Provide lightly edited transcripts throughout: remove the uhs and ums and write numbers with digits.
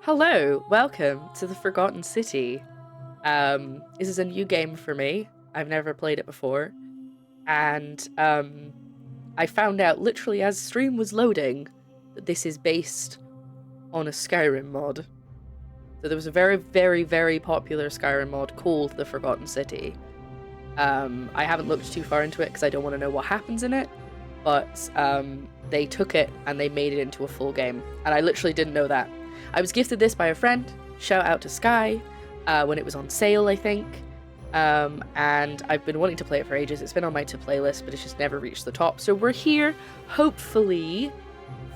Hello, welcome to the Forgotten City. This is a new game for me. I've never played it before. And I found out literally as stream was loading that this is based on a Skyrim mod. So there was a very, very, very popular Skyrim mod called The Forgotten City. I haven't looked too far into it because I don't want to know what happens in it. But they took it and they made it into a full game. And I literally didn't know that. I was gifted this by a friend, shout out to Sky, when it was on sale, I think, and I've been wanting to play it for ages. It's been on my to-play list, but it's just never reached the top, so we're here, hopefully,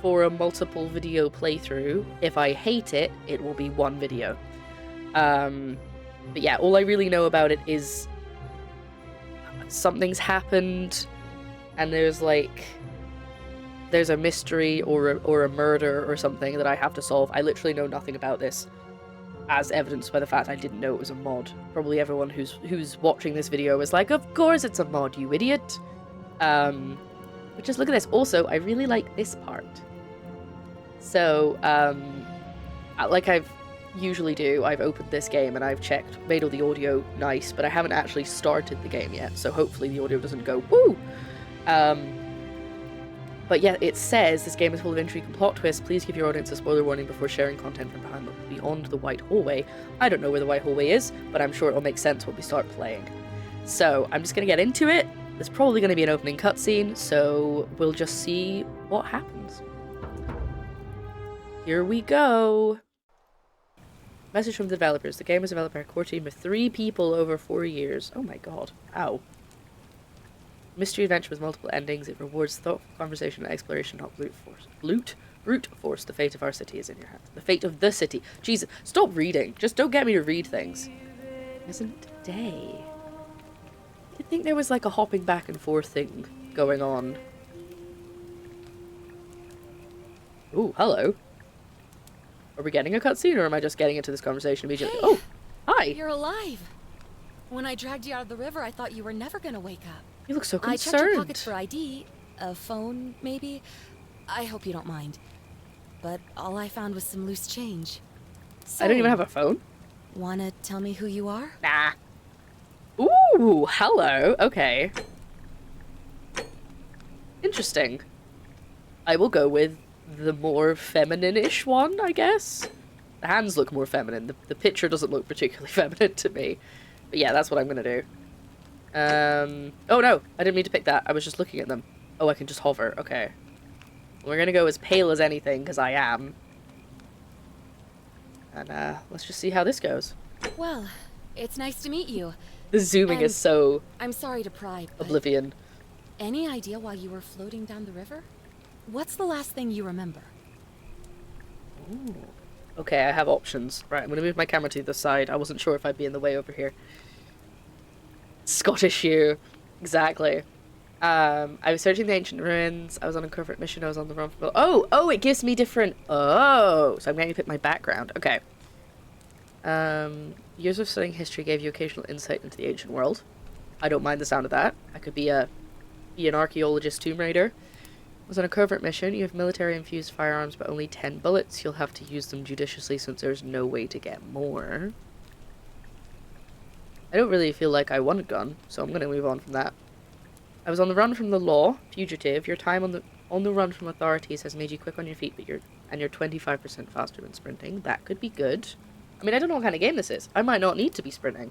for a multiple video playthrough. If I hate it, it will be one video. But yeah, all I really know about it is something's happened, and there's a mystery or a murder or something that I have to solve. I literally know nothing about this, as evidenced by the fact I didn't know it was a mod. Probably everyone who's watching this video is like, of course it's a mod, you idiot. But just look at this. Also, I really like this part. So, like I've usually do, I've opened this game and I've checked, made all the audio nice, but I haven't actually started the game yet, so hopefully the audio doesn't go, woo! But yeah, it says this game is full of intrigue and plot twists. Please give your audience a spoiler warning before sharing content from beyond the White Hallway. I don't know where the White Hallway is, but I'm sure it'll make sense when we start playing. So I'm just going to get into it. There's probably going to be an opening cutscene, so we'll just see what happens. Here we go. Message from the developers. The game was developed by a core team of 3 people over 4 years. Oh my god. Ow. Mystery adventure with multiple endings. It rewards thoughtful conversation and exploration, not brute force. The fate of our city is in your hands. The fate of the city. Jesus, stop reading. Just don't get me to read things. Isn't today? You'd think there was like a hopping back and forth thing going on. Ooh, hello. Are we getting a cutscene or am I just getting into this conversation immediately? Hey, oh, hi. You're alive. When I dragged you out of the river, I thought you were never gonna wake up. You look so concerned. I checked your pockets for ID, a phone, maybe. I hope you don't mind. But all I found was some loose change. So, I don't even have a phone. Wanna tell me who you are? Nah. Ooh, hello. Okay. Interesting. I will go with the more feminine-ish one, I guess. The hands look more feminine. The picture doesn't look particularly feminine to me. But yeah, that's what I'm gonna do. Oh no, I didn't mean to pick that. I was just looking at them. Oh, I can just hover. Okay. We're gonna go as pale as anything, because I am. And, let's just see how this goes. Well, it's nice to meet you. The zooming is so... I'm sorry to pry, but oblivion. Any idea why you were floating down the river? What's the last thing you remember? Ooh. Okay, I have options. Right, I'm gonna move my camera to the side. I wasn't sure if I'd be in the way over here. Scottish you. Exactly. I was searching the ancient ruins. I was on a covert mission. I was on the run from... Oh, it gives me different... Oh, so I'm going to pick my background. Okay. Years of studying history gave you occasional insight into the ancient world. I don't mind the sound of that. I could be an archaeologist Tomb Raider. I was on a covert mission. You have military-infused firearms, but only 10 bullets. You'll have to use them judiciously since there's no way to get more. I don't really feel like I want a gun, so I'm going to move on from that. I was on the run from the law, fugitive. Your time on the run from authorities has made you quick on your feet, but you're 25% faster than sprinting. That could be good. I mean, I don't know what kind of game this is. I might not need to be sprinting.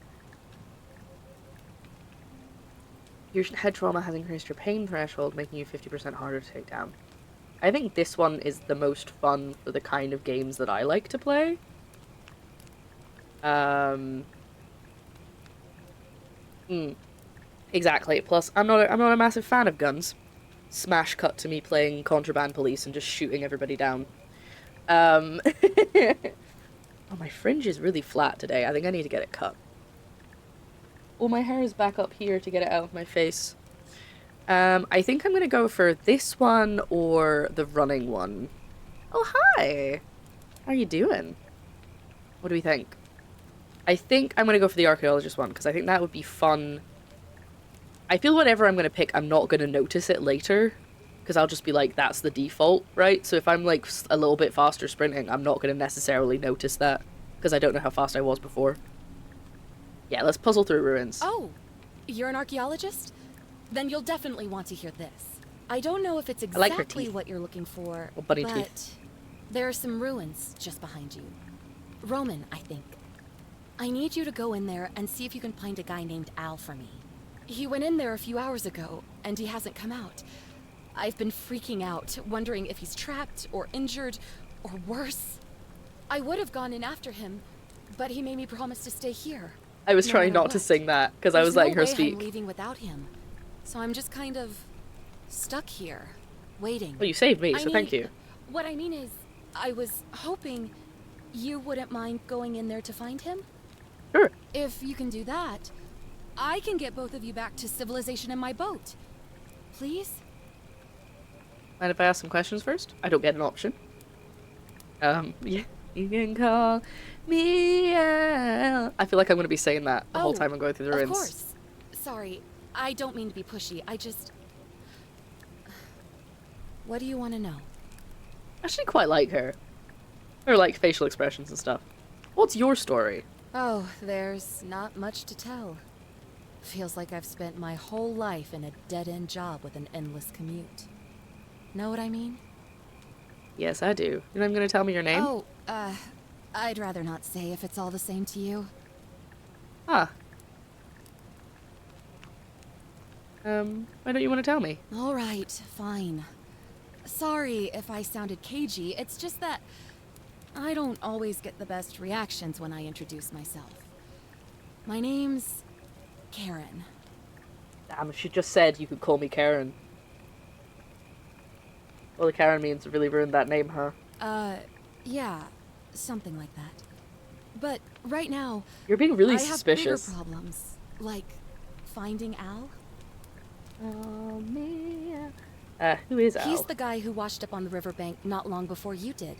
Your head trauma has increased your pain threshold, making you 50% harder to take down. I think this one is the most fun for the kind of games that I like to play. Exactly. Plus, I'm not a massive fan of guns. Smash cut to me playing Contraband Police and just shooting everybody down. Oh, my fringe is really flat today. I think I need to get it cut. Oh, my hair is back up here to get it out of my face. I think I'm gonna go for this one or the running one. Oh, hi! How are you doing? What do we think? I think I'm gonna go for the archaeologist one, because I think that would be fun. I feel whatever I'm gonna pick, I'm not gonna notice it later. because I'll just be like, that's the default, right? So if I'm like a little bit faster sprinting, I'm not going to necessarily notice that because I don't know how fast I was before. Yeah, let's puzzle through ruins. Oh, you're an archaeologist? Then you'll definitely want to hear this. I don't know if it's exactly what you're looking for, bunny but teeth. there are some ruins just behind you. Roman, I think. I need you to go in there and see if you can find a guy named Al for me. He went in there a few hours ago, and he hasn't come out. I've been freaking out, wondering if he's trapped or injured or worse. I would have gone in after him, but he made me promise to stay here. I was trying not to sing that because I was letting her speak. I'm leaving without him, so I'm just kind of stuck here, waiting. Well, you saved me, so thank you. What I mean is, I was hoping you wouldn't mind going in there to find him. Sure. If you can do that, I can get both of you back to civilization in my boat. Please? Mind if I ask some questions first? I don't get an option. Yeah. You can call me out. I feel like I'm going to be saying that the whole time I'm going through the ruins. Of course. Sorry, I don't mean to be pushy. I just... What do you want to know? I actually quite like her. Her, like, facial expressions and stuff. What's your story? Oh, there's not much to tell. Feels like I've spent my whole life in a dead-end job with an endless commute. Know what I mean? Yes, I do. You know I'm going to tell me your name? Oh, I'd rather not say if it's all the same to you. Huh. Why don't you want to tell me? All right, fine. Sorry if I sounded cagey, it's just that I don't always get the best reactions when I introduce myself. My name's Karen. Damn, she just said you could call me Karen. Well, the Karen means to really ruined that name, huh? Yeah, something like that. But right now, you're being really I suspicious. have bigger problems, like finding Al. Oh, man. Who is Al? He's the guy who washed up on the riverbank not long before you did.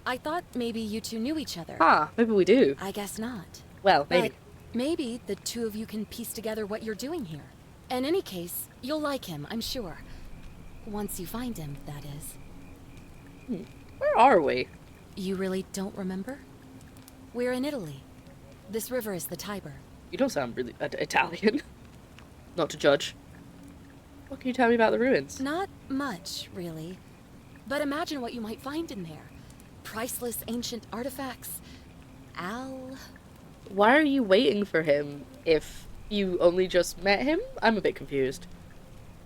I thought maybe you two knew each other. Ah, maybe we do. I guess not. Well, maybe. But maybe the two of you can piece together what you're doing here. In any case, you'll like him, I'm sure. Once you find him, that is. Where are we? You really don't remember? We're in Italy. This river is the Tiber. You don't sound really Italian. Not to judge. What can you tell me about the ruins? Not much, really. But imagine what you might find in there. Priceless ancient artifacts. Al... Why are you waiting for him if you only just met him? I'm a bit confused.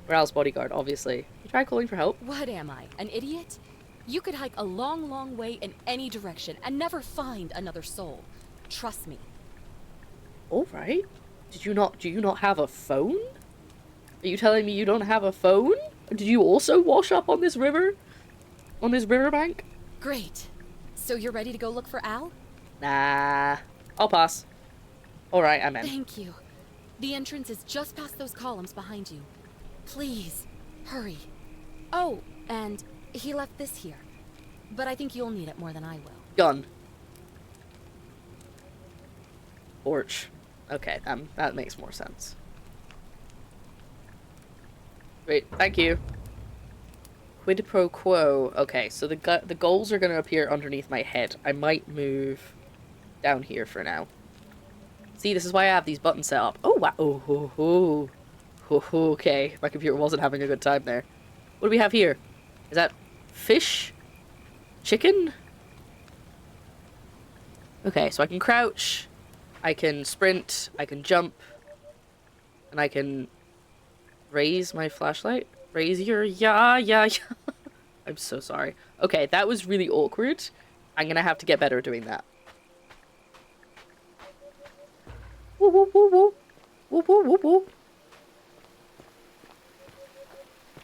We're Al's bodyguard, obviously. You try calling for help? What am I, an idiot? You could hike a long, long way in any direction and never find another soul. Trust me. Alright. Do you not have a phone? Are you telling me you don't have a phone? Did you also wash up on this river? On this riverbank? Great. So you're ready to go look for Al? Nah. I'll pass. Alright, I'm in. Thank you. The entrance is just past those columns behind you. Please, hurry. Oh, and he left this here. But I think you'll need it more than I will. Gun. Torch. Okay, that makes more sense. Great, thank you. Quid pro quo. Okay, so the goals are going to appear underneath my head. I might move down here for now. See, this is why I have these buttons set up. Oh, wow. Oh, okay. My computer wasn't having a good time there. What do we have here? Is that fish? Chicken? Okay, so I can crouch, I can sprint, I can jump, and I can raise my flashlight. Raise your yeah. I'm so sorry. Okay, that was really awkward. I'm gonna have to get better at doing that. Woo woo woo woo. Woo woo woo woo.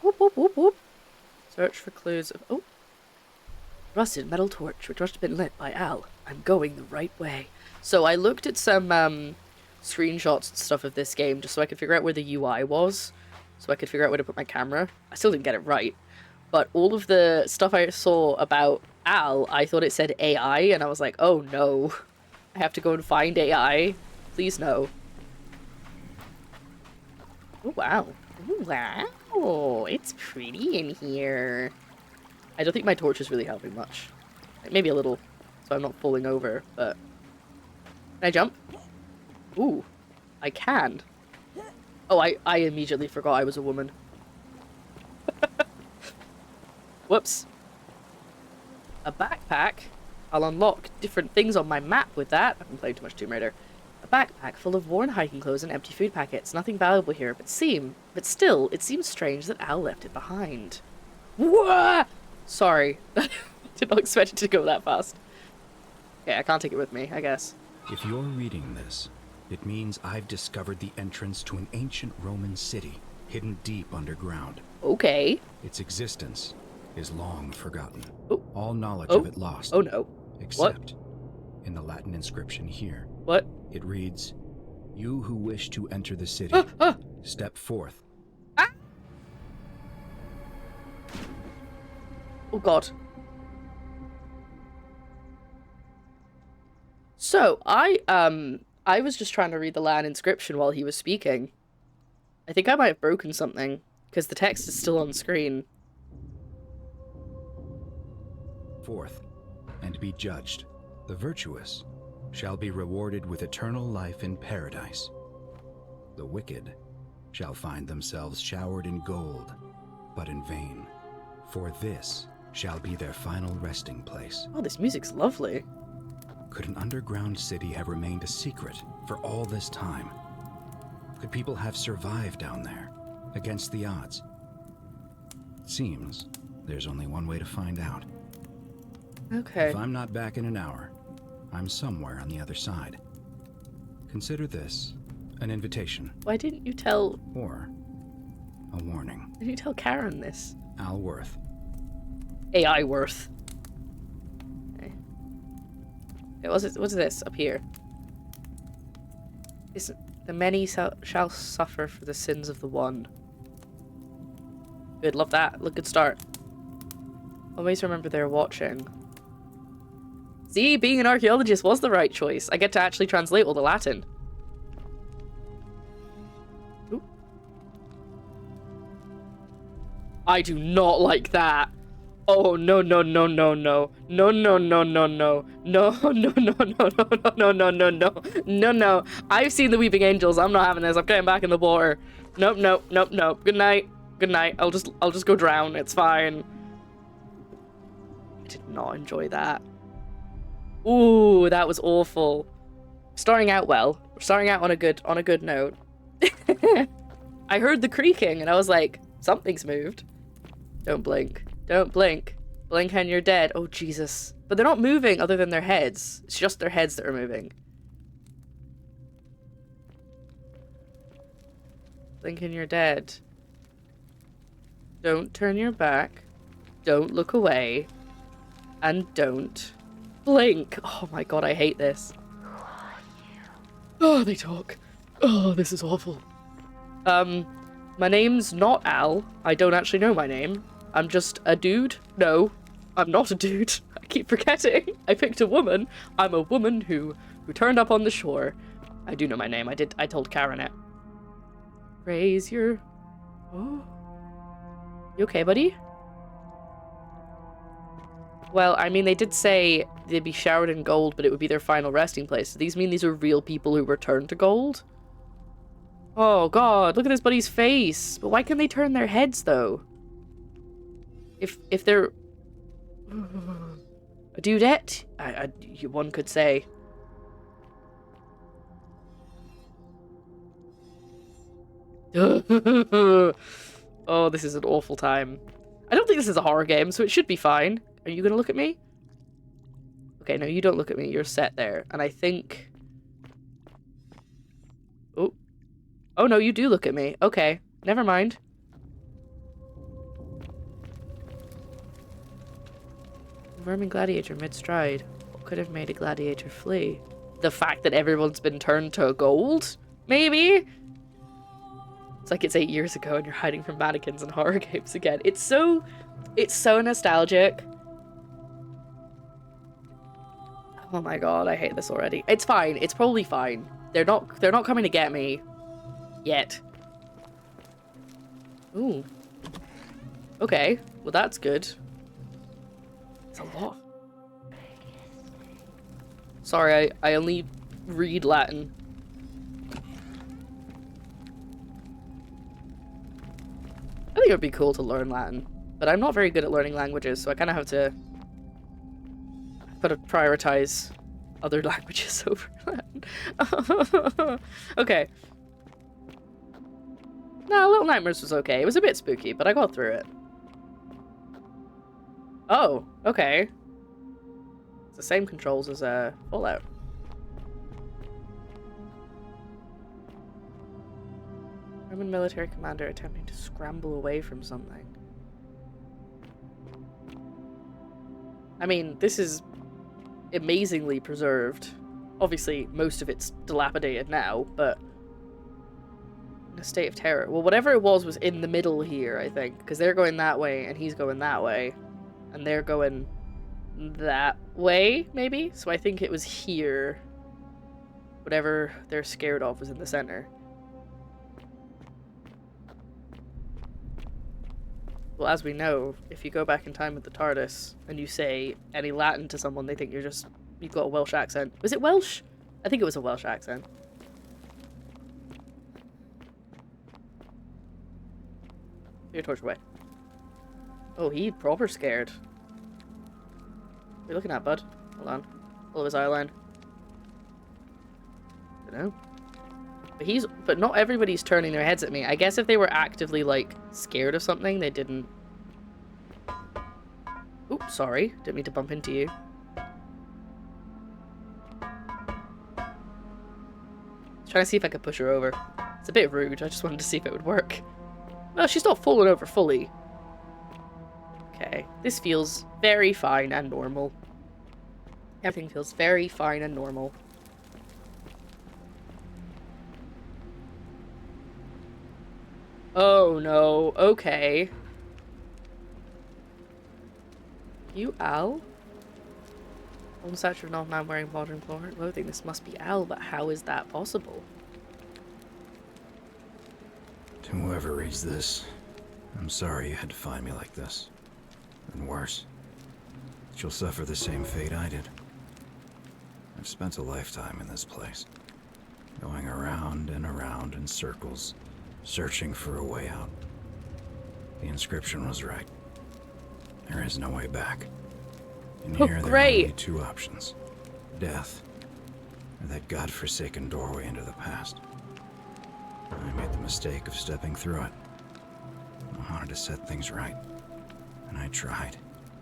Whoop whoop whoop whoop. Search for clues of rusted metal torch which must have been lit by Al. I'm going the right way. So I looked at some screenshots and stuff of this game just so I could figure out where the UI was. So I could figure out where to put my camera. I still didn't get it right. But all of the stuff I saw about Al, I thought it said AI, and I was like, oh no. I have to go and find AI. Please no. Oh wow. Wow, it's pretty in here. I don't think my torch is really helping much. Maybe a little, so I'm not falling over, but... Can I jump? Ooh, I can. Oh, I immediately forgot I was a woman. Whoops. A backpack? I'll unlock different things on my map with that. I've been playing too much Tomb Raider. A backpack full of worn hiking clothes and empty food packets. Nothing valuable here, but still, it seems strange that Al left it behind. Whoa! Sorry. Did not expect it to go that fast. Okay, I can't take it with me, I guess. If you're reading this, it means I've discovered the entrance to an ancient Roman city, hidden deep underground. Okay. Its existence is long forgotten. Oh. All knowledge of it lost. Oh no. Except in the Latin inscription here. What? It reads, "You who wish to enter the city, step forth." Ah! Oh god. So, I was just trying to read the Latin inscription while he was speaking. I think I might have broken something, because the text is still on screen. Forth, and be judged. The virtuous shall be rewarded with eternal life in paradise. The wicked shall find themselves showered in gold, but in vain, for this shall be their final resting place. Oh, this music's lovely. Could an underground city have remained a secret for all this time? Could people have survived down there, against the odds? It seems there's only one way to find out. Okay. If I'm not back in an hour, I'm somewhere on the other side. Consider this an invitation. Why didn't you tell... Or a warning. Why didn't you tell Karen this? Al Worth. AI Worth. Okay. What's this up here? The many shall suffer for the sins of the one. Good, love that. Look, good start. Always remember they're watching. See, being an archaeologist was the right choice. I get to actually translate all the Latin. Ooh. I do not like that. Oh, no, no, no, no, no. No, no, no, no, no. No, no, no, no, no, no, no, no, no, no. No, no. I've seen the Weeping Angels. I'm not having this. I'm getting back in the water. Nope, nope, nope, nope. Good night. Good night. I'll just go drown. It's fine. I did not enjoy that. Ooh, that was awful. Starting out well. We're starting out on a good note. I heard the creaking and I was like, something's moved. Don't blink. Don't blink. Blink and you're dead. Oh, Jesus. But they're not moving other than their heads. It's just their heads that are moving. Blink and you're dead. Don't turn your back. Don't look away. And don't blink. Oh my god, I hate this. Oh, they talk. Oh, this is awful. My name's not Al. I don't actually know my name. I'm just a dude. No, I'm not a dude. I keep forgetting. I picked a woman. I'm a woman who turned up on the shore. I do know my name. I told Karen it. Raise your... Oh. You okay, buddy? Well, I mean, they did say they'd be showered in gold, but it would be their final resting place. Do these mean these are real people who returned to gold? Oh, God, look at this buddy's face. But why can't they turn their heads, though? If they're... a dudette? One could say. Oh, this is an awful time. I don't think this is a horror game, so it should be fine. Are you gonna look at me? Okay, no, you don't look at me. You're set there. And I think... Oh. Oh, no, you do look at me. Okay, never mind. Vermin gladiator mid-stride. What could have made a gladiator flee? The fact that everyone's been turned to gold? Maybe? It's like it's 8 years ago and you're hiding from mannequins in horror games again. It's so nostalgic. Oh my god, I hate this already. It's fine. It's probably fine. They're not coming to get me. Yet. Ooh. Okay, well that's good. It's a lot. Sorry, I only read Latin. I think it would be cool to learn Latin, but I'm not very good at learning languages, so I kind of have to prioritize other languages over Latin. Okay. No, Little Nightmares was okay. It was a bit spooky, but I got through it. Oh, okay. It's the same controls as Fallout. Roman military commander attempting to scramble away from something. I mean, this is amazingly preserved. Obviously, most of it's dilapidated now, but in a state of terror. Well, whatever it was in the middle here, I think, because they're going that way and he's going that way, and they're going that way, maybe? So I think it was here. Whatever they're scared of was in the center. Well, as we know, if you go back in time with the TARDIS and you say any Latin to someone, they think you've got a Welsh accent. Was it Welsh? I think it was a Welsh accent. Your torch away. Oh, he proper scared. What are you looking at, bud? Hold on. Follow his eye line. I don't know. But not everybody's turning their heads at me. I guess if they were actively, like, scared of something, they didn't... Oops, sorry. Didn't mean to bump into you. Trying to see if I could push her over. It's a bit rude. I just wanted to see if it would work. Well, she's not fallen over fully. Okay. This feels very fine and normal. Everything feels very fine and normal. Oh no, okay. You Al? One statue of an old man wearing modern clothing. This must be Al, but how is that possible? To whoever reads this, I'm sorry you had to find me like this. And worse, that you'll suffer the same fate I did. I've spent a lifetime in this place, going around and around in circles, searching for a way out. The inscription was right. There is no way back. In here, there are only two options. Death, or that godforsaken doorway into the past. I made the mistake of stepping through it. I wanted to set things right. And I tried.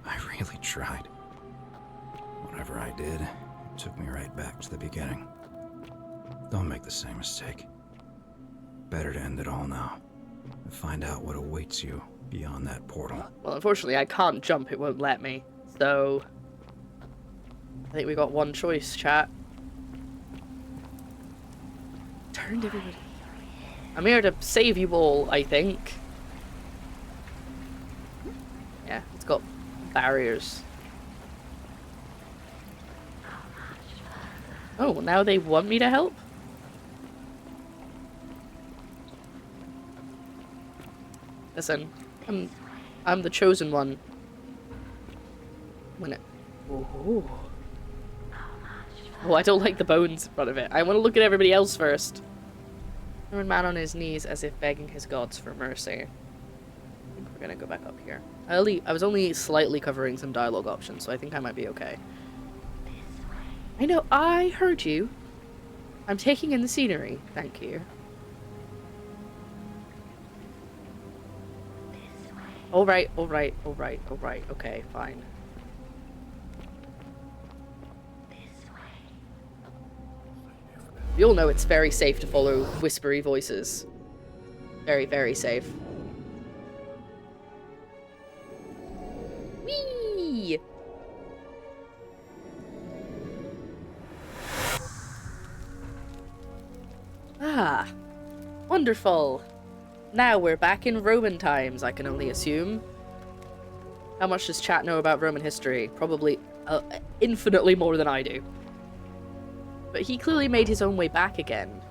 I really tried. Whatever I did, it took me right back to the beginning. Don't make the same mistake. Better to end it all now. And find out what awaits you beyond that portal. Well, unfortunately, I can't jump. It won't let me. So... I think we got one choice, chat. Turned everybody. I'm here to save you all, I think. Yeah, it's got barriers. Oh, now they want me to help? Listen, I'm the chosen one. When it... Oh. Oh, I don't like the bones in front of it. I want to look at everybody else first. Roman man on his knees as if begging his gods for mercy. I think we're gonna go back up here. I was only slightly covering some dialogue options, so I think I might be okay. I know, I heard you. I'm taking in the scenery. Thank you. Alright, alright, alright, alright. Okay, fine. We all know it's very safe to follow whispery voices. Very, very safe. Whee! Ah, wonderful. Now we're back in Roman times, I can only assume. How much does chat know about Roman history? Probably infinitely more than I do. But he clearly made his own way back again.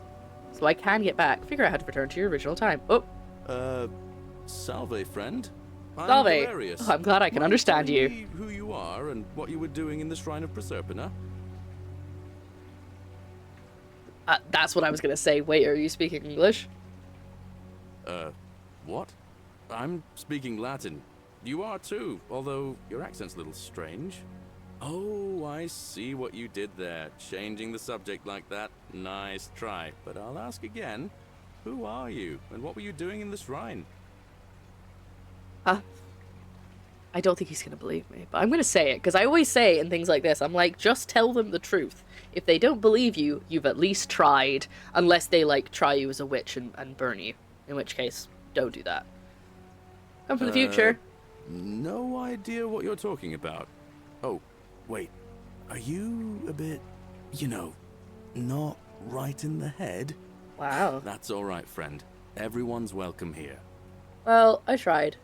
So I can get back. Figure out how to return to your original time. Oh. Salve, friend. I'm Salve. Galerius. Oh, I'm glad I can Mind understand telling you. me who you are and what you were doing in the Shrine of Proserpina? That's what I was gonna say. Wait, are you speaking English? What? I'm speaking Latin. You are too, although your accent's a little strange. Oh, I see what you did there. Changing the subject like that. Nice try. But I'll ask again. Who are you, and what were you doing in the shrine? I don't think he's gonna believe me, but I'm gonna say it, because I always say it in things like this. I'm like, just tell them the truth. If they don't believe you, you've at least tried. Unless they, like, try you as a witch and burn you. In which case, don't do that. Come from the future. No idea what you're talking about. Oh, wait. Are you a bit, you know, not right in the head? Wow. That's all right, friend. Everyone's welcome here. Well, I tried.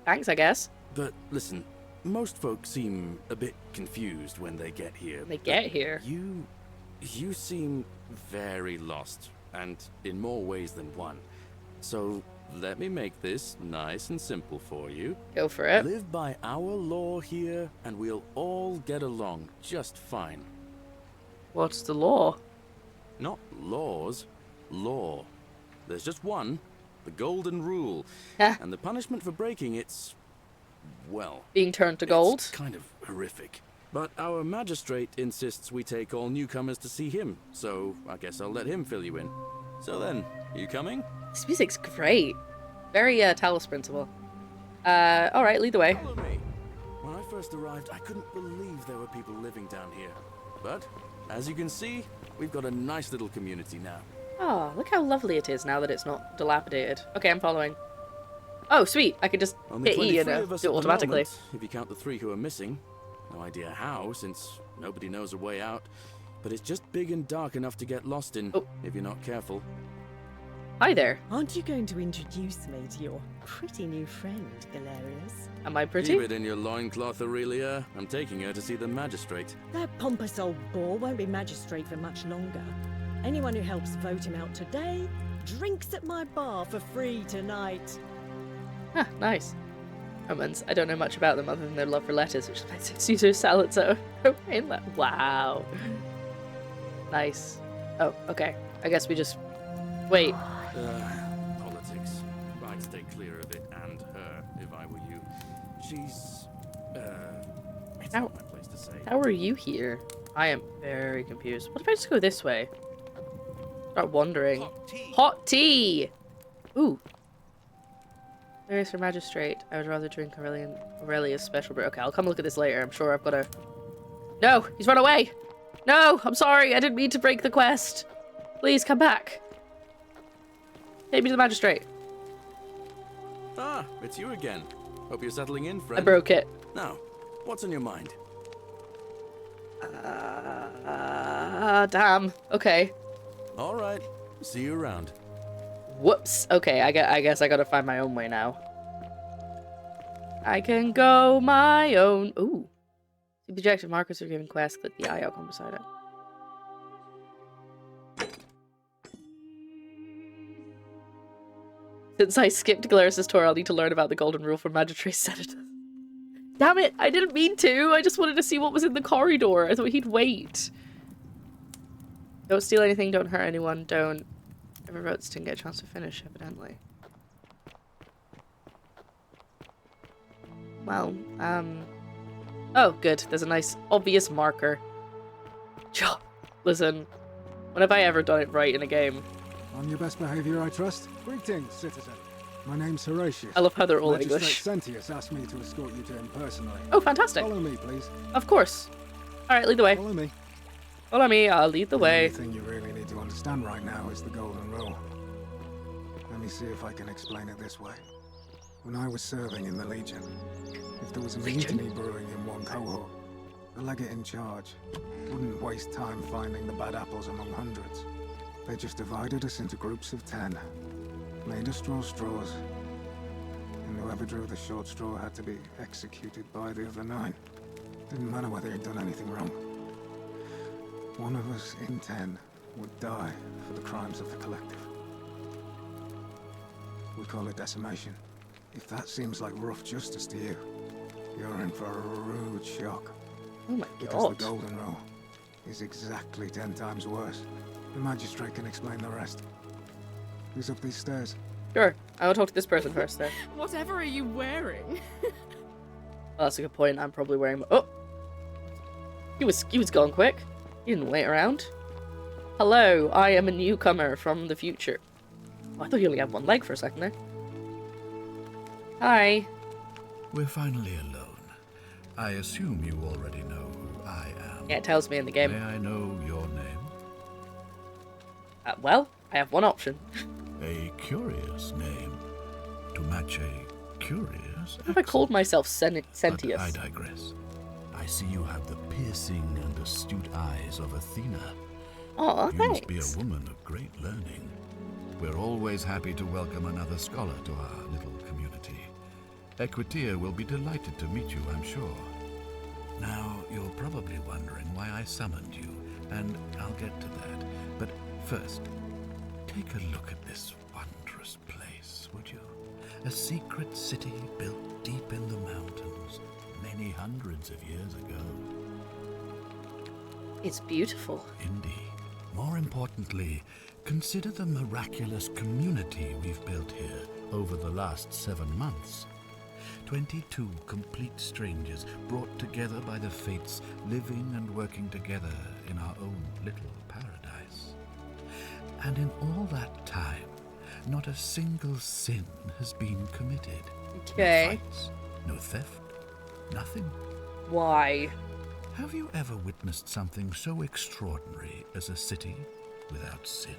Thanks, I guess. But listen, most folks seem a bit confused when they get here. They get here. You seem very lost, and in more ways than one. So let me make this nice and simple for you. Go for it. Live by our law here, and we'll all get along just fine. What's the law? Not laws, law. There's just one, the golden rule. And the punishment for breaking it's, well... Being turned to gold? It's kind of horrific. But our magistrate insists we take all newcomers to see him, so I guess I'll let him fill you in. So then, you coming? This music's great. Very, Talos Principle. Alright, lead the way. Follow me. When I first arrived, I couldn't believe there were people living down here. But, as you can see, we've got a nice little community now. Oh, look how lovely it is now that it's not dilapidated. Okay, I'm following. Oh, sweet. I could just Only hit E and 23 of us do it at the automatically. moment, if you count the 3 who are missing. No idea how, since nobody knows a way out. But it's just big and dark enough to get lost in, if you're not careful. Hi there. Aren't you going to introduce me to your pretty new friend, Galerius? Am I pretty? Keep it in your loincloth, Aurelia. I'm taking her to see the magistrate. That pompous old bore won't be magistrate for much longer. Anyone who helps vote him out today drinks at my bar for free tonight. Ah, nice. Romans. I don't know much about them other than their love for lettuce, which makes it Caesar salad, so... Wow. Nice. Oh, okay. I guess we just... Wait. Politics. I'd stay clear of it and her, if I were you. She's... it's not my place to say. How are you here? I am very confused. What if I just go this way? Start wandering. Hot tea. Hot tea! Ooh. Various for magistrate. I would rather drink Aurelia's special brew. Okay, I'll come look at this later. I'm sure I've got a... No! He's run away! No! I'm sorry! I didn't mean to break the quest! Please, come back! Take me to the magistrate. Ah, it's you again. Hope you're settling in, friend. I broke it. Now, what's on your mind? Damn. Okay. All right. See you around. Whoops. Okay, I guess I gotta find my own way now. I can go my own... Ooh. See the objective markers are given quest. Click the eye icon beside it. Since I skipped Galerius' tour, I'll need to learn about the golden rule for magistrate senators. Damn it! I didn't mean to! I just wanted to see what was in the corridor. I thought he'd wait. Don't steal anything, don't hurt anyone, don't... Ever votes didn't get a chance to finish, evidently. Well, Oh, good. There's a nice, obvious marker. Listen, when have I ever done it right in a game? On your best behavior, I trust. Greetings, citizen. My name's Horatius. I love how they're all Magistrate English. Sentius asked me to escort you to him personally. Oh, fantastic. Follow me, please. Of course. Alright, lead the way. Follow me. Follow me, I'll lead the way. The only thing you really need to understand right now is the golden rule. Let me see if I can explain it this way. When I was serving in the Legion, if there was a mutiny brewing in one cohort, the legate in charge wouldn't waste time finding the bad apples among hundreds. They just divided us into groups of 10, made us draw straws, and whoever drew the short straw had to be executed by the other 9. Didn't matter whether he'd done anything wrong. One of us in 10 would die for the crimes of the collective. We call it decimation. If that seems like rough justice to you, you're in for a rude shock. Oh my Because god. the Golden Rule is exactly 10 times worse. The magistrate can explain the rest. Who's up these stairs? Sure, I will talk to this person first then. Whatever are you wearing? Well, that's a good point. I'm probably wearing. Oh, he was gone quick. He didn't wait around. Hello, I am a newcomer from the future. Oh, I thought you only had one leg for a second there. Hi. We're finally alone. I assume you already know who I am. Yeah, it tells me in the game. May I know your name? Well, I have one option. A curious name. To match a curious What if I called myself But Sentius? I digress. I see you have the piercing and astute eyes of Athena. Oh, You thanks. must be a woman of great learning. We're always happy to welcome another scholar to our little community. Equitia will be delighted to meet you, I'm sure. Now, you're probably wondering why I summoned you, and I'll get to that. But first, take a look at this wondrous place, would you? A secret city built deep in the mountains, many hundreds of years ago. It's beautiful. Indeed. More importantly, consider the miraculous community we've built here over the last 7 months. 22 complete strangers brought together by the fates, living and working together in our own little paradise. And in all that time, not a single sin has been committed. Okay. No fights, no theft, nothing. Why? Have you ever witnessed something so extraordinary as a city without sin?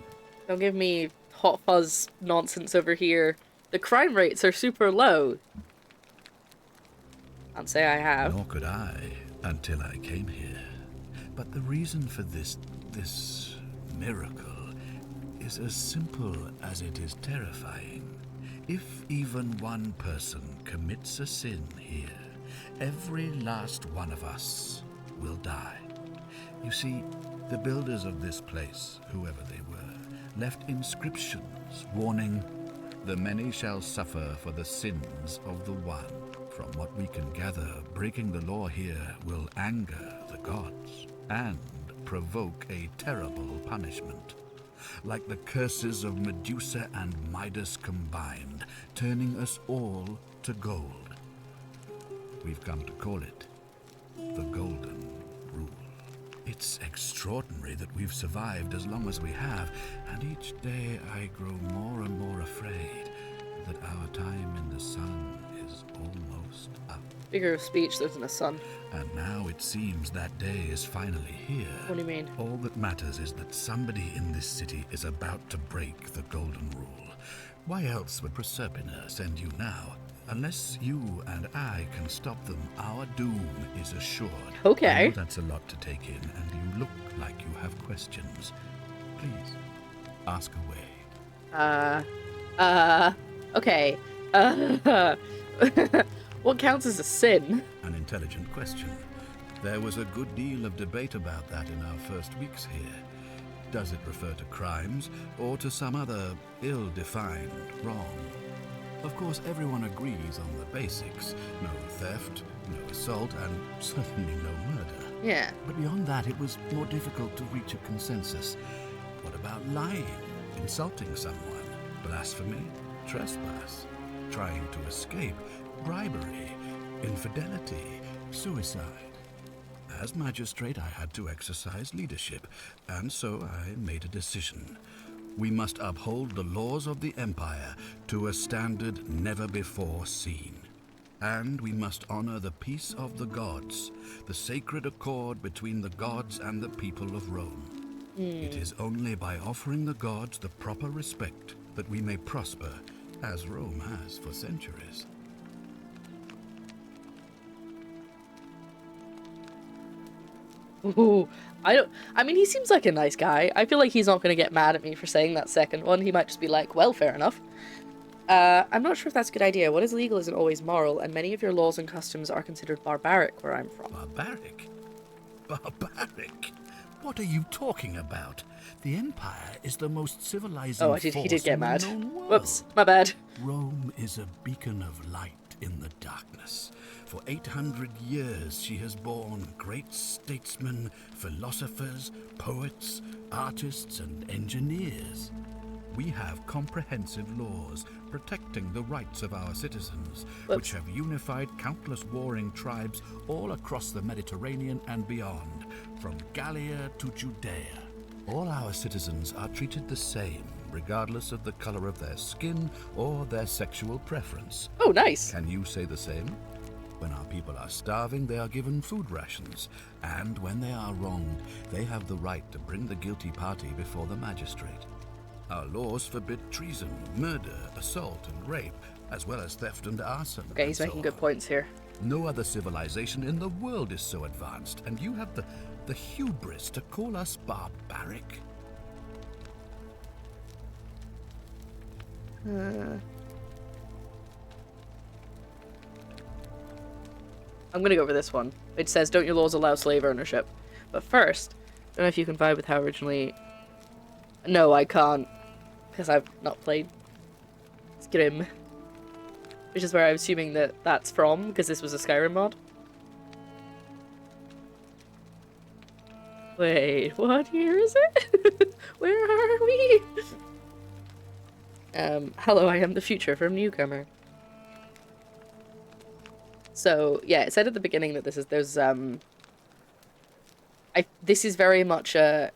Don't give me hot fuzz nonsense over here. The crime rates are super low. Can't say I have. Nor could I until I came here. But the reason for this miracle is as simple as it is terrifying. If even one person commits a sin here, every last one of us will die. You see, the builders of this place, whoever they were, left inscriptions warning, "The many shall suffer for the sins of the one." From what we can gather, breaking the law here will anger the gods and provoke a terrible punishment. Like the curses of Medusa and Midas combined, turning us all to gold. We've come to call it the Golden Rule. It's extraordinary that we've survived as long as we have, and each day I grow more and more afraid that our time in the sun is almost up. Figure of speech, there's a sun. And now it seems that day is finally here. What do you mean? All that matters is that somebody in this city is about to break the Golden Rule. Why else would Proserpina send you now? Unless you and I can stop them, our doom is assured. Okay. I know that's a lot to take in, and you look like you have questions. Please, ask away. Okay. What counts as a sin? An intelligent question. There was a good deal of debate about that in our first weeks here. Does it refer to crimes or to some other ill-defined wrong? Of course, everyone agrees on the basics. No theft, no assault, and certainly no murder. Yeah. But beyond that, it was more difficult to reach a consensus. What about lying, insulting someone, blasphemy, trespass, trying to escape, bribery, infidelity, suicide? As magistrate, I had to exercise leadership, and so I made a decision. We must uphold the laws of the Empire to a standard never before seen. And we must honor the peace of the gods, the sacred accord between the gods and the people of Rome. It is only by offering the gods the proper respect that we may prosper, as Rome has for centuries. Ooh, I mean, he seems like a nice guy. I feel like he's not going to get mad at me for saying that second one. He might just be like, well, fair enough. I'm not sure if that's a good idea. What is legal isn't always moral, and many of your laws and customs are considered barbaric where I'm from. Barbaric? Barbaric? What are you talking about? The Empire is the most civilizing Oh, he did get in mad. the known world. Whoops, my bad. Rome is a beacon of light in the darkness. For 800 years she has borne great statesmen, philosophers, poets, artists, and engineers. We have comprehensive laws protecting the rights of our citizens, which have unified countless warring tribes all across the Mediterranean and beyond, from Gallia to Judea. All our citizens are treated the same, regardless of the color of their skin or their sexual preference. Oh, nice. Can you say the same? When our people are starving, they are given food rations, and when they are wronged, they have the right to bring the guilty party before the magistrate. Our laws forbid treason, murder, assault, and rape, as well as theft and arson. Okay, he's making good points here. No other civilization in the world is so advanced, and you have the hubris to call us barbaric? I'm gonna go for this one. It says, don't your laws allow slave ownership? But first, I don't know if you can vibe with how originally... No, I can't. Because I've not played Skyrim. Which is where I'm assuming that that's from, because this was a Skyrim mod. Wait, what year is it? Where are we? Hello, I am the future from Newcomer. So, yeah, it said at the beginning that this is very much a,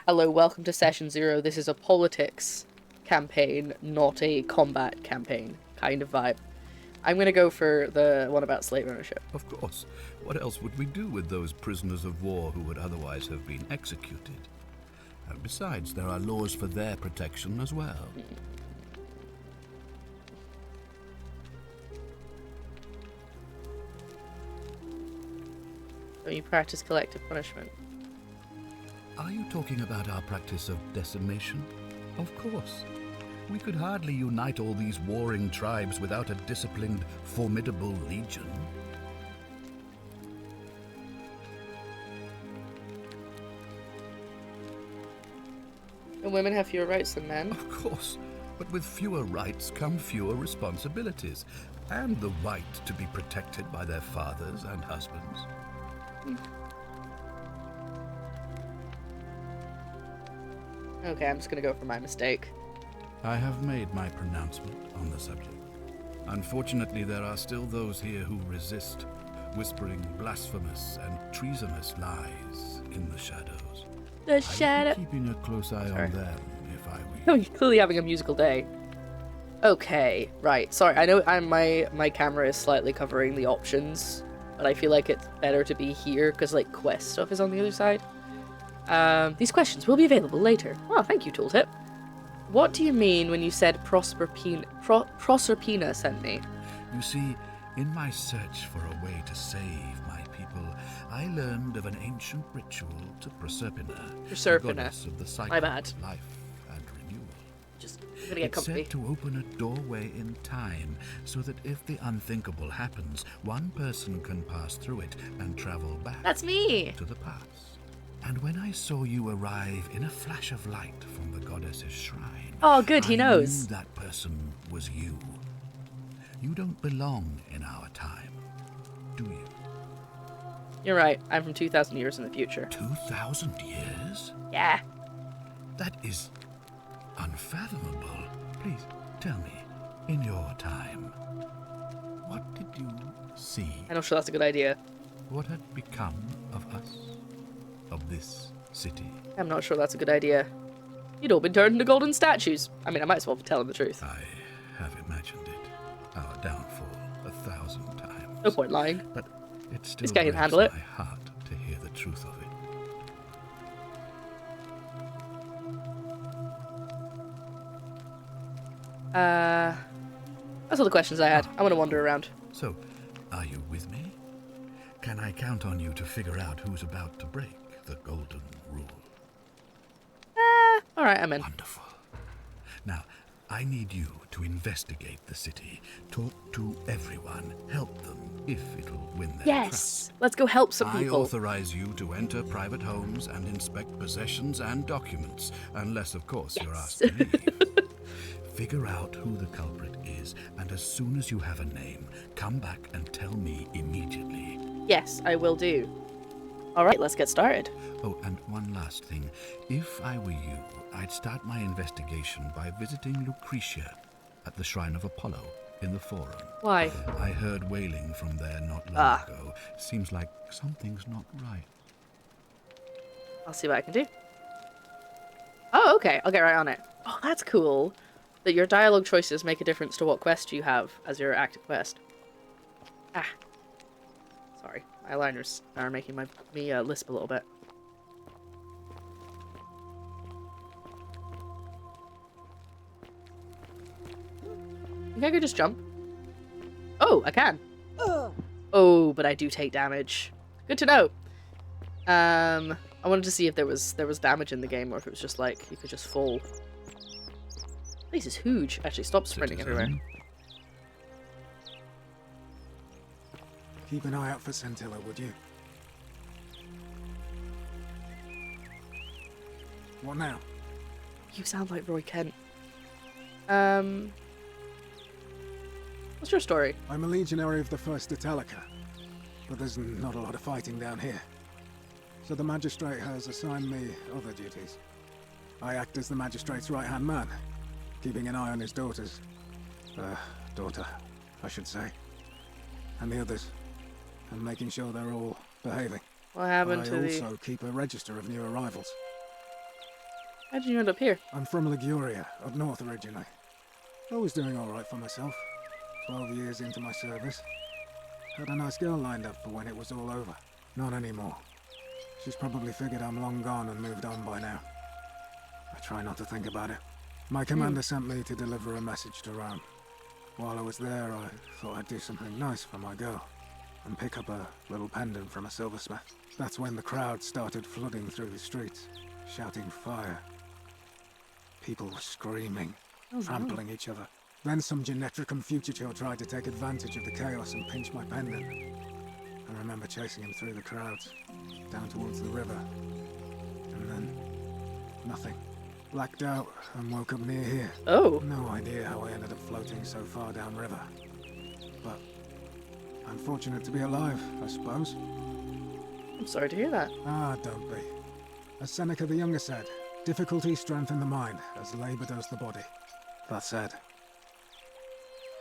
hello, welcome to Session 0, this is a politics campaign, not a combat campaign kind of vibe. I'm gonna go for the one about slave ownership. Of course. What else would we do with those prisoners of war who would otherwise have been executed? And besides, there are laws for their protection as well. So you practice collective punishment. Are you talking about our practice of decimation? Of course. We could hardly unite all these warring tribes without a disciplined, formidable legion. And women have fewer rights than men? Of course, but with fewer rights come fewer responsibilities, and the right to be protected by their fathers and husbands. Okay, I'm just gonna go for my mistake. I have made my pronouncement on the subject. Unfortunately, there are still those here who resist, whispering blasphemous and treasonous lies in the shadows. The shadow. I'd be keeping a close eye on them if I were Oh, you. you're clearly having a musical day. Okay, right. Sorry, I know my camera is slightly covering the options, but I feel like it's better to be here because like quest stuff is on the other side. These questions will be available later. Oh, thank you, Tooltip. What do you mean when you said Proserpina sent me? You see, in my search for a way to save my people, I learned of an ancient ritual to Proserpina, the goddess of the cycle My bad. of life and renewal. Just I'm gonna get It's comfy. said to open a doorway in time, so that if the unthinkable happens, one person can pass through it and travel back That's me. to the past. And when I saw you arrive in a flash of light from the goddess's shrine, Oh, good, he I knows. knew that person was you. You don't belong in our time, do you? You're right. I'm from 2,000 years in the future. 2,000 years? Yeah. That is unfathomable. Please tell me, in your time, what did you see? I'm not sure that's a good idea. What had become of us? Of this city? I'm not sure that's a good idea. You'd all been turned into golden statues. I mean, I might as well tell him the truth. I have imagined it. Our downfall 1,000 times. No point lying. But it still This guy can breaks handle it. my heart to hear the truth of it. That's all the questions I had. I'm gonna wander around. So, are you with me? Can I count on you to figure out who's about to break the golden rule? Alright, I'm in. Wonderful. Now, I need you to investigate the city, talk to everyone, help them if it'll win their Yes! trust. Let's go help some I people. authorize you to enter private homes and inspect possessions and documents, unless, of course, you're asked to leave. Figure out who the culprit is, and as soon as you have a name, come back and tell me immediately. Yes, I will do. Alright, let's get started. Oh, and one last thing. If I were you, I'd start my investigation by visiting Lucretia at the Shrine of Apollo in the Forum. Why? I heard wailing from there not long ago. Seems like something's not right. I'll see what I can do. Oh, okay. I'll get right on it. Oh, that's cool. That your dialogue choices make a difference to what quest you have as your active quest. Ah. Sorry. My liners are making me lisp a little bit. Think I could just jump? Oh, I can. Oh, but I do take damage. Good to know. I wanted to see if there was damage in the game or if it was just like you could just fall. This is huge. Actually, stop sprinting everywhere. Keep an eye out for Scintilla, would you? What now? You sound like Roy Kent. What's your story? I'm a legionary of the 1st Italica, but there's not a lot of fighting down here. So the magistrate has assigned me other duties. I act as the magistrate's right-hand man, keeping an eye on his daughter, I should say, and the others, and making sure they're all behaving. What happened to I also keep a register of new arrivals. How did you end up here? I'm from Liguria, up north originally. I was doing alright for myself. 12 years into my service. Had a nice girl lined up for when it was all over. Not anymore. She's probably figured I'm long gone and moved on by now. I try not to think about it. My commander sent me to deliver a message to Rome. While I was there, I thought I'd do something nice for my girl and pick up a little pendant from a silversmith. That's when the crowd started flooding through the streets, shouting fire. People were screaming, trampling each other. Then some Genetricum fugitive tried to take advantage of the chaos and pinch my pendant. I remember chasing him through the crowds, down towards the river. And then, nothing. Blacked out and woke up near here. Oh. No idea how I ended up floating so far downriver. But I'm fortunate to be alive, I suppose. I'm sorry to hear that. Ah, don't be. As Seneca the Younger said, difficulty strengthens the mind, as labor does the body. That said,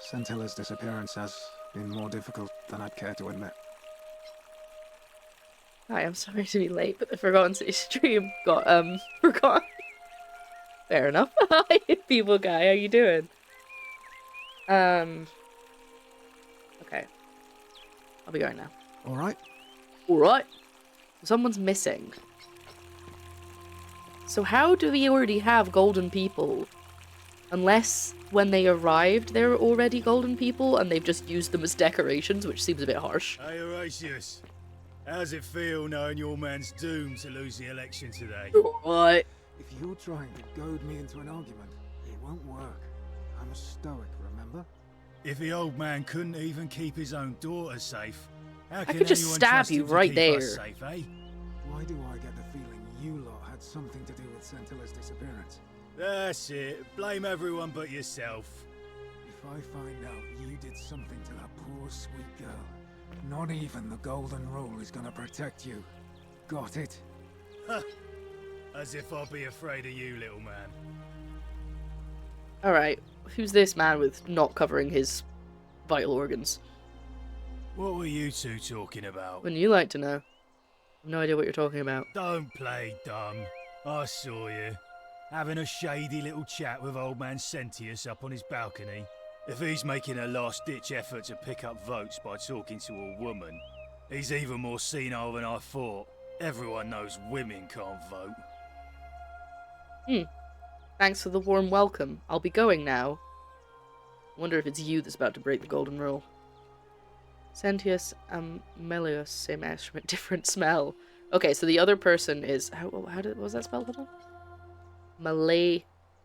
Scintilla's disappearance has been more difficult than I'd care to admit. Hi, I'm sorry to be late, but the Forgotten City stream got, forgotten. Fair enough. Hi, people guy, how you doing? Okay. I'll be going now. Alright? Alright. Someone's missing. So how do we already have golden people? Unless when they arrived, they were already golden people and they've just used them as decorations, which seems a bit harsh. Hey, Horatius. How's it feel knowing your man's doomed to lose the election today? Alright. If you're trying to goad me into an argument, it won't work. I'm a stoic, remember? If the old man couldn't even keep his own daughter safe, how can could just anyone stab trust you him to right keep there. us safe, eh? Why do I get the feeling you lot had something to do with Scintilla's disappearance? That's it. Blame everyone but yourself. If I find out you did something to that poor sweet girl, not even the Golden Rule is gonna protect you. Got it? As if I'll be afraid of you, little man. Alright. Who's this man with not covering his vital organs? What were you two talking about? Wouldn't you like to know? I've no idea what you're talking about. Don't play dumb. I saw you. Having a shady little chat with old man Sentius up on his balcony. If he's making a last-ditch effort to pick up votes by talking to a woman, he's even more senile than I thought. Everyone knows women can't vote. Thanks for the warm welcome. I'll be going now. I wonder if it's you that's about to break the golden rule. Sentius and Melius, same instrument, different smell. Okay, so the other person is... what was that spelled? Hold on.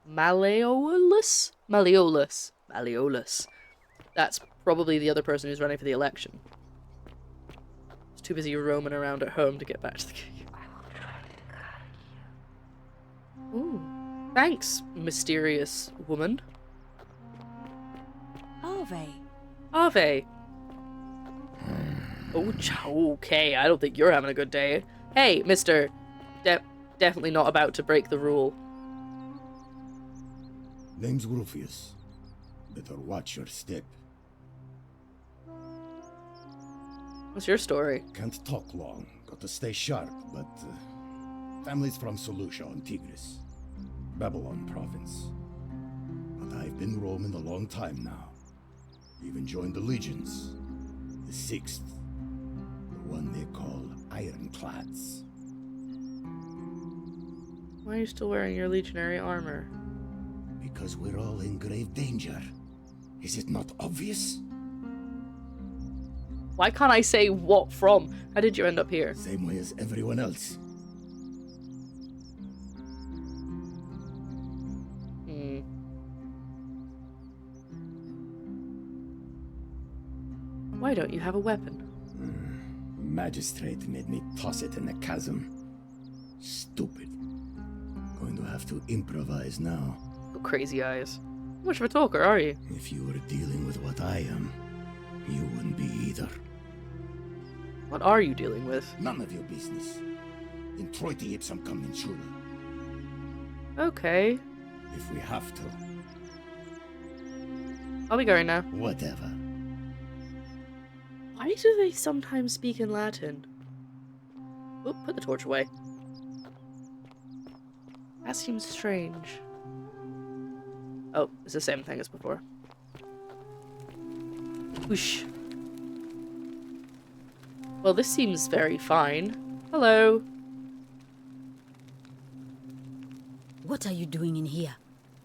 Malleolus? Malleolus. Malleolus. That's probably the other person who's running for the election. He's too busy roaming around at home to get back to the game. Ooh. Thanks, mysterious woman. Ave. Ave. Oh, okay, I don't think you're having a good day. Hey, mister. Definitely not about to break the rule. Name's Rufius. Better watch your step. What's your story? Can't talk long. Got to stay sharp, but... family's from Seleucia on Tigris. Babylon province. But I've been roaming a long time now. Even joined the legions. The 6th. The one they call Ironclads. Why are you still wearing your legionary armor? Because we're all in grave danger. Is it not obvious? Why can't I say what from? How did you end up here? Same way as everyone else. Why don't you have a weapon? Magistrate made me toss it in the chasm. Stupid. Going to have to improvise now. Got crazy eyes. How much of a talker are you? If you were dealing with what I am, you wouldn't be either. What are you dealing with? None of your business. Introiti ipsum commensura. Okay. If we have to. I'll be going now. Whatever. Why do they sometimes speak in Latin? Oh, put the torch away. That seems strange. Oh, it's the same thing as before. Whoosh. Well, this seems very fine. Hello. What are you doing in here?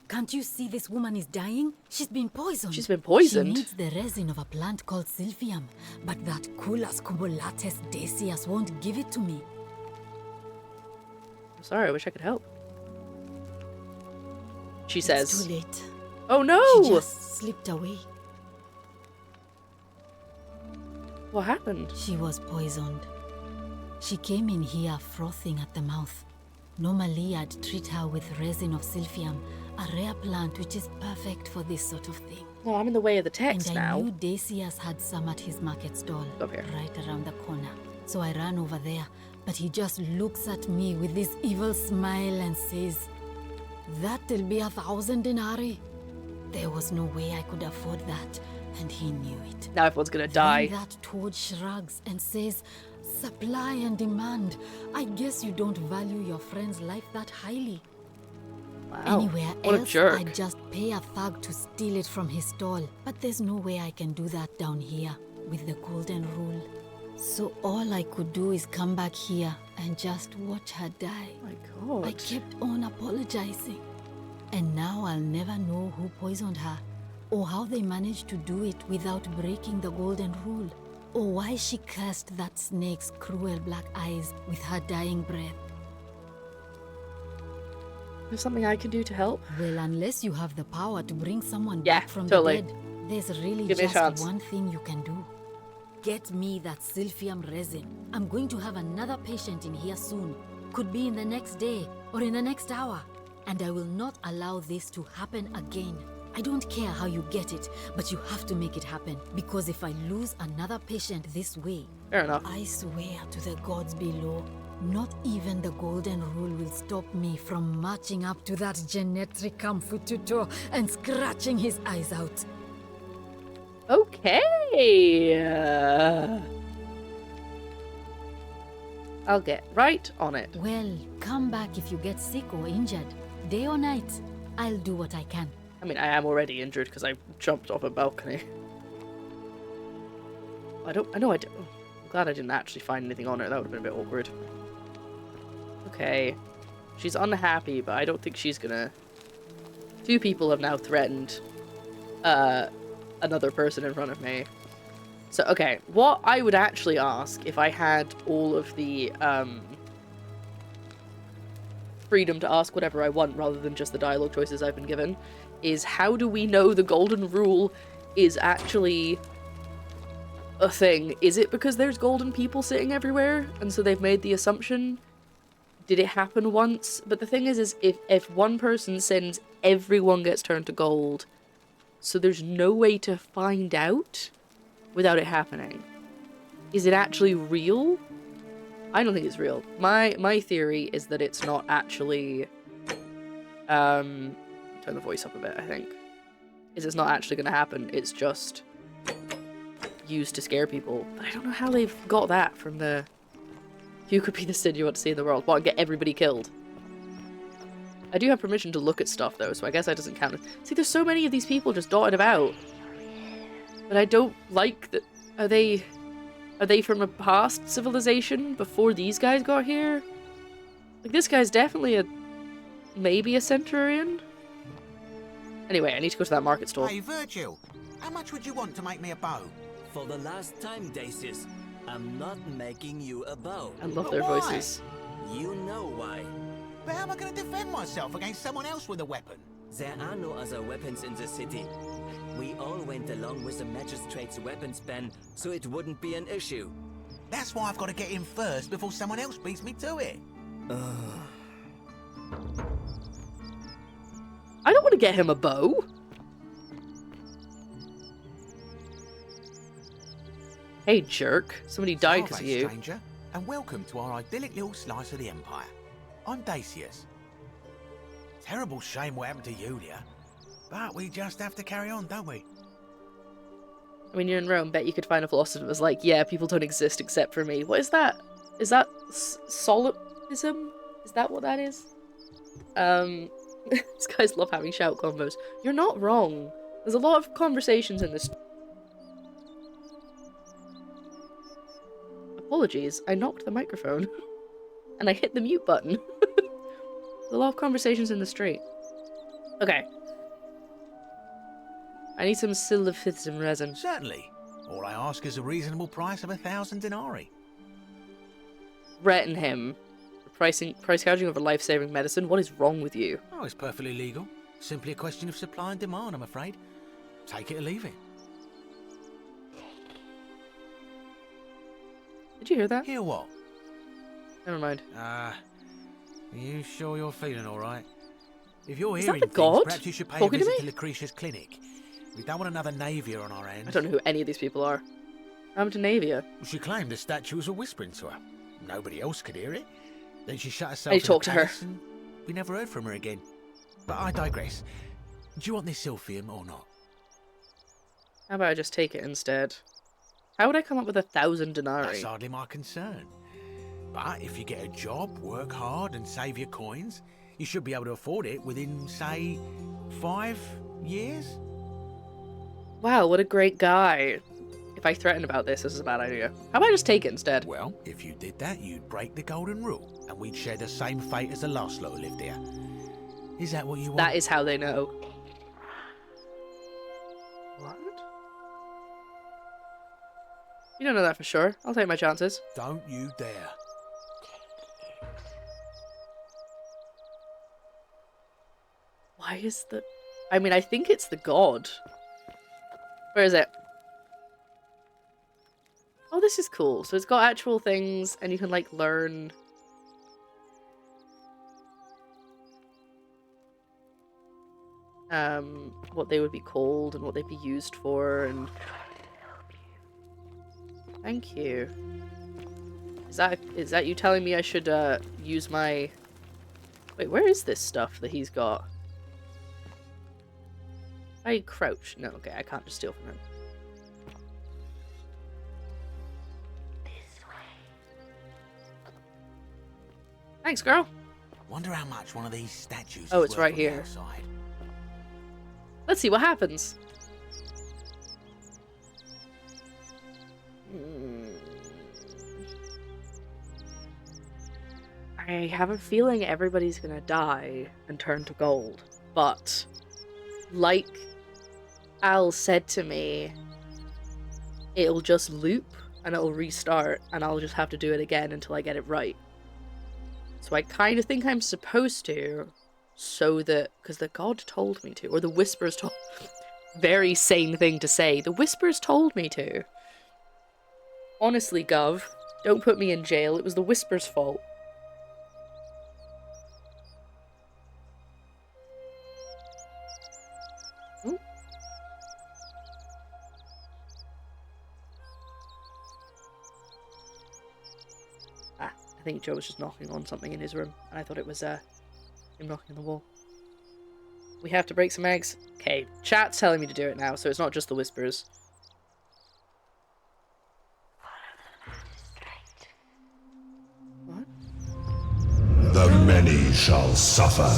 Can't you see this woman is dying? She's been poisoned. She's been poisoned? She needs the resin of a plant called silphium, but that Culus cumulatus decius won't give it to me. I'm sorry, I wish I could help. She It's says. too late. Oh no! She just slipped away. What happened? She was poisoned. She came in here frothing at the mouth. Normally, I'd treat her with resin of silphium, a rare plant which is perfect for this sort of thing. Well, I'm in the way of the text And I now. knew Decius had some at his market stall, Up here. right around the corner. So I ran over there, but he just looks at me with this evil smile and says, "That'll be 1,000 denarii." There was no way I could afford that, and he knew it. Now everyone's gonna die. Then that toad shrugs and says, "Supply and demand. I guess you don't value your friend's life that highly." Wow. Anywhere What a else, jerk. I'd just pay a thug to steal it from his stall. But there's no way I can do that down here with the golden rule. So all I could do is come back here and just watch her die. My God. I kept on apologizing. And now I'll never know who poisoned her, or how they managed to do it without breaking the golden rule, or why she cursed that snake's cruel black eyes with her dying breath. There's something I can do to help? Well, unless you have the power to bring someone Yeah, back from totally. the dead, there's really Give me a just chance. one thing you can do. Get me that silphium resin. I'm going to have another patient in here soon. Could be in the next day or in the next hour. And I will not allow this to happen again. I don't care how you get it, but you have to make it happen. Because if I lose another patient this way, Fair enough. I swear to the gods below, not even the golden rule will stop me from marching up to that genetricum fututo and scratching his eyes out. Okay. I'll get right on it. Well, come back if you get sick or injured. Day or night, I'll do what I can. I mean, I am already injured because I jumped off a balcony. I know I did. I'm glad I didn't actually find anything on her. That would have been a bit awkward. Okay. She's unhappy, but I don't think she's gonna... Two people have now threatened another person in front of me. So, okay. What I would actually ask if I had all of the freedom to ask whatever I want rather than just the dialogue choices I've been given, is how do we know the golden rule is actually a thing? Is it because there's golden people sitting everywhere and so they've made the assumption? Did it happen once? But the thing is if one person sins, everyone gets turned to gold. So there's no way to find out without it happening. Is it actually real? I don't think it's real. My theory is that it's not actually turn the voice up a bit, I think. It's not actually gonna happen. It's just used to scare people. But I don't know how they've got that from the you could be the Sid you want to see in the world. What, and get everybody killed? I do have permission to look at stuff though, so I guess that doesn't count. See, there's so many of these people just dotted about. But I don't like that. Are they from a past civilization before these guys got here? Like, this guy's definitely maybe a centurion? Anyway, I need to go to that market stall. Hey, Virgil, how much would you want to make me a bow? For the last time, Dacius, I'm not making you a bow. I love their voices. You know why. But how am I going to defend myself against someone else with a weapon? There are no other weapons in the city. We all went along with the magistrate's weapons ban, so it wouldn't be an issue. That's why I've got to get in first before someone else beats me to it. I don't want to get him a bow. Hey, jerk. Somebody died because of you. Stranger, and welcome to our idyllic little slice of the Empire. I'm Dacius. Terrible shame what happened to Yulia, but we just have to carry on, don't we? I mean, you're in Rome, bet you could find a philosopher that was like, yeah, people don't exist except for me. What is that? Is that solipsism? Is that what that is? These guys love having shout combos. You're not wrong. There's a lot of conversations in this. Apologies, I knocked the microphone. And I hit the mute button. There's a lot of conversations in the street. Okay. I need some siliphism resin. Certainly. All I ask is a reasonable price of 1,000 denarii. Threaten him. Price gouging over life-saving medicine? What is wrong with you? Oh, it's perfectly legal. Simply a question of supply and demand, I'm afraid. Take it or leave it. Did you hear that? Hear what? Never mind. Are you sure you're feeling all right? If you're Is hearing that the things, god perhaps you should pay a talking to visit me? to Lucretia's clinic. We don't want another Navia on our hands. I don't know who any of these people are. I'm to Navia. She claimed the statues were whispering to her. Nobody else could hear it. Then she shut herself I in talked the to her. palace and we never heard from her again. But I digress. Do you want this silphium or not? How about I just take it instead? How would I come up with 1,000 denarii? That's hardly my concern. But if you get a job, work hard and save your coins, you should be able to afford it within, say, 5 years? Wow, what a great guy. If I threaten about this is a bad idea. How about I just take it instead? Well, if you did that, you'd break the golden rule, and we'd share the same fate as the last lot who lived here. Is that what you want? That is how they know. What? You don't know that for sure. I'll take my chances. Don't you dare. Why is the... I mean, I think it's the god. Where is it? Oh, this is cool. So it's got actual things, and you can, like, learn... what they would be called, and what they'd be used for, and... Thank you. Is that you telling me I should, use my... Wait, where is this stuff that he's got? I crouch. No, okay, I can't just steal from him. This way. Thanks, girl. Wonder how much one of these statues Oh, is it's worth right on the here. outside. Let's see what happens. I have a feeling everybody's gonna die and turn to gold, but like Al said to me, it'll just loop and it'll restart and I'll just have to do it again until I get it right. So I kind of think I'm supposed to, so that, because the god told me to, or the whispers told, very sane thing to say, the whispers told me to. Honestly, Gov, don't put me in jail, it was the whispers' fault. Ooh. I think Joe was just knocking on something in his room, and I thought it was him knocking on the wall. We have to break some eggs. Okay, chat's telling me to do it now, so it's not just the whispers. What? The many shall suffer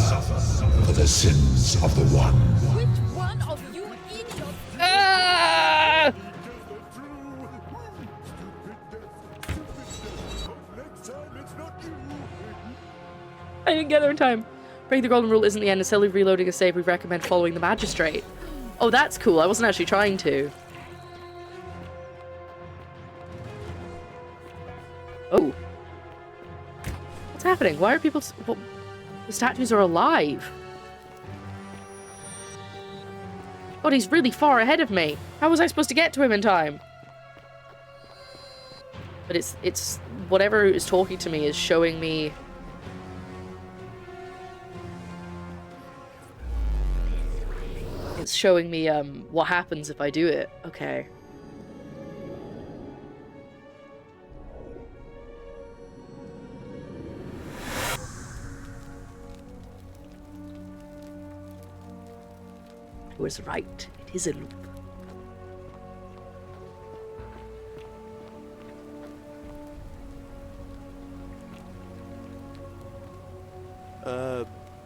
for the sins of the one. Which one of you idiots? Ah! I didn't get there in time. Breaking the golden rule isn't the end. Instead of reloading a save, we recommend following the magistrate. Oh, that's cool. I wasn't actually trying to. Oh. What's happening? Why are people... Well, the statues are alive. God, he's really far ahead of me. How was I supposed to get to him in time? But it's... Whatever is talking to me is showing me... It's showing me, what happens if I do it. Okay. I was right. It is a loop.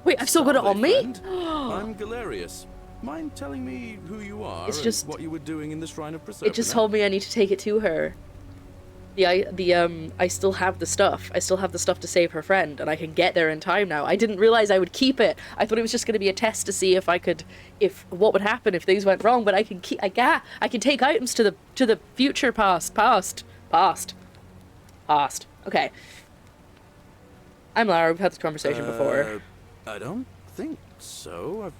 Wait, I've still got it on me? I'm Galerius. Mind telling me who you are and what you were doing in the Shrine of Proserpine? It just told me I need to take it to her. I still have the stuff. I still have the stuff to save her friend, and I can get there in time now. I didn't realize I would keep it. I thought it was just going to be a test to see if I could, what would happen if things went wrong. But I can keep. I can take items to the future, past. Okay. I'm Lara. We've had this conversation before. I don't think so. I've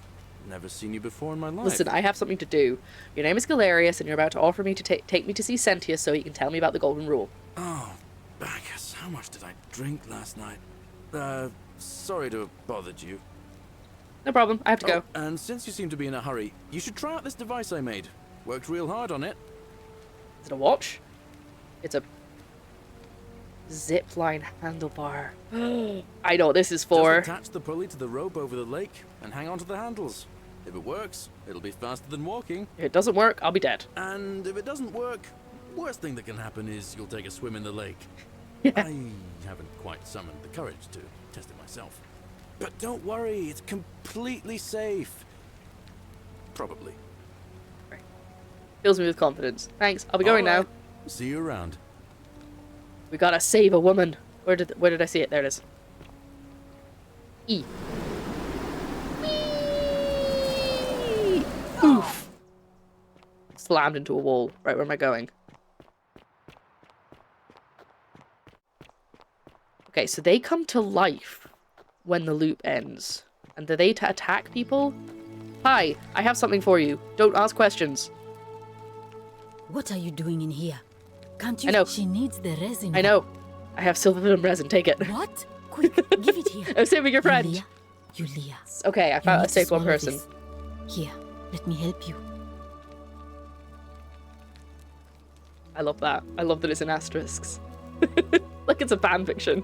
never seen you before in my life. Listen, I have something to do. Your name is Galerius, and you're about to offer me to take me to see Sentius so you can tell me about the Golden Rule. Oh, Bacchus, how much did I drink last night? Sorry to have bothered you. No problem, I have to go. And since you seem to be in a hurry, you should try out this device I made. Worked real hard on it. Is it a watch? It's a zipline handlebar. I know what this is for. Just attach the pulley to the rope over the lake and hang on to the handles. If it works, it'll be faster than walking. If it doesn't work, I'll be dead. And if it doesn't work, worst thing that can happen is you'll take a swim in the lake. Yeah. I haven't quite summoned the courage to test it myself. But don't worry, it's completely safe. Probably. Right. Fills me with confidence. Thanks, I'll be going now. See you around. We gotta save a woman. Where did I see it? There it is. E. Whee! Oof. Slammed into a wall. Right, where am I going? Okay, so they come to life when the loop ends. And do they attack people? Hi, I have something for you. Don't ask questions. What are you doing in here? Can't you? I know. She needs the resin. I know. I have silver resin. Take it. What? Quick, give it here. I'm saving your friend. Yulia. Okay, I saved one person. This. Here, let me help you. I love that. I love that it's in asterisks. Like it's a fan fiction.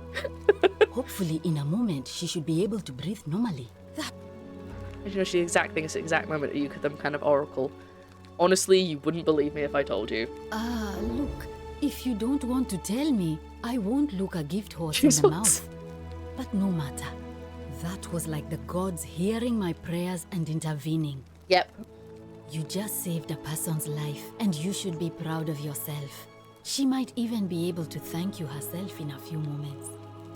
Hopefully, in a moment, she should be able to breathe normally. You know, she's the exact thing, it's the exact moment that you could them kind of oracle. Honestly, you wouldn't believe me if I told you. Look, if you don't want to tell me, I won't look a gift horse in the mouth. But no matter. That was like the gods hearing my prayers and intervening. Yep. You just saved a person's life, and you should be proud of yourself. She might even be able to thank you herself in a few moments.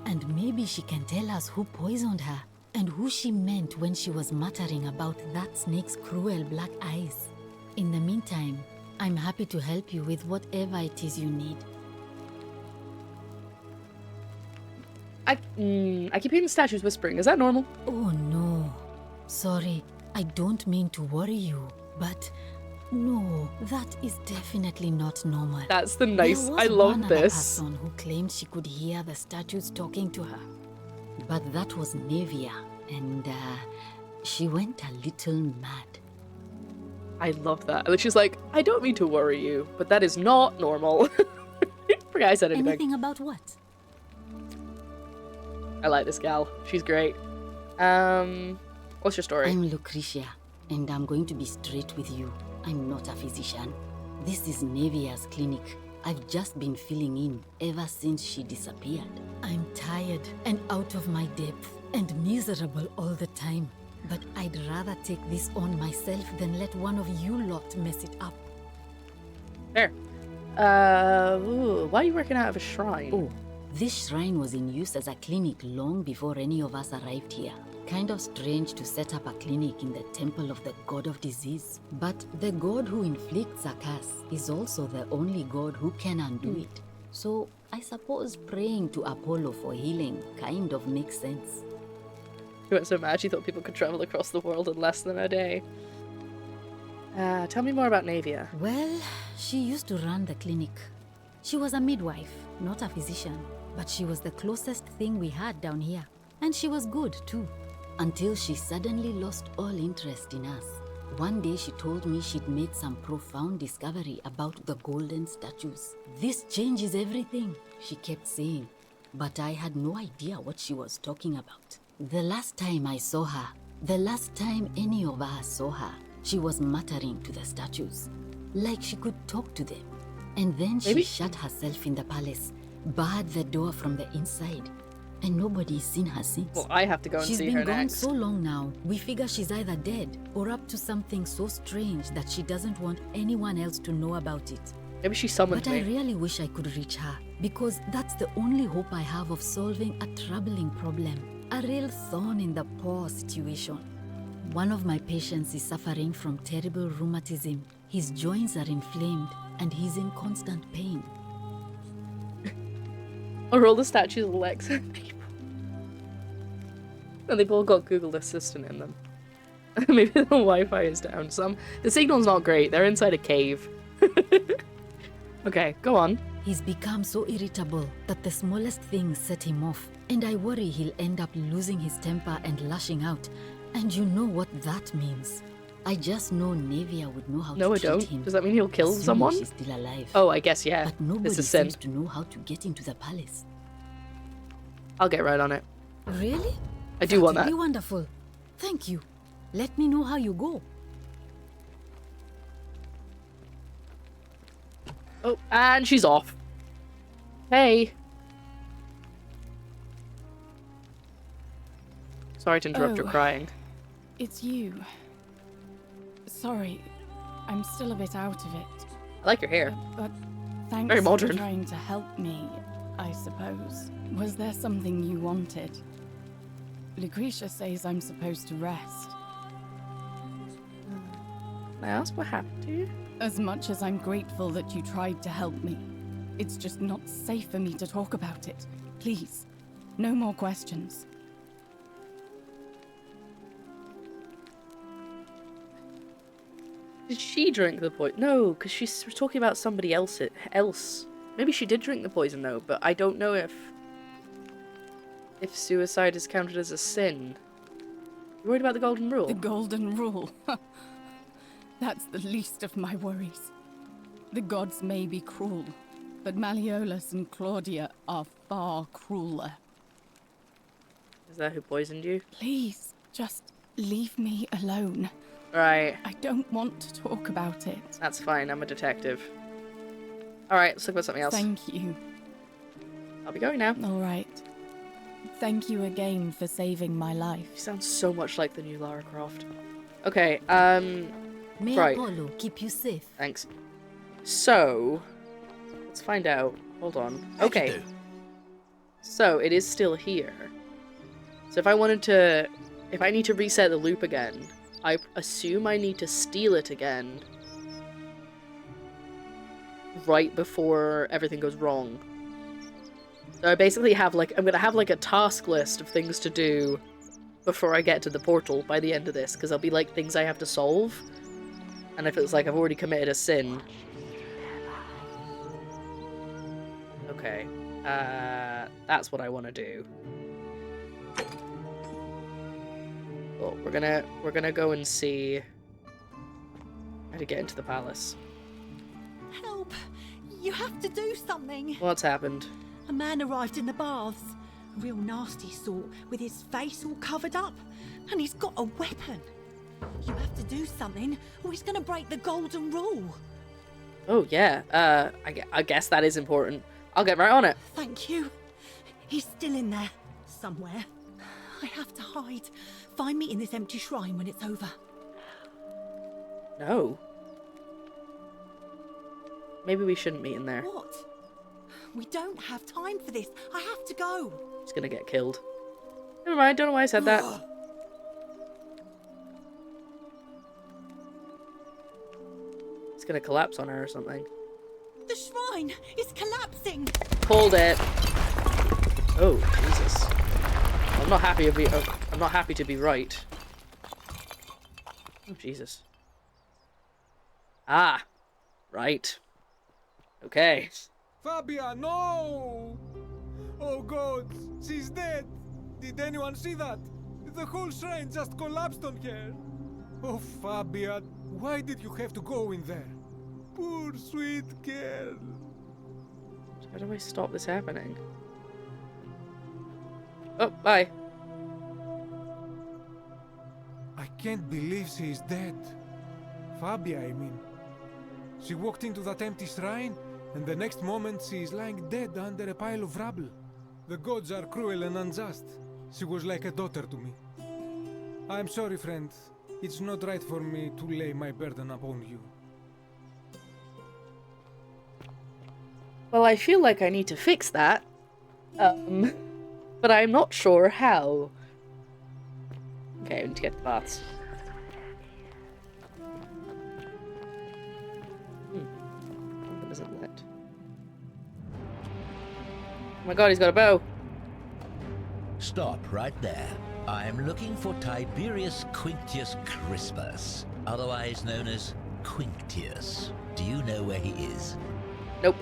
And maybe she can tell us who poisoned her, and who she meant when she was muttering about that snake's cruel black eyes. In the meantime, I'm happy to help you with whatever it is you need. I keep hearing statues whispering. Is that normal? Oh no. Sorry, I don't mean to worry you, but no, that is definitely not normal. That's the nice. There I was love one other this. person who claimed she could hear the statues talking to her, but that was Nevia, and she went a little mad. I love that. And she's like, I don't mean to worry you, but that is not normal. Forget I said anything. Anything about what? I like this gal. She's great. What's your story? I'm Lucretia, and I'm going to be straight with you. I'm not a physician. This is Nevia's clinic. I've just been filling in ever since she disappeared. I'm tired and out of my depth and miserable all the time. But I'd rather take this on myself than let one of you lot mess it up. There. Why are you working out of a shrine? Oh, this shrine was in use as a clinic long before any of us arrived here. Kind of strange to set up a clinic in the temple of the god of disease. But the god who inflicts a curse is also the only god who can undo it. So I suppose praying to Apollo for healing kind of makes sense. She went so mad she thought people could travel across the world in less than a day. Tell me more about Nevia. Well, she used to run the clinic. She was a midwife, not a physician, but she was the closest thing we had down here. And she was good too, until she suddenly lost all interest in us. One day she told me she'd made some profound discovery about the golden statues. This changes everything, she kept saying, but I had no idea what she was talking about. The last time I saw her, the last time any of us saw her, she was muttering to the statues, like she could talk to them. And then she shut herself in the palace, barred the door from the inside, and nobody's seen her since. Well, I have to go and see her next. She's been gone so long now, we figure she's either dead or up to something so strange that she doesn't want anyone else to know about it. Maybe she summoned me. But I really wish I could reach her, because that's the only hope I have of solving a troubling problem. A real thorn in the paw situation. One of my patients is suffering from terrible rheumatism. His joints are inflamed and he's in constant pain. Or all the statues of Alexa people. And they've all got Google Assistant in them. Maybe the Wi-Fi is down some. The signal's not great. They're inside a cave. Okay, go on. He's become so irritable that the smallest things set him off. And I worry he'll end up losing his temper and lashing out. And you know what that means. I just know Nevia would know how to treat him. No, I don't. Does that mean he'll kill someone? She's still alive. Oh, I guess, yeah. But nobody seems to know how to get into the palace. I'll get right on it. Really? I do want that. That'd be wonderful. Thank you. Let me know how you go. Oh, and she's off. Hey. Sorry to interrupt your crying. It's you. Sorry, I'm still a bit out of it. I like your hair. But thanks Very modern. for trying to help me, I suppose. Was there something you wanted? Lucretia says I'm supposed to rest. Can I ask what happened to you? As much as I'm grateful that you tried to help me, it's just not safe for me to talk about it. Please, no more questions. Did she drink the poison? No, because she's talking about somebody else. Maybe she did drink the poison though, but I don't know if suicide is counted as a sin. You worried about the golden rule? The golden rule. That's the least of my worries. The gods may be cruel, but Malleolus and Claudia are far crueler. Is that who poisoned you? Please, just leave me alone. Right. I don't want to talk about it. That's fine, I'm a detective. Alright, let's talk about something else. Thank you. I'll be going now. Alright. Thank you again for saving my life. You sound so much like the new Lara Croft. Okay, May right. Apollo keep you safe. Thanks. So, let's find out. Hold on. Okay. So, it is still here. So if I need to reset the loop again, I assume I need to steal it again right before everything goes wrong. So I basically have like, I'm gonna have like a task list of things to do before I get to the portal by the end of this, because there'll be like things I have to solve. And if it's like I've already committed a sin. Okay. That's what I want to do. Well, we're gonna go and see how to get into the palace. Help! You have to do something! What's happened? A man arrived in the baths. A real nasty sort, with his face all covered up. And he's got a weapon. You have to do something, or he's gonna break the golden rule. Oh, yeah. I guess that is important. I'll get right on it. Thank you. He's still in there, somewhere. I have to hide. Find me in this empty shrine when it's over. No. Maybe we shouldn't meet in there. What? We don't have time for this. I have to go. He's gonna get killed. Never mind, don't know why I said that. It's gonna collapse on her or something. The shrine is collapsing. Hold it. Oh, Jesus. I'm not happy to be right. Oh, Jesus. Ah. Right. Okay. Fabia, no! Oh God, she's dead. Did anyone see that? The whole shrine just collapsed on her. Oh, Fabia, why did you have to go in there? Poor sweet girl. How do I stop this happening? Oh, bye. I can't believe she is dead. Fabia, I mean. She walked into that empty shrine, and the next moment she is lying dead under a pile of rubble. The gods are cruel and unjust. She was like a daughter to me. I'm sorry, friend. It's not right for me to lay my burden upon you. Well, I feel like I need to fix that. But I'm not sure how. Okay, I need to get the baths. What isn't lit? Oh my god, he's got a bow. Stop right there. I'm looking for Tiberius Quinctius Crispus, otherwise known as Quinctius. Do you know where he is? Nope.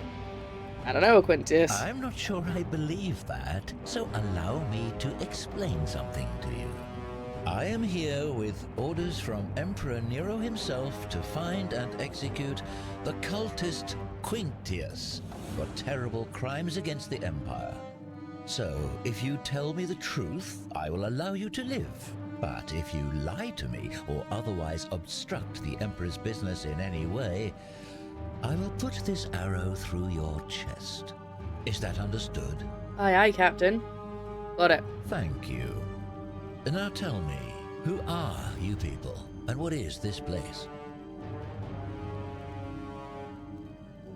I don't know, Quintus. I'm not sure I believe that, so allow me to explain something to you. I am here with orders from Emperor Nero himself to find and execute the cultist Quinctius for terrible crimes against the Empire. So, if you tell me the truth, I will allow you to live. But if you lie to me or otherwise obstruct the Emperor's business in any way, I will put this arrow through your chest. Is that understood? Aye, aye, Captain. Got it. Thank you. Now tell me, who are you people, and what is this place?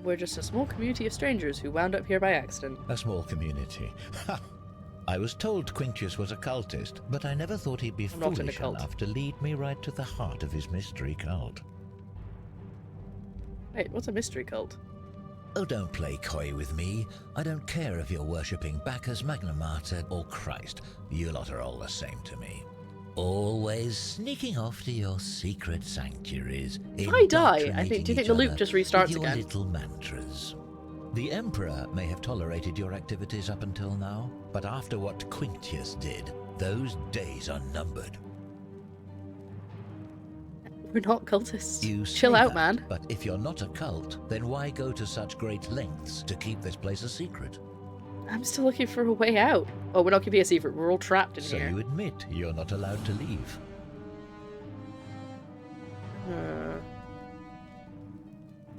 We're just a small community of strangers who wound up here by accident. A small community. Ha! I was told Quinctius was a cultist, but I never thought he'd be foolish enough to lead me right to the heart of his mystery cult. Wait, what's a mystery cult? Oh, don't play coy with me. I don't care if you're worshipping Bacchus, Magna Mater, or Christ. You lot are all the same to me. Always sneaking off to your secret sanctuaries. If I die, do you think the loop just restarts your again? Little mantras. The Emperor may have tolerated your activities up until now, but after what Quinctius did, those days are numbered. We're not cultists. You Chill say out, that, man. But if you're not a cult, then why go to such great lengths to keep this place a secret? I'm still looking for a way out. Oh, we're not keeping a secret. We're all trapped in So here. you admit you're not allowed to leave?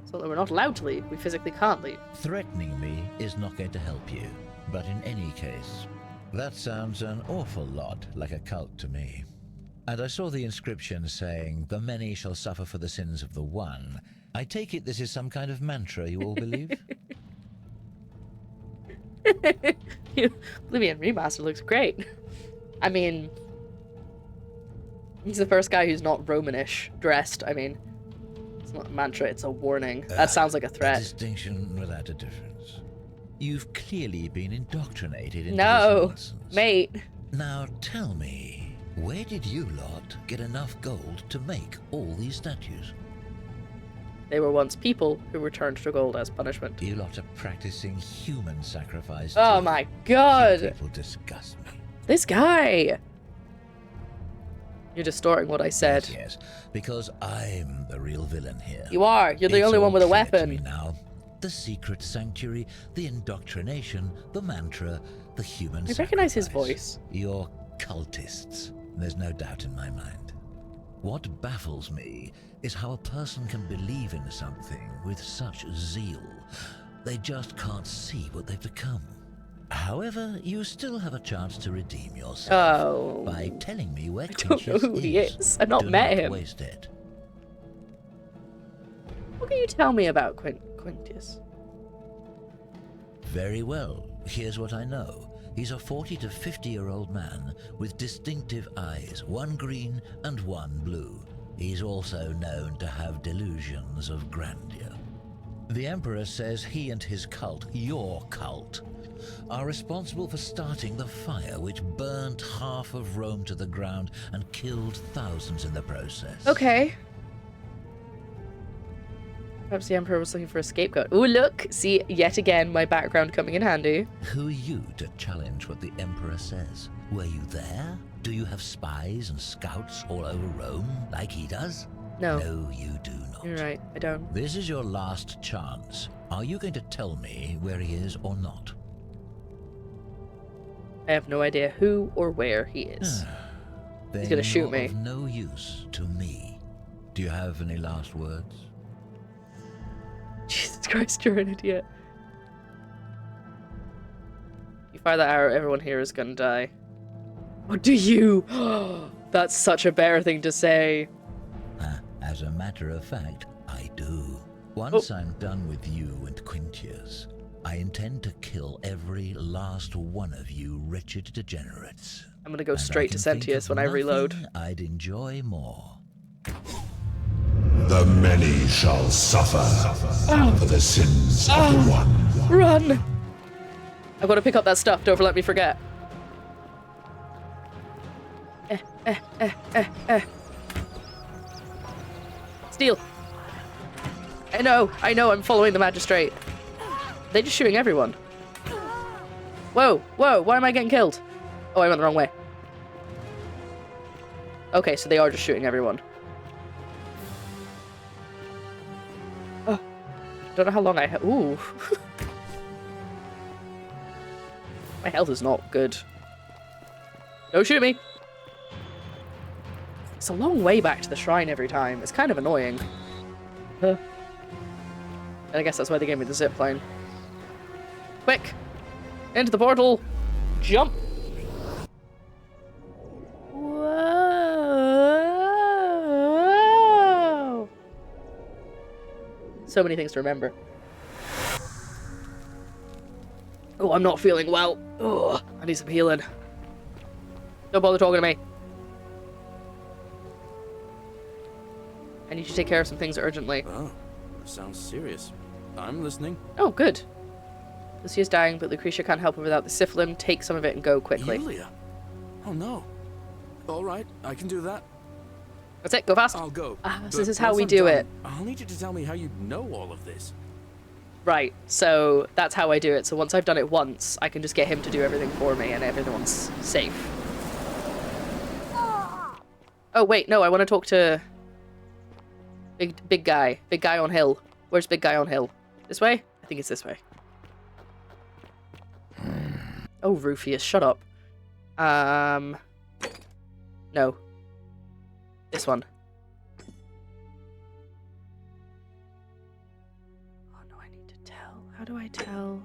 So we're not allowed to leave. We physically can't leave. Threatening me is not going to help you. But in any case, that sounds an awful lot like a cult to me. And I saw the inscription saying, "The many shall suffer for the sins of the one." I take it this is some kind of mantra you all believe? Oblivion Remaster looks great. I mean, he's the first guy who's not Romanish dressed. I mean, it's not a mantra, it's a warning. That sounds like a threat. A distinction without a difference. You've clearly been indoctrinated into No, this nonsense. mate. Now tell me, where did you lot get enough gold to make all these statues? They were once people who returned to gold as punishment. You lot are practicing human sacrifice. Oh too. my god! You people disgust me. This guy! You're distorting what I said. Yes, because I'm the real villain here. You are. You're the It's only all one with a clear to weapon. me now. The secret sanctuary, the indoctrination, the mantra, the human I recognize his sacrifice. voice. You're cultists. There's no doubt in my mind. What baffles me is how a person can believe in something with such zeal. They just can't see what they've become. However, you still have a chance to redeem yourself by telling me where I don't know Quintius who he is. I've not Do met not him. waste it. What can you tell me about Quintius? Very well. Here's what I know. He's a 40 to 50-year-old man with distinctive eyes, one green and one blue. He's also known to have delusions of grandeur. The Emperor says he and his cult, your cult, are responsible for starting the fire which burnt half of Rome to the ground and killed thousands in the process. Okay. Perhaps the Emperor was looking for a scapegoat. Ooh, look! See, yet again, my background coming in handy. Who are you to challenge what the Emperor says? Were you there? Do you have spies and scouts all over Rome, like he does? No. No, you do not. You're right, I don't. This is your last chance. Are you going to tell me where he is or not? I have no idea who or where he is. He's gonna shoot me. Of no use to me. Do you have any last words? Jesus Christ, you're an idiot. You fire that arrow, everyone here is gonna die. Or do you? That's such a bear thing to say. As a matter of fact, I do. Once I'm done with you and Quintius, I intend to kill every last one of you wretched degenerates. I'm gonna go straight to Sentius when I reload. I'd enjoy more. The many shall suffer for the sins of the one. Run! I've got to pick up that stuff, don't let me forget. Steal! I know, I'm following the magistrate. They're just shooting everyone. Whoa, why am I getting killed? Oh, I went the wrong way. Okay, so they are just shooting everyone. Oh, don't know how long I have. Ooh. My health is not good. Don't shoot me. It's a long way back to the shrine every time. It's kind of annoying. And I guess that's why they gave me the zipline. Quick! Into the portal! Jump! Whoa! So many things to remember. Oh, I'm not feeling well. Oh, I need some healing. Don't bother talking to me. I need you to take care of some things urgently. Oh, that sounds serious. I'm listening. Oh, good. Lucia's dying, but Lucretia can't help her without the syphilin. Take some of it and go quickly. Julia? Oh no. All right, I can do that. That's it, go fast. I'll go. So But this is how once we I'm do done, it. I'll need you to tell me how you know all of this. Right, so that's how I do it. So once I've done it once, I can just get him to do everything for me and everyone's safe. Oh, wait, no, I want to talk to... Big guy. Big guy on hill. Where's big guy on hill? This way? I think it's this way. Oh, Rufius, shut up. No. This one. Oh no, I need to tell. How do I tell?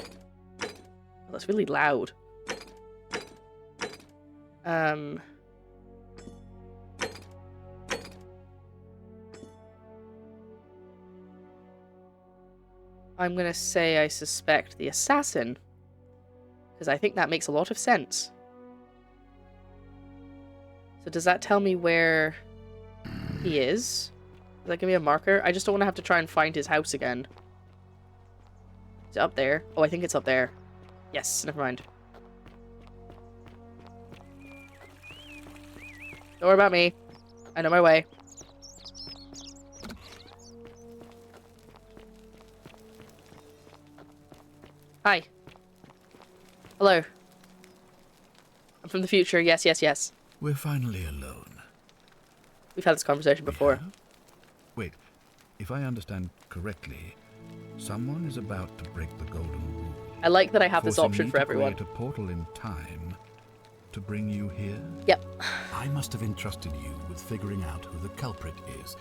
Oh, that's really loud. I'm gonna say I suspect the assassin, because I think that makes a lot of sense. So does that tell me where he is? Does that give me a marker? I just don't want to have to try and find his house again. Is it up there? Oh, I think it's up there. Yes, never mind. Don't worry about me. I know my way. Hi. Hello. I'm from the future. Yes, yes, yes. We're finally alone. We've had this conversation before. Wait, if I understand correctly, someone is about to break the golden rule. I like that I have this option for everyone. Create a portal in time to bring you here? Yep. I must have entrusted you with figuring out who the culprit is.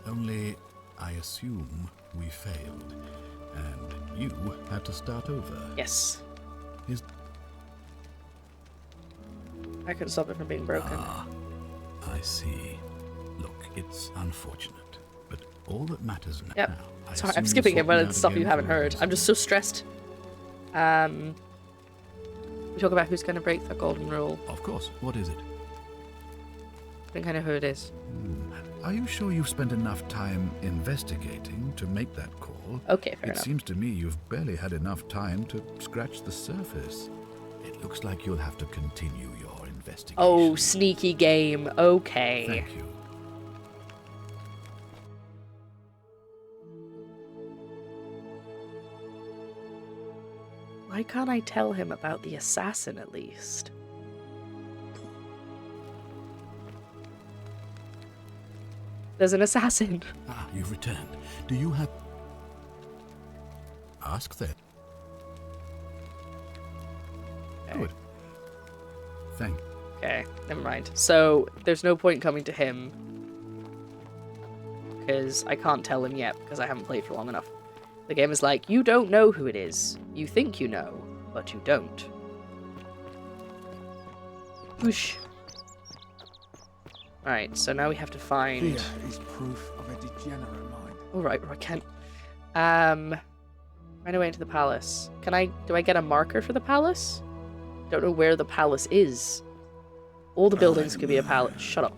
Only, I assume we failed. And you had to start over. Yes. I couldn't stop it from being broken. Ah, I see. Look, it's unfortunate, but all that matters now... Yep. Sorry, I'm skipping it, but it's stuff you haven't heard. I'm just so stressed. We talk about who's going to break the golden rule. Of course. What is it? I think I know who it is. Are you sure you've spent enough time investigating to make that call? Okay, fair enough. It seems to me you've barely had enough time to scratch the surface. It looks like you'll have to continue your investigation. Oh, sneaky game. Okay. Thank you. Why can't I tell him about the assassin at least? There's an assassin. Ah, you've returned. Do you have... Ask then. Okay. Good. Thank you. Okay, never mind. So, there's no point coming to him. Because I can't tell him yet, because I haven't played for long enough. The game is like, you don't know who it is. You think you know, but you don't. Whoosh. Right, so now we have to find... Here is proof of a degenerate mind. Alright, I can't... Find a way into the palace. Do I get a marker for the palace? Don't know where the palace is. All the buildings could be a palace. Shut up.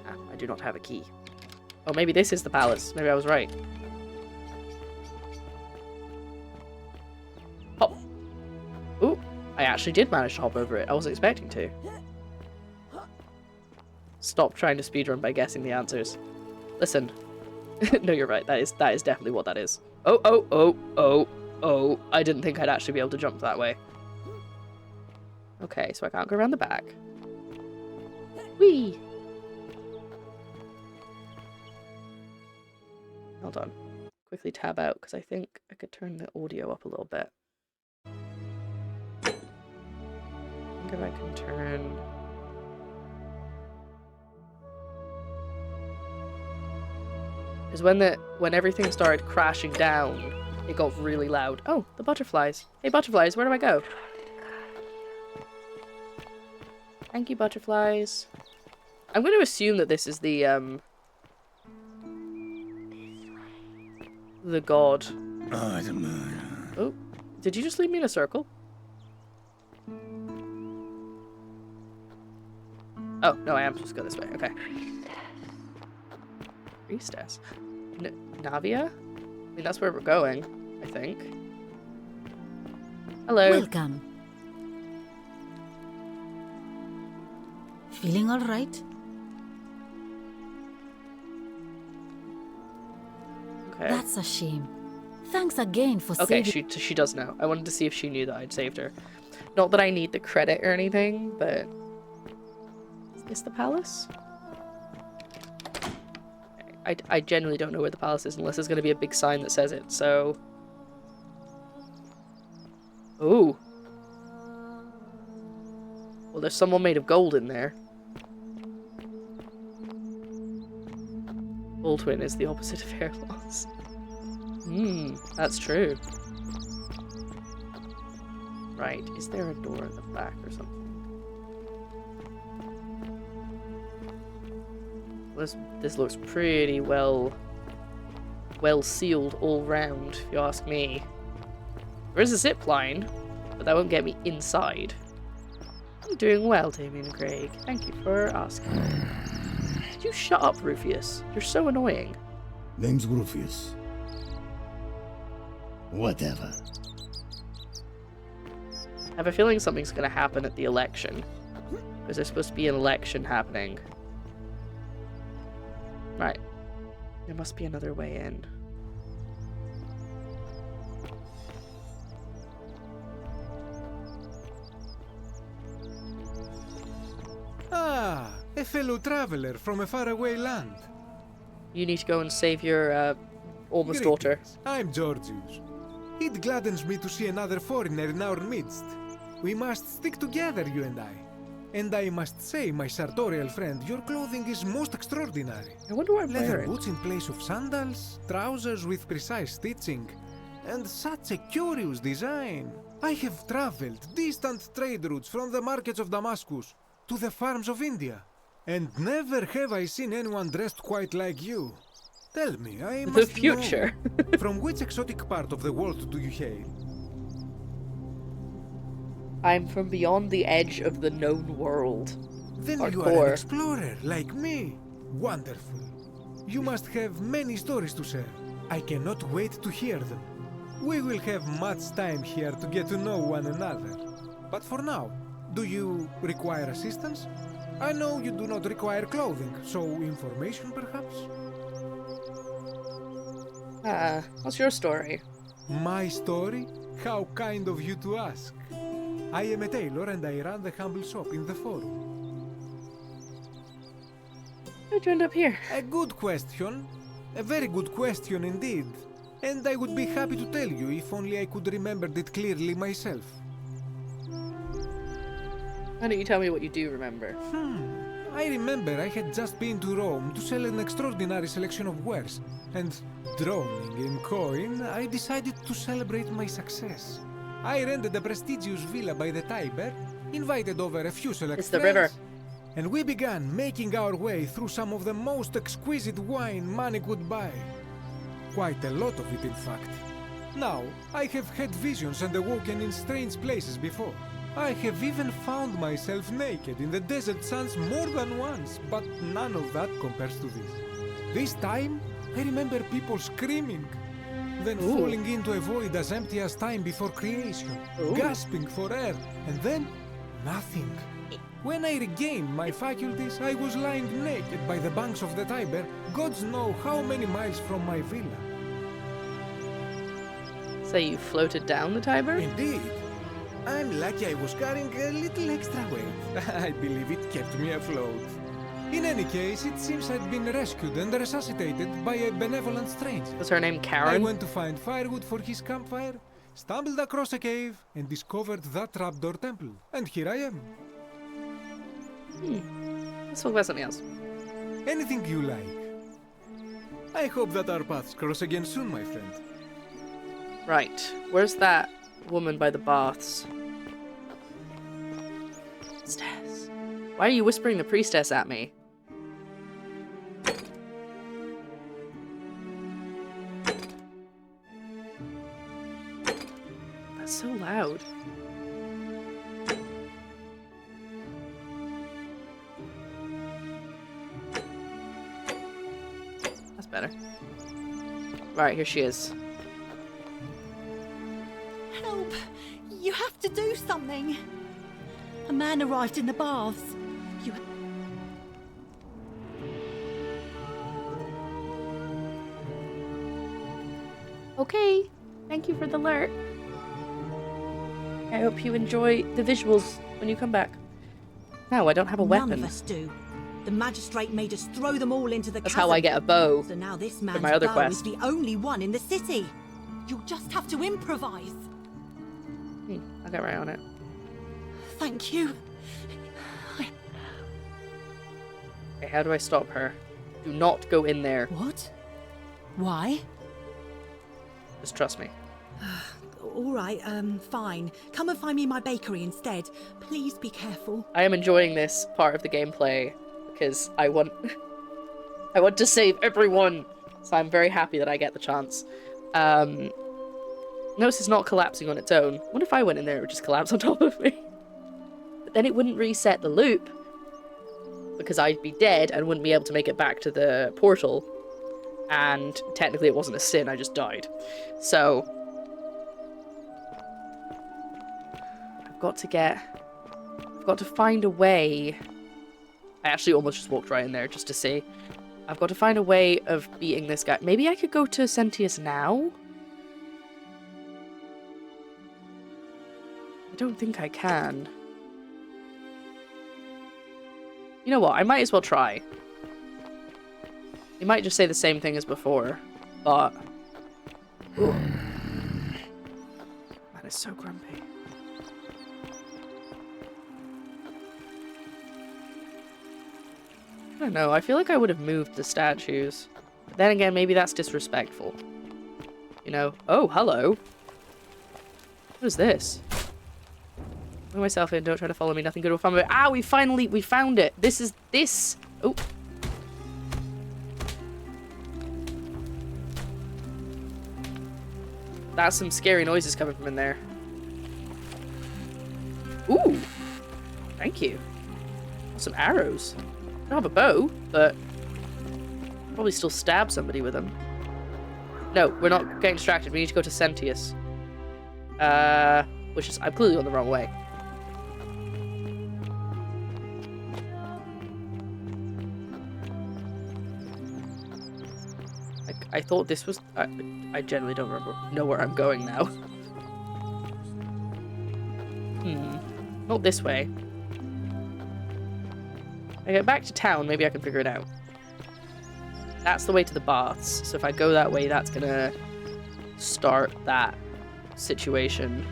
Ah, I do not have a key. Oh, maybe this is the palace. Maybe I was right. Hop. Ooh, I actually did manage to hop over it. I wasn't expecting to. Stop trying to speedrun by guessing the answers. Listen. No, you're right. That is definitely what that is. Oh. I didn't think I'd actually be able to jump that way. Okay, so I can't go around the back. Whee! Hold on. Quickly tab out, because I think I could turn the audio up a little bit. I think if I can turn... Because when everything started crashing down, it got really loud. Oh, the butterflies. Hey, butterflies, where do I go? Thank you, butterflies. I'm going to assume that this is the god. Oh, did you just leave me in a circle? Oh, no, I am supposed to go this way. Okay. Priestess. Navia? I mean, that's where we're going, I think. Hello. Welcome. Feeling all right? Okay. That's a shame. Thanks again for saving... saving... Okay, she does know. I wanted to see if she knew that I'd saved her. Not that I need the credit or anything, but... Is this the palace? I genuinely don't know where the palace is unless there's going to be a big sign that says it, so... Ooh. Well, there's someone made of gold in there. Baldwin is the opposite of hair loss. That's true. Right, is there a door in the back or something? This looks pretty well sealed all round, if you ask me. There is a zip line, but that won't get me inside. I'm doing well, Damien Craig. Thank you for asking. Did you shut up, Rufius? You're so annoying. Name's Rufius. Whatever. I have a feeling something's gonna happen at the election. Because there's supposed to be an election happening. Right. There must be another way in. Ah, a fellow traveler from a faraway land. You need to go and save your, almost daughter. I'm Georgius. It gladdens me to see another foreigner in our midst. We must stick together, you and I. And I must say, my sartorial friend, your clothing is most extraordinary. I wonder what I'm Leather wearing. boots in place of sandals, trousers with precise stitching, and such a curious design. I have traveled distant trade routes from the markets of Damascus to the farms of India, and never have I seen anyone dressed quite like you. Tell me, I The must future. know, from which exotic part of the world do you hail? I'm from beyond the edge of the known world. Then Hardcore. you are an explorer, like me. Wonderful. You must have many stories to share. I cannot wait to hear them. We will have much time here to get to know one another. But for now, do you require assistance? I know you do not require clothing, so information perhaps? What's your story? My story? How kind of you to ask. I am a tailor and I run the humble shop in the forum. How'd you end up here? A good question. A very good question indeed. And I would be happy to tell you if only I could remember it clearly myself. Why don't you tell me what you do remember? I remember I had just been to Rome to sell an extraordinary selection of wares, and drowning in coin, I decided to celebrate my success. I rented a prestigious villa by the Tiber, invited over a few select It's the friends, river. and we began making our way through some of the most exquisite wine money could buy. Quite a lot of it, in fact. Now, I have had visions and awoken in strange places before. I have even found myself naked in the desert sands more than once, but none of that compares to this. This time, I remember people screaming, then falling into a void as empty as time before creation, gasping for air, and then nothing. When I regained my faculties, I was lying naked by the banks of the Tiber, gods know how many miles from my villa. So you floated down the Tiber? Indeed. I'm lucky I was carrying a little extra weight. I believe it kept me afloat. In any case, it seems I'd been rescued and resuscitated by a benevolent stranger. Was her name Karen? I went to find firewood for his campfire, stumbled across a cave, and discovered that trapdoor temple. And here I am. Let's talk about something else. Anything you like. I hope that our paths cross again soon, my friend. Right. Where's that woman by the baths? Priestess. Why are you whispering the priestess at me? That's so loud. That's better. Right, here she is. Help! You have to do something! A man arrived in the baths. You... Okay, thank you for the alert. I hope you enjoy the visuals when you come back. No, I don't have a weapon. None of us do. The magistrate made us throw them all into the That's chasm. how I get a bow. So now this for man's my other bow quest. is the only one in the city. You'll just have to improvise. I'll get right on it. Thank you. Okay, how do I stop her? Do not go in there. What? Why? Just trust me. All right, fine. Come and find me in my bakery instead. Please be careful. I am enjoying this part of the gameplay because I want I want to save everyone. So I'm very happy that I get the chance. Notice it's not collapsing on its own. What if I went in there and it would just collapse on top of me? But then it wouldn't reset the loop. because I'd be dead and wouldn't be able to make it back to the portal. And technically it wasn't a sin, I just died. So I've got to find a way. I actually almost just walked right in there just to see. I've got to find a way of beating this guy. Maybe I could go to Sentius now? I don't think I can. You know what? I might as well try. He might just say the same thing as before, but... Ooh. Man is so grumpy. I don't know, I feel like I would have moved the statues. But then again, maybe that's disrespectful. You know? Oh, hello. What is this? Put myself in, don't try to follow me, nothing good will find me. Ah, we found it! This! Oh. That's some scary noises coming from in there. Ooh! Thank you. Some arrows. I don't have a bow, but I'll probably still stab somebody with them. No, we're not getting distracted. We need to go to Sentius. Which is... I'm clearly on the wrong way. I thought this was... I generally don't know where I'm going now. Not this way. I get back to town, maybe I can figure it out. That's the way to the baths. So if I go that way, that's gonna start that situation.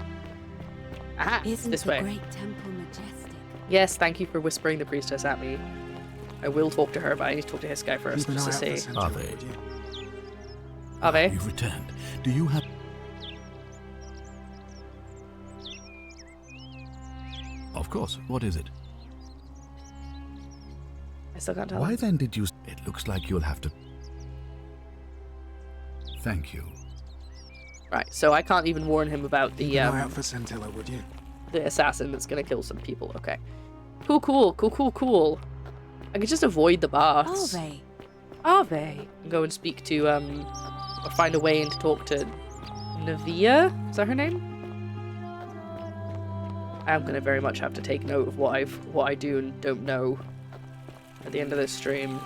Ah, Isn't this the way. great temple majestic? Yes, thank you for whispering the priestess at me. I will talk to her, but I need to talk to his guy first, just to see. Ave. Ave? You've returned. Do you have... Of course. What is it? I still can't tell. Why then did you... It looks like you'll have to... Thank you. Right, so I can't even warn him about the, out for Scintilla, would you? the assassin that's gonna kill some people. Okay. Cool. I could just avoid the baths. Ave. And go and speak to, or find a way in to talk to Navia? Is that her name? I'm gonna very much have to take note of what I do and don't know at the end of this stream.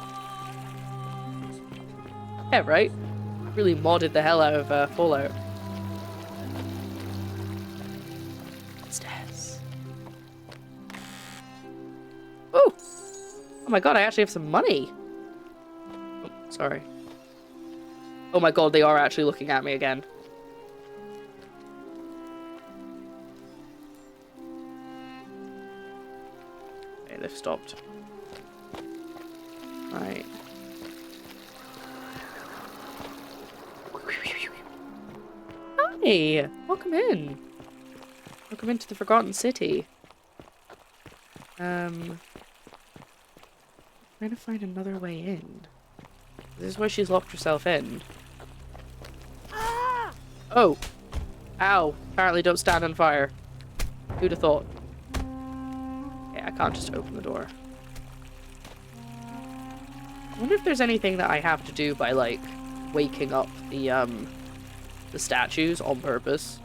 Yeah, right? Really modded the hell out of Fallout. Stairs. Oh! Oh my god, I actually have some money! Oh, sorry. Oh my god, they are actually looking at me again. Okay, they've stopped. Right. Hi! Welcome in. Welcome into the Forgotten City. Trying to find another way in. This is where she's locked herself in. Oh! Ow! Apparently don't stand on fire. Who'd have thought? Yeah, I can't just open the door. I wonder if there's anything that I have to do by, like, waking up the statues on purpose.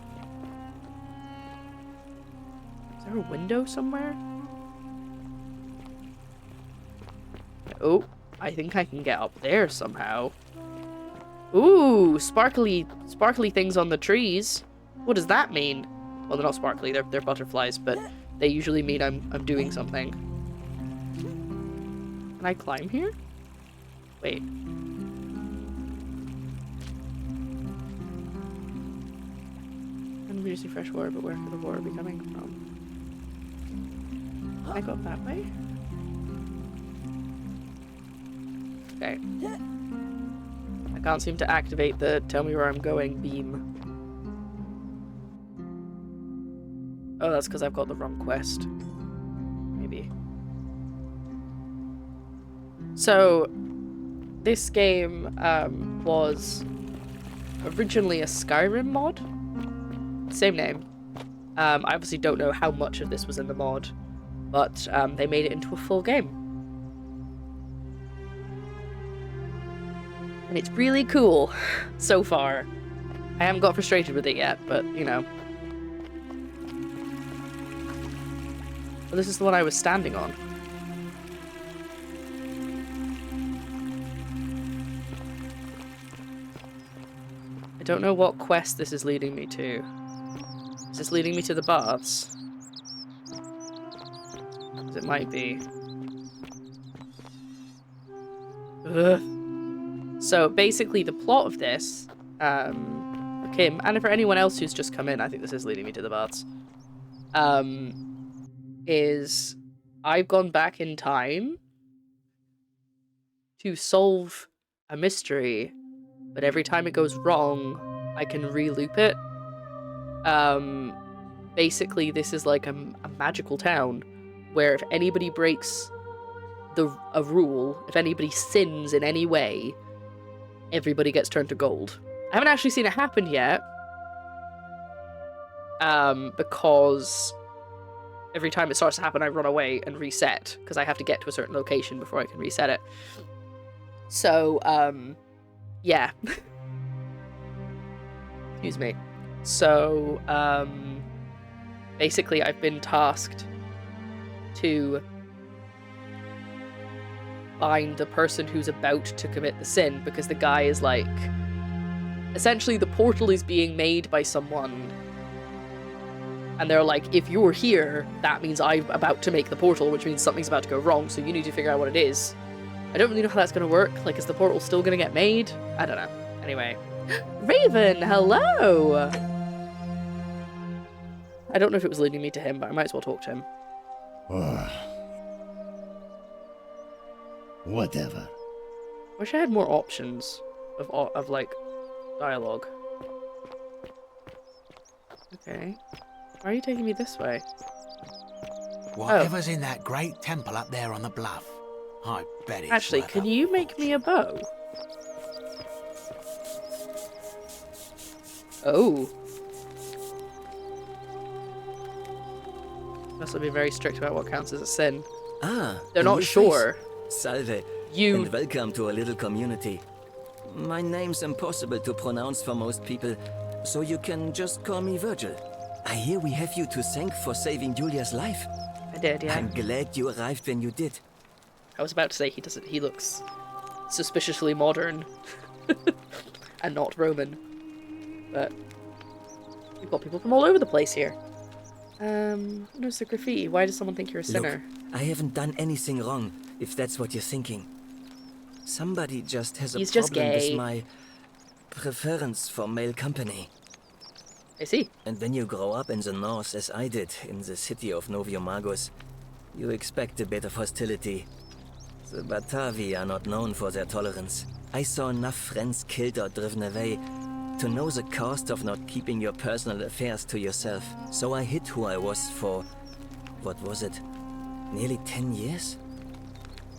Is there a window somewhere? Oh, I think I can get up there somehow. Ooh, sparkly things on the trees. What does that mean? Well, they're not sparkly, they're butterflies, but they usually mean I'm doing something. Can I climb here? Wait. I'm using fresh water, but where could the water be coming from? Can I go up that way? Okay. I can't seem to activate the tell me where I'm going beam. Oh, that's because I've got the wrong quest. Maybe. So, this game was originally a Skyrim mod. Same name. I obviously don't know how much of this was in the mod, but they made it into a full game. And it's really cool so far. I haven't got frustrated with it yet, but, you know. Well, this is the one I was standing on. I don't know what quest this is leading me to. Is this leading me to the baths? It might be. Ugh. So basically the plot of this, for Kim, and for anyone else who's just come in, I think this is leading me to the baths, is I've gone back in time to solve a mystery, but every time it goes wrong, I can re-loop it. Basically this is like a magical town where if anybody breaks a rule, if anybody sins in any way, everybody gets turned to gold. I haven't actually seen it happen yet, because every time it starts to happen, I run away and reset, because I have to get to a certain location before I can reset it. So, yeah. Excuse me. So, basically I've been tasked to find the person who's about to commit the sin, because the guy is like, essentially the portal is being made by someone, and they're like, if you're here, that means I'm about to make the portal, which means something's about to go wrong, so you need to figure out what it is. I don't really know how that's going to work. Like, is the portal still going to get made? I don't know. Anyway. Raven, hello! I don't know if it was leading me to him, but I might as well talk to him. Whatever. Wish I had more options of like, dialogue. Okay. Why are you taking me this way? Whatever's in that great temple up there on the bluff, I bet it's Actually, worth can a you make me a bow? Oh. Must have been very strict about what counts as a sin. Ah, they're not sure. Salve. You... And welcome to a little community. My name's impossible to pronounce for most people, so you can just call me Virgil. I hear we have you to thank for saving Julia's life. I did, yeah. I'm glad you arrived when you did. I was about to say he looks suspiciously modern and not Roman. But we've got people from all over the place here. Notice the graffiti. Why does someone think you're a sinner? Look, I haven't done anything wrong, if that's what you're thinking. Somebody just has He's a just problem gay. with my preference for male company. I see. And when you grow up in the north, as I did, in the city of Noviomagos, you expect a bit of hostility. The Batavi are not known for their tolerance. I saw enough friends killed or driven away to know the cost of not keeping your personal affairs to yourself. So I hid who I was for, what was it, nearly 10 years?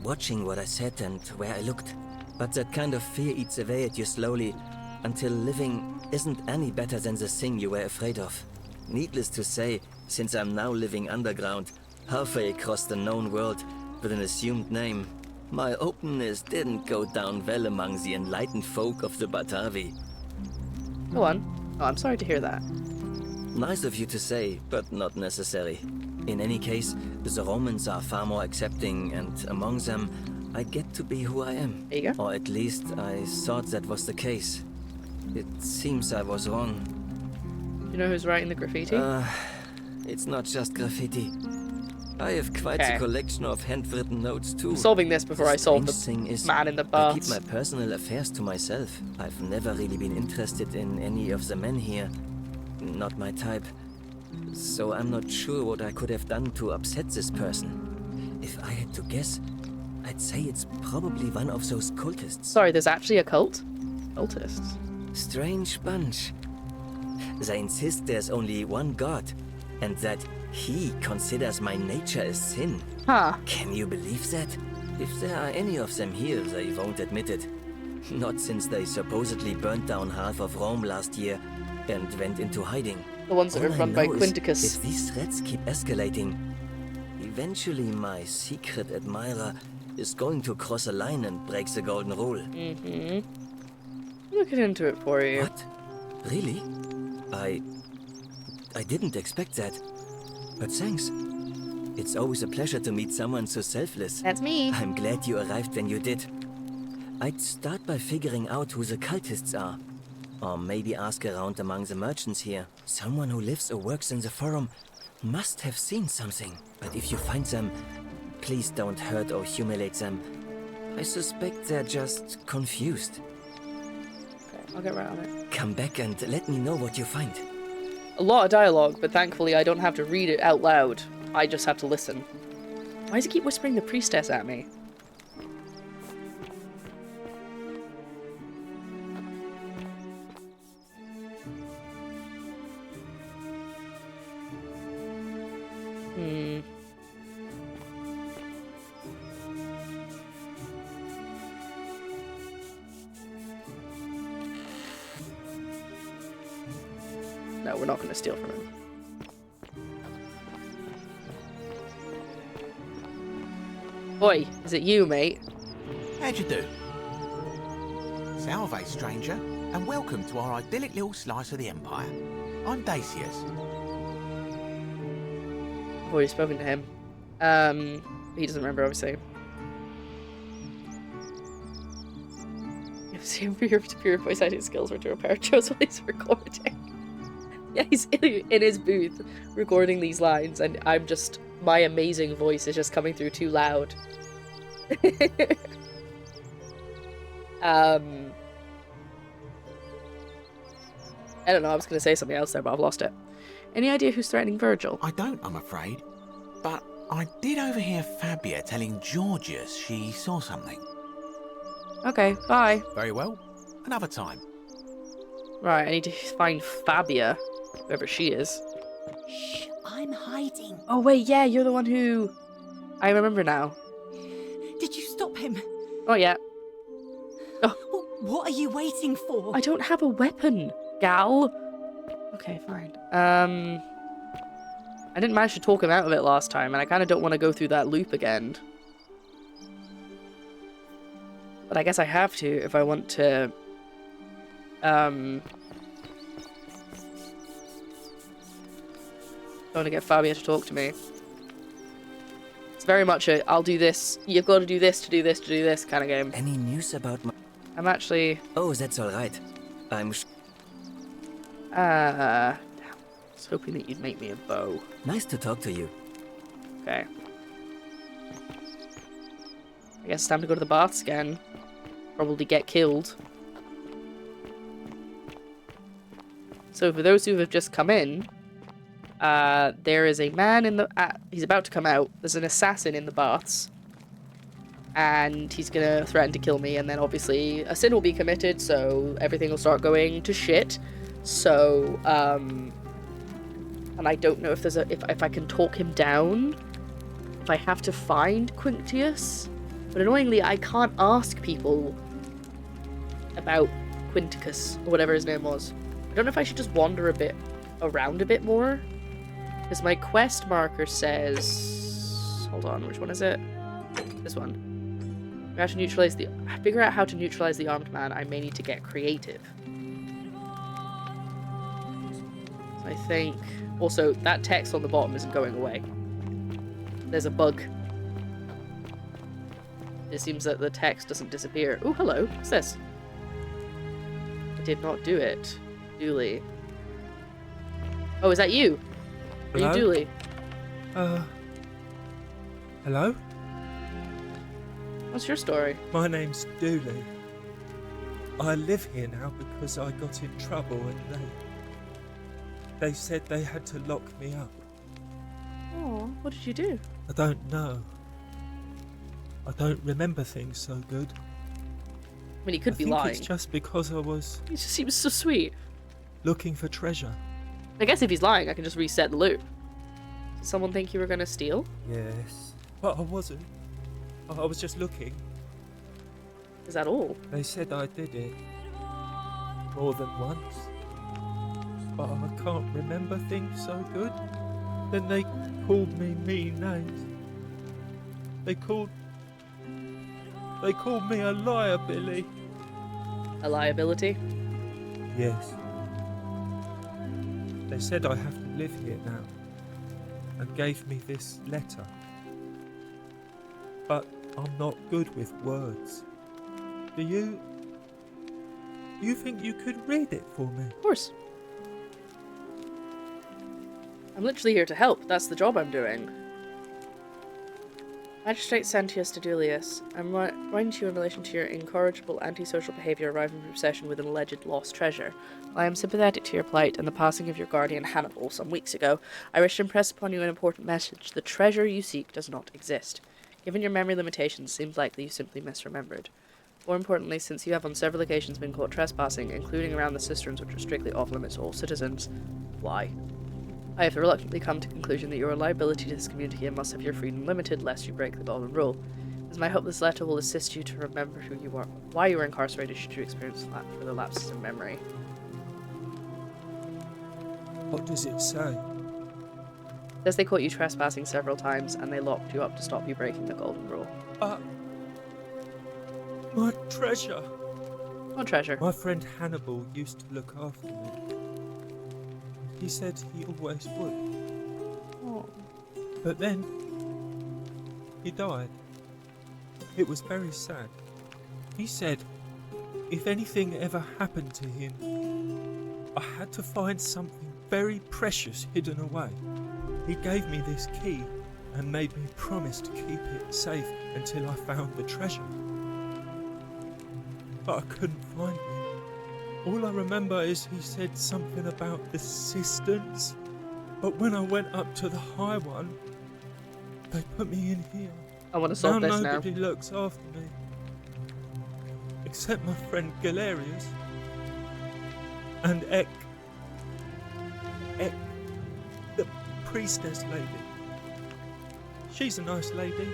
Watching what I said and where I looked. But that kind of fear eats away at you slowly, until living isn't any better than the thing you were afraid of. Needless to say, since I'm now living underground, halfway across the known world, with an assumed name, my openness didn't go down well among the enlightened folk of the Batavi. Go on. Oh, I'm sorry to hear that. Nice of you to say, but not necessary. In any case, the Romans are far more accepting, and among them, I get to be who I am. There you go. Or at least, I thought that was the case. It seems I was wrong. You know who's writing the graffiti? It's not just graffiti. I have quite a collection of handwritten notes too. I'm solving this before I solve the thing is, man in the I baths. keep my personal affairs to myself. I've never really been interested in any of the men here. Not my type. So I'm not sure what I could have done to upset this person. If I had to guess, I'd say it's probably one of those cultists. Sorry, there's actually a cult? Cultists. Strange bunch. They insist there's only one god, and that he considers my nature a sin. Huh. Can you believe that? If there are any of them here, they won't admit it. Not since they supposedly burnt down half of Rome last year and went into hiding. The ones that are run by Quinticus. If these threats keep escalating, eventually my secret admirer is going to cross a line and break the golden rule. Mm-hmm. looking into it for you. What? Really? I didn't expect that. But thanks. It's always a pleasure to meet someone so selfless. That's me. I'm glad you arrived when you did. I'd start by figuring out who the cultists are. Or maybe ask around among the merchants here. Someone who lives or works in the forum must have seen something. But if you find them, please don't hurt or humiliate them. I suspect they're just confused. Okay, I'll get right on it. Come back and let me know what you find. A lot of dialogue, but thankfully I don't have to read it out loud. I just have to listen. Why does he keep whispering the priestess at me? No, we're not going to steal from him. Oi, is it you, mate? How'd you do? Salve, stranger, and welcome to our idyllic little slice of the Empire. I'm Dacius. I've already spoken to him. He doesn't remember, obviously. Same for your superior voice acting skills or to repair shows while he's recording. Yeah, he's in his booth recording these lines, and I'm just, my amazing voice is just coming through too loud. I don't know, I was going to say something else there, but I've lost it. Any idea who's threatening Virgil? I don't, I'm afraid. But I did overhear Fabia telling Georgius she saw something. Okay, bye. Very well. Another time. Right, I need to find Fabia, whoever she is. Shh, I'm hiding. Oh wait, yeah, you're the one who... I remember now. Did you stop him? Oh yeah. Oh. What are you waiting for? I don't have a weapon, gal. Okay, fine. I didn't manage to talk him out of it last time, and I kind of don't want to go through that loop again. But I guess I have to if I want to... I want to get Fabia to talk to me. It's very much a, I'll do this, you've got to do this to do this to do this kind of game. Any news about my... I'm actually... Oh, that's alright. I'm... I was hoping that you'd make me a bow. Nice to talk to you. Okay. I guess it's time to go to the baths again. Probably get killed. So for those who have just come in, there is a man in the... he's about to come out. There's an assassin in the baths. And he's gonna threaten to kill me, and then obviously a sin will be committed, so everything will start going to shit. So, and I don't know if there's a... if I can talk him down. If I have to find Quintius. But annoyingly, I can't ask people about Quinticus, or whatever his name was. I don't know if I should just wander a bit around a bit more. Because my quest marker says... Hold on, which one is it? This one. We have to neutralize the... Figure out how to neutralize the armed man. I may need to get creative. So I think... Also, that text on the bottom isn't going away. There's a bug. It seems that the text doesn't disappear. Oh, hello. What's this? I did not do it. Dooley. Oh, is that you? Are you Dooley? Hello? What's your story? My name's Dooley. I live here now because I got in trouble and they said they had to lock me up. Oh, what did you do? I don't know. I don't remember things so good. I mean, he could be lying. It's just because I was... He just seems so sweet. Looking for treasure. I guess if he's lying, I can just reset the loop. Did someone think you were going to steal? Yes. But I wasn't. I was just looking. Is that all? They said I did it. More than once. But I can't remember things so good. Then they called me mean names. They called me a liar, Billy. A liability? Yes. They said I have to live here now, and gave me this letter. But I'm not good with words. Do you think you could read it for me? Of course. I'm literally here to help. That's the job I'm doing. Magistrate Santius Dedulius, I'm writing to you in relation to your incorrigible antisocial behaviour arriving in possession with an alleged lost treasure. While I am sympathetic to your plight and the passing of your guardian Hannibal some weeks ago, I wish to impress upon you an important message. The treasure you seek does not exist. Given your memory limitations, it seems likely you simply misremembered. More importantly, since you have on several occasions been caught trespassing, including around the cisterns which are strictly off-limits to all citizens, why? I have reluctantly come to the conclusion that you are a liability to this community and must have your freedom limited lest you break the golden rule. It is my hope this letter will assist you to remember who you are, why you were incarcerated should you experience further lapses in memory. What does it say? It says they caught you trespassing several times and they locked you up to stop you breaking the golden rule. My treasure! What treasure? My friend Hannibal used to look after me. He said he always would. Oh. But then, he died. It was very sad. He said, if anything ever happened to him, I had to find something very precious hidden away. He gave me this key and made me promise to keep it safe until I found the treasure. But I couldn't find it. All I remember is he said something about the cisterns, but when I went up to the high one, they put me in here. I want to solve this now. Nobody looks after me, except my friend Galerius and Ek, the priestess lady. She's a nice lady.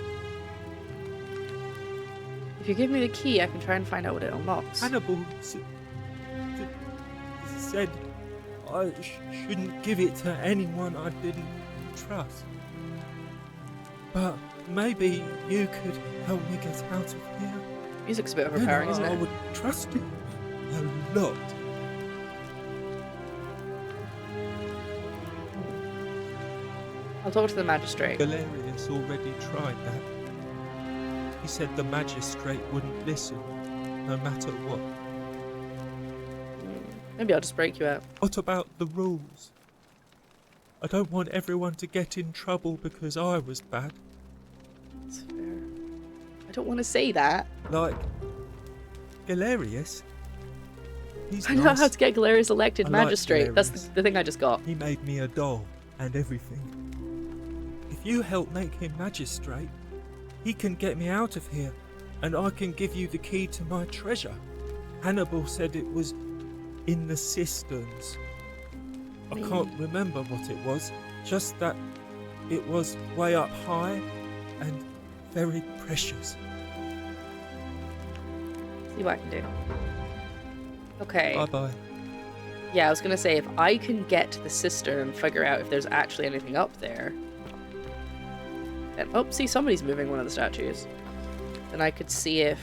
If you give me the key, I can try and find out what it unlocks. Hannibal said I shouldn't give it to anyone I didn't trust. But maybe you could help me get out of here. Music's a bit overpowering, isn't it? I would trust you a lot. I'll talk to the magistrate. Galerius already tried that. He said the magistrate wouldn't listen, no matter what. Maybe I'll just break you out. What about the rules? I don't want everyone to get in trouble because I was bad. That's fair. I don't want to say that. Like, Galerius? He's I know nice. how to get Galerius elected magistrate. Like That's the thing I just got. He made me a doll and everything. If you help make him magistrate, he can get me out of here, and I can give you the key to my treasure. Hannibal said it was in the cisterns. I can't remember what it was, just that it was way up high and very precious. See what I can do. Okay. Bye-bye. Yeah, I was gonna say, if I can get to the cistern and figure out if there's actually anything up there, then, oh, see, somebody's moving one of the statues. Then I could see if...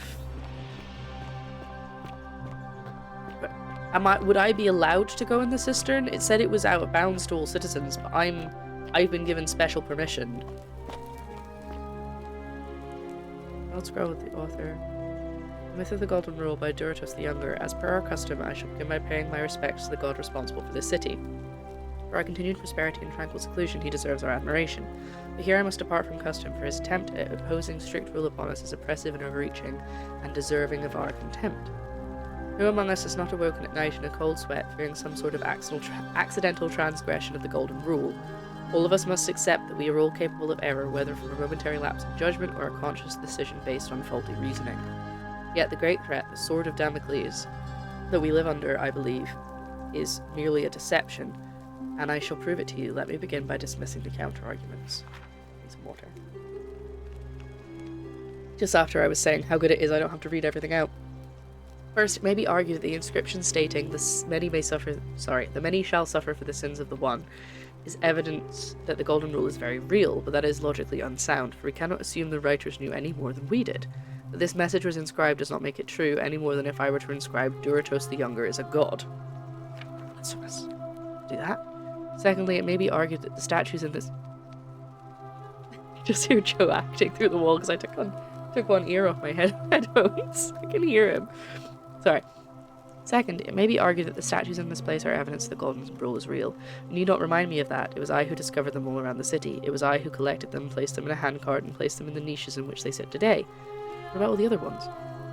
would I be allowed to go in the cistern? It said it was out of bounds to all citizens, but I've been given special permission. I'll scroll with the author. Myth of the Golden Rule by Duratus the Younger. As per our custom, I shall begin by paying my respects to the god responsible for this city. For our continued prosperity and tranquil seclusion, he deserves our admiration. But here I must depart from custom, for his attempt at imposing strict rule upon us is oppressive and overreaching, and deserving of our contempt. Who among us has not awoken at night in a cold sweat, fearing some sort of accidental transgression of the Golden Rule? All of us must accept that we are all capable of error, whether from a momentary lapse of judgment or a conscious decision based on faulty reasoning. Yet the great threat, the sword of Damocles, that we live under, I believe, is merely a deception, and I shall prove it to you. Let me begin by dismissing the counter-arguments. Need some water. Just after I was saying how good it is I don't have to read everything out. First, it may be argued that the inscription stating the many shall suffer for the sins of the one is evidence that the Golden Rule is very real, but that is logically unsound, for we cannot assume the writers knew any more than we did. That this message was inscribed does not make it true any more than if I were to inscribe Duratos the Younger is a god. Let's do that. Secondly, it may be argued that the statues in this... Just hear Joe acting through the wall because I took one ear off my headphones. I can hear him. Sorry. Second, it may be argued that the statues in this place are evidence the Golden Rule is real. You need not remind me of that. It was I who discovered them all around the city. It was I who collected them, placed them in a handcart, and placed them in the niches in which they sit today. What about all the other ones?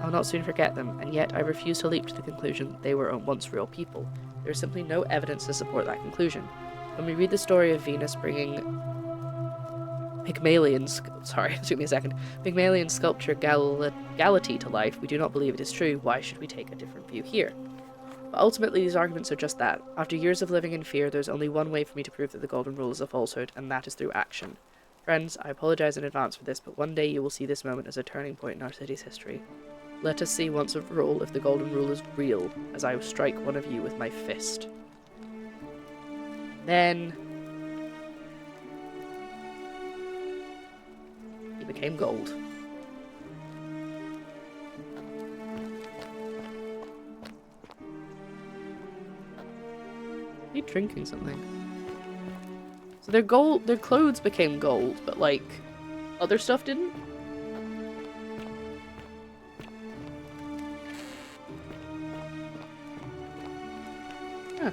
I will not soon forget them, and yet I refuse to leap to the conclusion that they were once real people. There is simply no evidence to support that conclusion. When we read the story of Venus bringing Pygmalion sculpture Galatea to life, we do not believe it is true. Why should we take a different view here? But ultimately, these arguments are just that. After years of living in fear, there's only one way for me to prove that the Golden Rule is a falsehood, and that is through action. Friends, I apologize in advance for this, but one day you will see this moment as a turning point in our city's history. Let us see once and for all if the Golden Rule is real, as I will strike one of you with my fist. Then... he became gold. Are you drinking something? So their clothes became gold, but like other stuff didn't? Huh.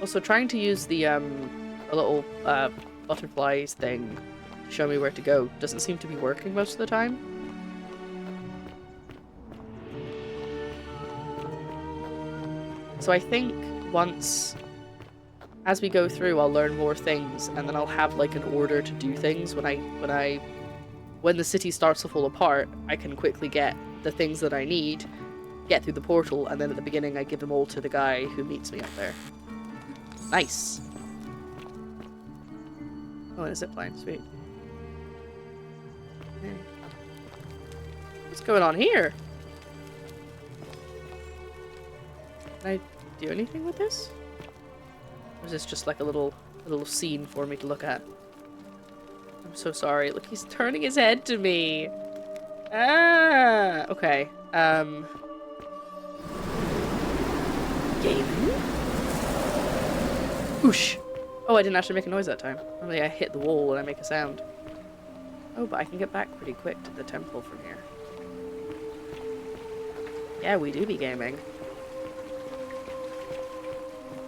Also trying to use the a little butterflies thing to show me where to go doesn't seem to be working most of the time. So I think once, as we go through, I'll learn more things, and then I'll have like an order to do things. When the city starts to fall apart, I can quickly get the things that I need, get through the portal, and then at the beginning I give them all to the guy who meets me up there. Nice. Oh, and a zipline, sweet. Okay. What's going on here? Can I do anything with this? Or is this just like a little scene for me to look at? I'm so sorry. Look, he's turning his head to me. Ah, okay. Game. Whoosh. Oh, I didn't actually make a noise that time. Normally I hit the wall and I make a sound. Oh, but I can get back pretty quick to the temple from here. Yeah, we do be gaming.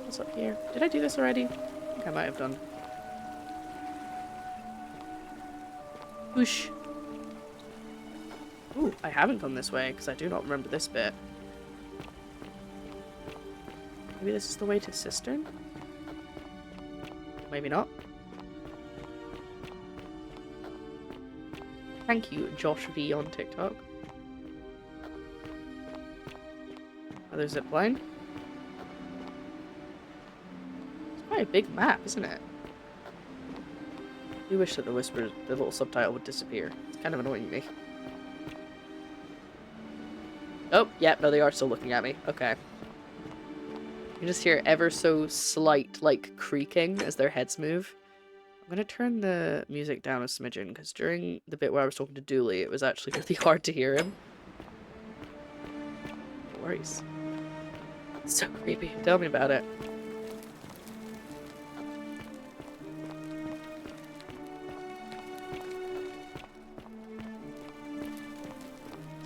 What's up here? Did I do this already? I think I might have done. Whoosh. Ooh, I haven't gone this way because I do not remember this bit. Maybe this is the way to Cistern? Maybe not. Thank you, Josh V on TikTok. Another zipline. It's quite a big map, isn't it? I do wish that the little subtitle would disappear. It's kind of annoying me. Oh, yeah, no, they are still looking at me. Okay. You just hear ever so slight, like, creaking as their heads move. I'm gonna turn the music down a smidgen, because during the bit where I was talking to Dooley, it was actually really hard to hear him. No worries. It's so creepy. Tell me about it.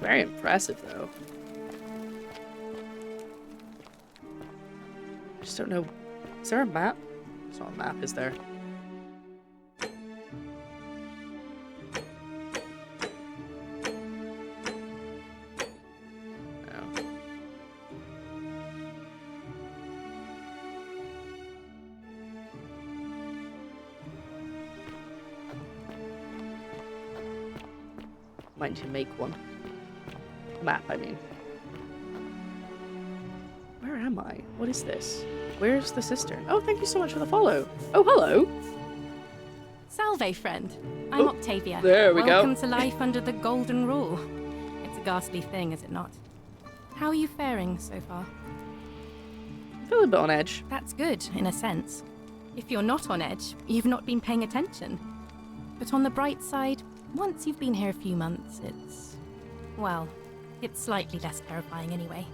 Very impressive, though. I just don't know. Is there a map? There's not a map, is there? No. Might need to make one. Map, I mean. Where am I? What is this? Where's the cistern? Oh, thank you so much for the follow. Oh, hello. Salve, friend. I'm Octavia. There we go. Welcome to life under the Golden Rule. It's a ghastly thing, is it not? How are you faring so far? I feel a bit on edge. That's good, in a sense. If you're not on edge, you've not been paying attention. But on the bright side, once you've been here a few months, it's... well, it's slightly less terrifying anyway.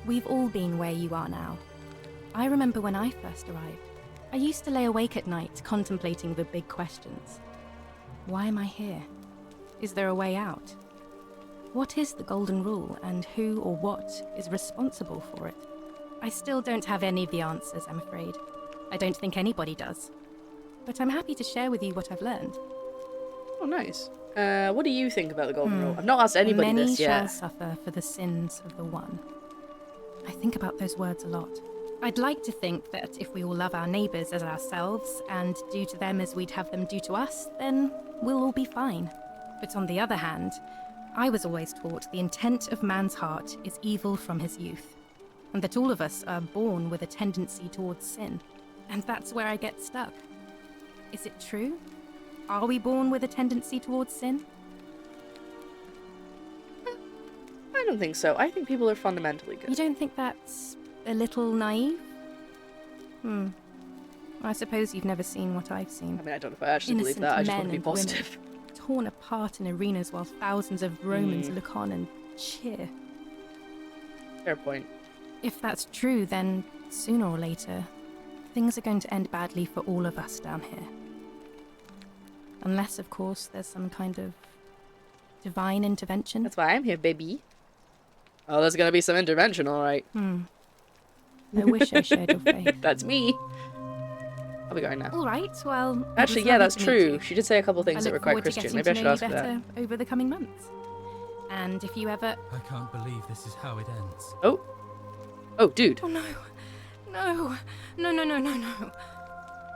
We've all been where you are now. I remember when I first arrived. I used to lay awake at night contemplating the big questions. Why am I here? Is there a way out? What is the Golden Rule, and who or what is responsible for it? I still don't have any of the answers, I'm afraid. I don't think anybody does. But I'm happy to share with you what I've learned. Oh, nice. What do you think about the Golden Rule? I've not asked anybody Many this yet. shall suffer for the sins of the one. I think about those words a lot. I'd like to think that if we all love our neighbours as ourselves and do to them as we'd have them do to us, then we'll all be fine. But on the other hand, I was always taught the intent of man's heart is evil from his youth, and that all of us are born with a tendency towards sin. And that's where I get stuck. Is it true? Are we born with a tendency towards sin? I don't think so. I think people are fundamentally good. You don't think that's a little naive? I suppose you've never seen what I've seen. I mean, I don't know if I actually believe that. I just want to be positive. Women, torn apart in arenas while thousands of Romans look on and cheer. Fair point. If that's true, then sooner or later, things are going to end badly for all of us down here. Unless, of course, there's some kind of divine intervention. That's why I'm here, baby. Oh, there's gonna be some intervention, alright. I wish I shared your faith. That's me. I'll be going now. Alright, well... Actually, yeah, that's true. She did say a couple things that were quite Christian. Maybe I should ask for that. Over the coming months. And if you ever... I can't believe this is how it ends. Oh. Oh, dude. Oh, no. No. No, no, no, no, no.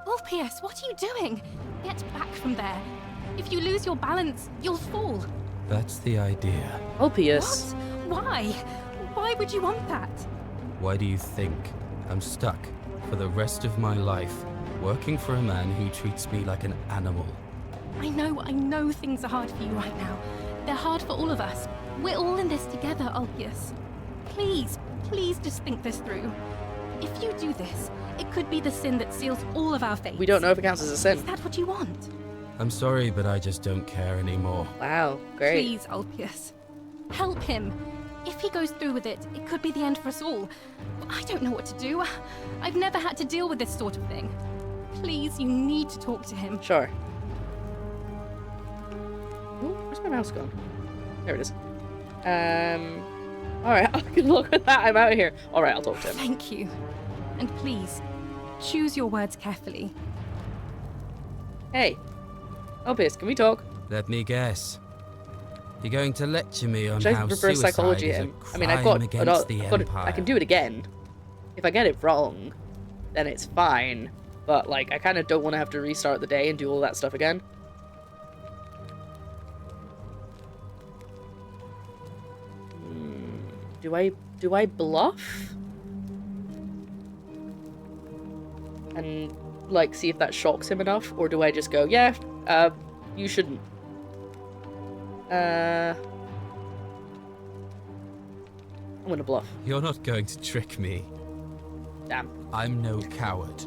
Ulpius, what are you doing? Get back from there. If you lose your balance, you'll fall. That's the idea. Ulpius. What? Why? Why would you want that? Why do you think I'm stuck for the rest of my life working for a man who treats me like an animal? I know things are hard for you right now. They're hard for all of us. We're all in this together, Ulpius. Please, please just think this through. If you do this, it could be the sin that seals all of our fates. We don't know if it counts as a sin. Is that what you want? I'm sorry, but I just don't care anymore. Wow, great. Please, Ulpius. Help him. If he goes through with it, it could be the end for us all. I don't know what to do. I've never had to deal with this sort of thing. Please, you need to talk to him. Sure. Ooh, where's my mouse gone? There it is. Alright, look at that, I'm out of here. Alright, I'll talk to him. Thank you. And please, choose your words carefully. Hey. Ulpius, can we talk? Let me guess. You're going to lecture me on Should how I reverse suicide psychology is a him? crime I mean, I've got Empire. I can do it again. If I get it wrong, then it's fine. But, like, I kind of don't want to have to restart the day and do all that stuff again. Do I bluff? And, like, see if that shocks him enough? Or do I just go, yeah, you shouldn't. I'm gonna bluff. You're not going to trick me. Damn. I'm no coward.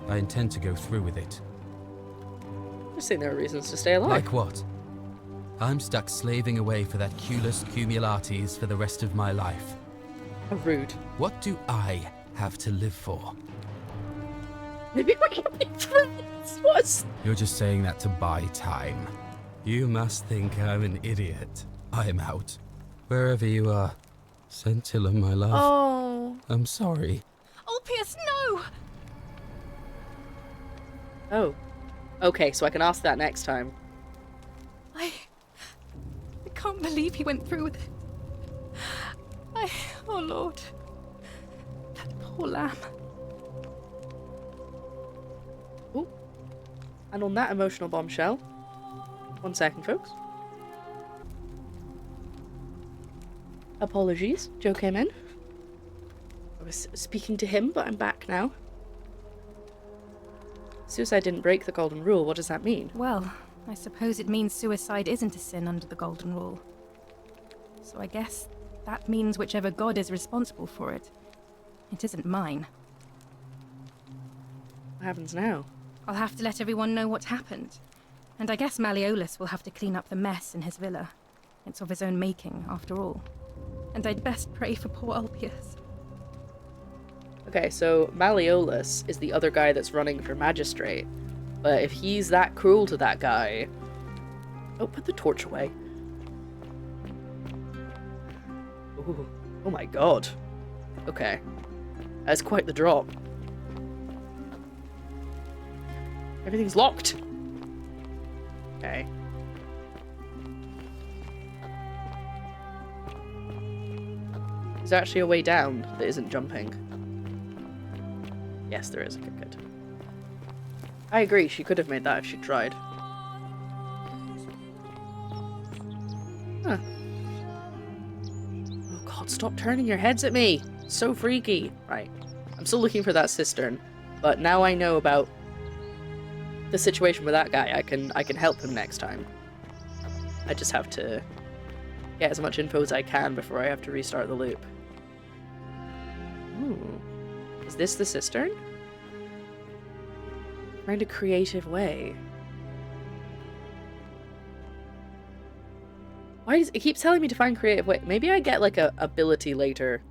I intend to go through with it. Just saying there are reasons to stay alive. Like what? I'm stuck slaving away for that culus cumulatis for the rest of my life. How rude. What do I have to live for? Maybe we can be friends. What? You're just saying that to buy time. You must think I'm an idiot. I'm out. Wherever you are. Scintilla, my love. Oh. I'm sorry. Ulpius, no! Oh. Okay, so I can ask that next time. I can't believe he went through with it. Oh Lord. That poor lamb. Ooh. And on that emotional bombshell, 1 second, folks. Apologies, Joe came in. I was speaking to him, but I'm back now. Suicide didn't break the Golden Rule. What does that mean? Well, I suppose it means suicide isn't a sin under the Golden Rule. So I guess that means whichever god is responsible for it. It isn't mine. What happens now? I'll have to let everyone know what happened. And I guess Malleolus will have to clean up the mess in his villa. It's of his own making, after all. And I'd best pray for poor Ulpius. Okay, so Malleolus is the other guy that's running for magistrate. But if he's that cruel to that guy... Oh, put the torch away. Ooh. Oh my god. Okay. That's quite the drop. Everything's locked. Okay. Is there actually a way down that isn't jumping? Yes, there is. Okay, good. I agree, she could have made that if she tried. Huh. Oh god, stop turning your heads at me! It's so freaky. Right. I'm still looking for that cistern, but now I know about the situation with that guy, I can help him next time. I just have to get as much info as I can before I have to restart the loop. Ooh. Is this the cistern? Find a creative way. Why does it keeps telling me to find creative way? Maybe I get like a ability later.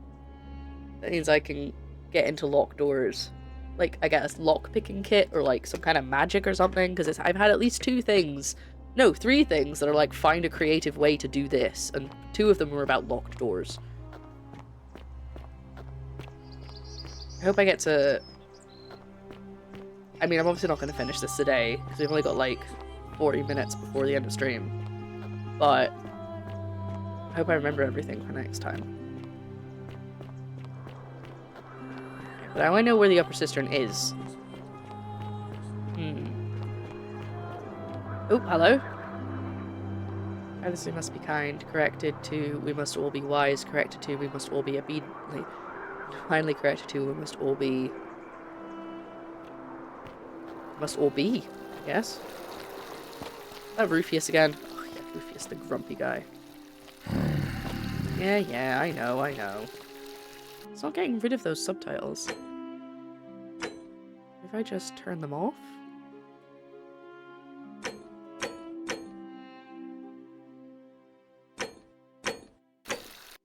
That means I can get into locked doors. Like, I guess, lock-picking kit, or, like, some kind of magic or something, because I've had at least 3 things that are, like, find a creative way to do this, and 2 of them were about locked doors. I hope I get to... I mean, I'm obviously not going to finish this today, because we've only got, like, 40 minutes before the end of stream. But I hope I remember everything for next time. But now I know where the upper cistern is. Oh, hello. Others must be kind. Corrected to, we must all be wise. Corrected to, we must all be obediently. Finally corrected to, we must all be... I guess. Is that Rufius again? Oh yeah, Rufius, the grumpy guy. Yeah, I know. It's not getting rid of those subtitles. If I just turn them off?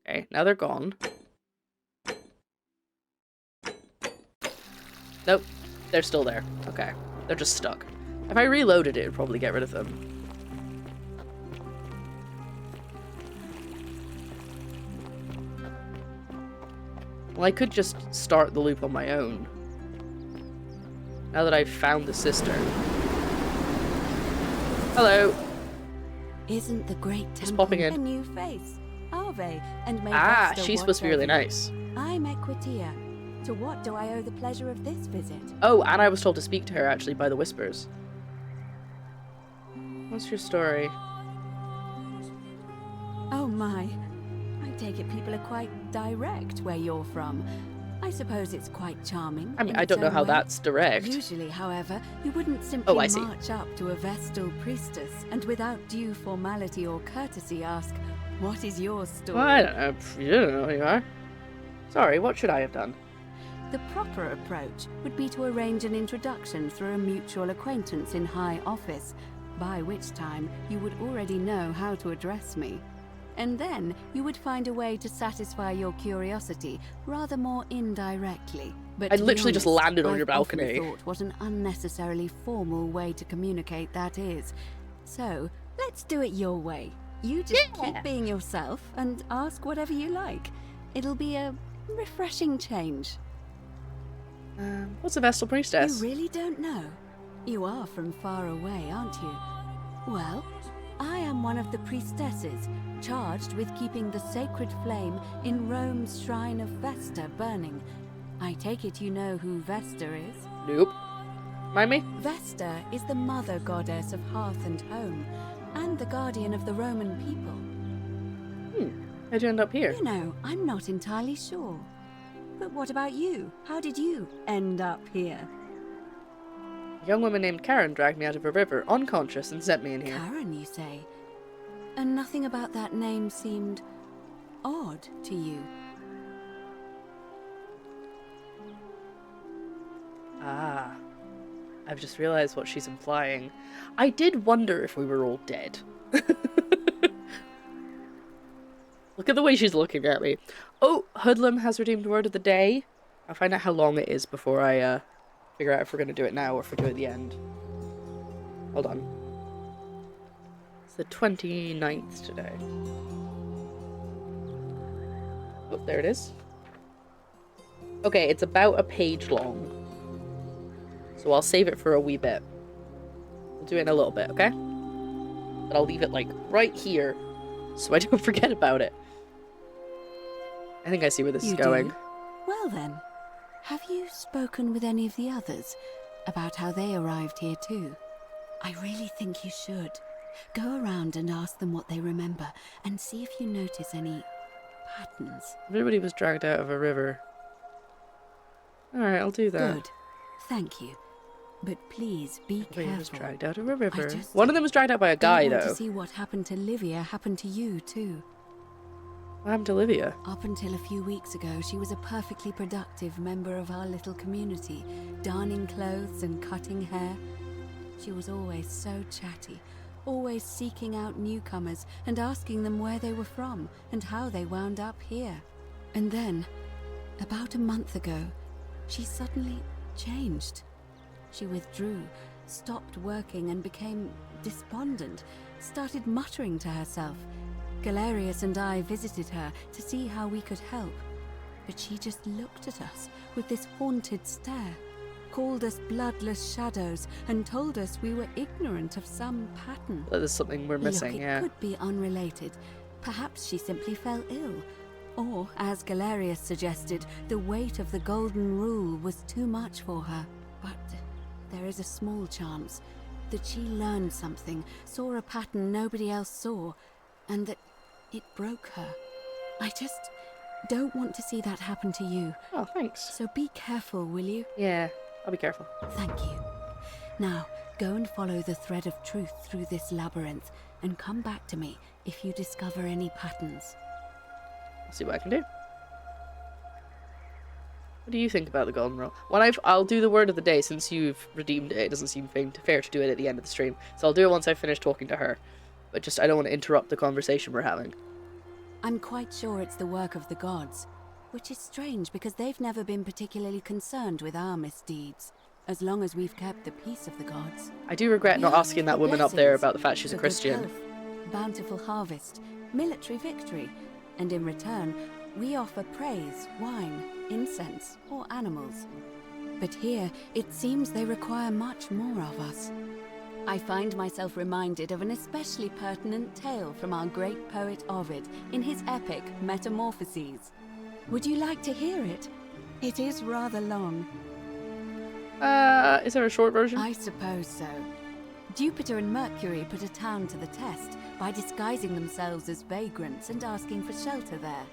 Okay, now they're gone. Nope, they're still there. Okay, they're just stuck. If I reloaded it, it'd probably get rid of them. Well, I could just start the loop on my own. Now that I've found the cistern. Hello. Isn't the great temple just popping in. A new face? Ave, and may Ah, Vesta she's supposed to be really nice. I'm Equitia. To what do I owe the pleasure of this visit? Oh, and I was told to speak to her actually by the whispers. What's your story? Oh my. I take it people are quite direct where you're from. I suppose it's quite charming. I mean, I don't know how that's direct. Usually, however, you wouldn't simply I see. march up to a Vestal priestess and without due formality or courtesy ask, what is your story? Well, I don't know. You don't know who you are. Sorry, what should I have done? The proper approach would be to arrange an introduction through a mutual acquaintance in high office, by which time you would already know how to address me. And then you would find a way to satisfy your curiosity rather more indirectly. But I literally just landed on your I've often balcony. thought what an unnecessarily formal way to communicate that is. So, let's do it your way. You just keep being yourself and ask whatever you like. It'll be a refreshing change. What's a Vestal priestess? You really don't know? You are from far away, aren't you? Well, I am one of the priestesses, charged with keeping the sacred flame in Rome's shrine of Vesta burning. I take it you know who Vesta is? Nope. Mind me? Vesta is the mother goddess of hearth and home, and the guardian of the Roman people. How'd you end up here? You know, I'm not entirely sure. But what about you? How did you end up here? A young woman named Karen dragged me out of a river, unconscious, and sent me in here. Karen, you say? And nothing about that name seemed odd to you? Ah. I've just realized what she's implying. I did wonder if we were all dead. Look at the way she's looking at me. Oh, Hoodlum has redeemed word of the day. I'll find out how long it is before I figure out if we're going to do it now or if we do it at the end. Hold on. It's the 29th today. Oh, there it is. Okay, it's about a page long. So I'll save it for a wee bit. We'll do it in a little bit, okay? But I'll leave it, like, right here so I don't forget about it. I think I see where this is going. Do? Well then, have you spoken with any of the others about how they arrived here too? I really think you should. Go around and ask them what they remember and see if you notice any patterns. Everybody was dragged out of a river. Alright, I'll do that. Good. Thank you. But please be careful. Everybody was dragged out of a river. One of them was dragged out by a guy, though. To see what happened to Livia happened to you too. What happened to Livia? Up until a few weeks ago, she was a perfectly productive member of our little community, darning clothes and cutting hair. She was always so chatty, always seeking out newcomers and asking them where they were from and how they wound up here. And then, about a month ago, she suddenly changed. She withdrew, stopped working and became despondent, started muttering to herself. Galerius and I visited her to see how we could help, but she just looked at us with this haunted stare, called us bloodless shadows, and told us we were ignorant of some pattern. There's something we're missing, Look, it could be unrelated. Perhaps she simply fell ill. Or, as Galerius suggested, the weight of the Golden Rule was too much for her. But there is a small chance that she learned something, saw a pattern nobody else saw, and that it broke her. I just don't want to see that happen to you. Oh, thanks. So be careful, will you? Yeah, I'll be careful. Thank you. Now, go and follow the thread of truth through this labyrinth, and come back to me if you discover any patterns. I'll see what I can do. What do you think about the Golden Rule? I'll do the word of the day since you've redeemed it. It doesn't seem fair to do it at the end of the stream. So I'll do it once I finish talking to her. But just, I don't want to interrupt the conversation we're having. I'm quite sure it's the work of the gods, which is strange because they've never been particularly concerned with our misdeeds, as long as we've kept the peace of the gods. I do regret not asking that woman up there about the fact she's a Christian. Health, bountiful harvest, military victory, and in return, we offer praise, wine, incense, or animals. But here, it seems they require much more of us. I find myself reminded of an especially pertinent tale from our great poet Ovid in his epic Metamorphoses. Would you like to hear it? It is rather long. Is there a short version? I suppose so. Jupiter and Mercury put a town to the test by disguising themselves as vagrants and asking for shelter there.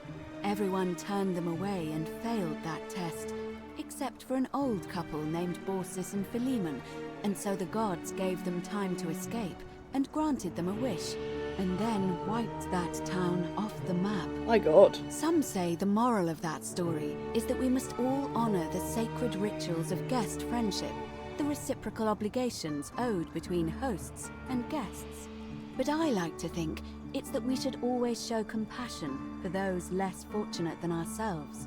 Everyone turned them away and failed that test, except for an old couple named Baucis and Philemon, and so the gods gave them time to escape and granted them a wish, and then wiped that town off the map. My god. Some say the moral of that story is that we must all honor the sacred rituals of guest friendship, the reciprocal obligations owed between hosts and guests. But I like to think it's that we should always show compassion for those less fortunate than ourselves.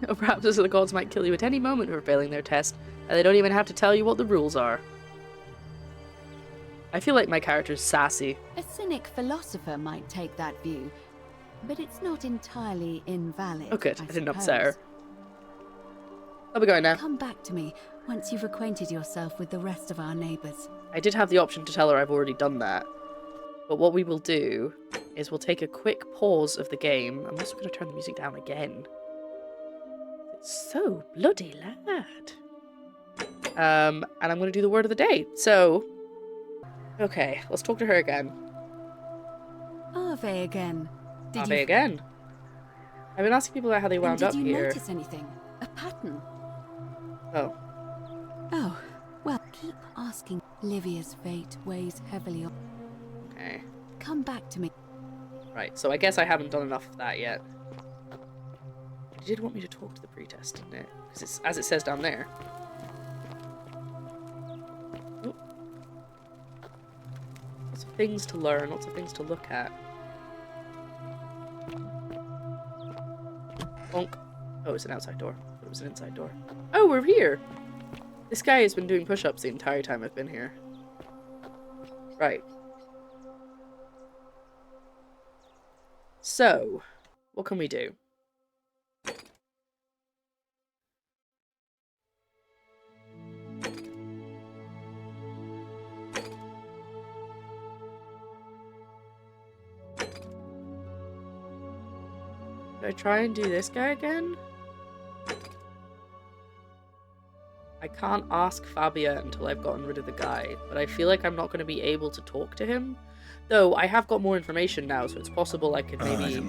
Or perhaps the gods might kill you at any moment for failing their test, and they don't even have to tell you what the rules are. I feel like my character's sassy. A cynic philosopher might take that view, but it's not entirely invalid. Oh good, I didn't suppose. upset her. I'll be going now. Come back to me once you've acquainted yourself with the rest of our neighbours. I did have the option to tell her I've already done that. But what we will do is we'll take a quick pause of the game. I'm also going to turn the music down again. It's so bloody loud. And I'm going to do the word of the day. So, okay, let's talk to her again. Ave again. Ave again. I've been asking people about how they wound up here. Did you here. notice anything? A pattern? Oh. Oh, well, keep asking. Livia's fate weighs heavily on. Okay. Come back to me. Right, so I guess I haven't done enough of that yet. You did want me to talk to the pretest, didn't it? Because it's as it says down there. things to learn, lots of things to look at. Bonk. Oh, it's an outside door. It was an inside door. Oh, we're here! This guy has been doing push-ups the entire time I've been here. Right. So, what can we do? Should I try and do this guy again? I can't ask Fabia until I've gotten rid of the guy, but I feel like I'm not going to be able to talk to him. Though, I have got more information now, so it's possible I could maybe...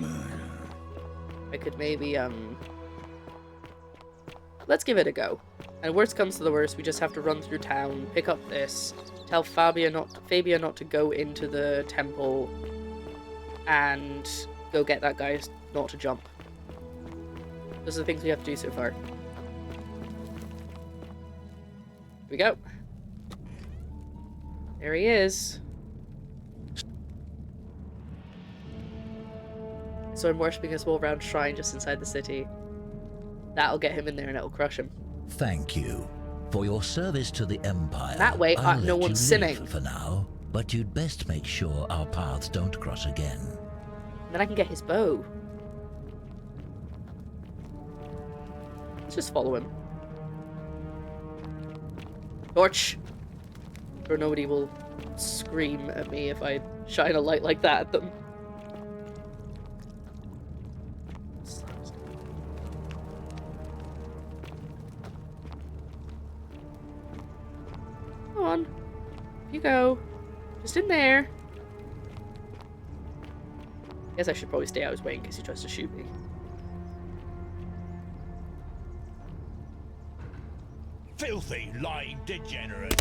Let's give it a go. And worst comes to the worst, we just have to run through town, pick up this, tell Fabia not to go into the temple, and go get that guy not to jump. Those are the things we have to do so far. Here we go. There he is. So I'm worshipping a small round shrine just inside the city. That'll get him in there and it'll crush him. Thank you for your service to the Empire. That way, I'll no let one's you live sinning. for now, but you'd best make sure our paths don't cross again. And then I can get his bow. Let's just follow him. Torch! Or nobody will scream at me if I shine a light like that at them. Come on. You go. Just in there. Guess I should probably stay out his way in case he tries to shoot me. Filthy, lying degenerate.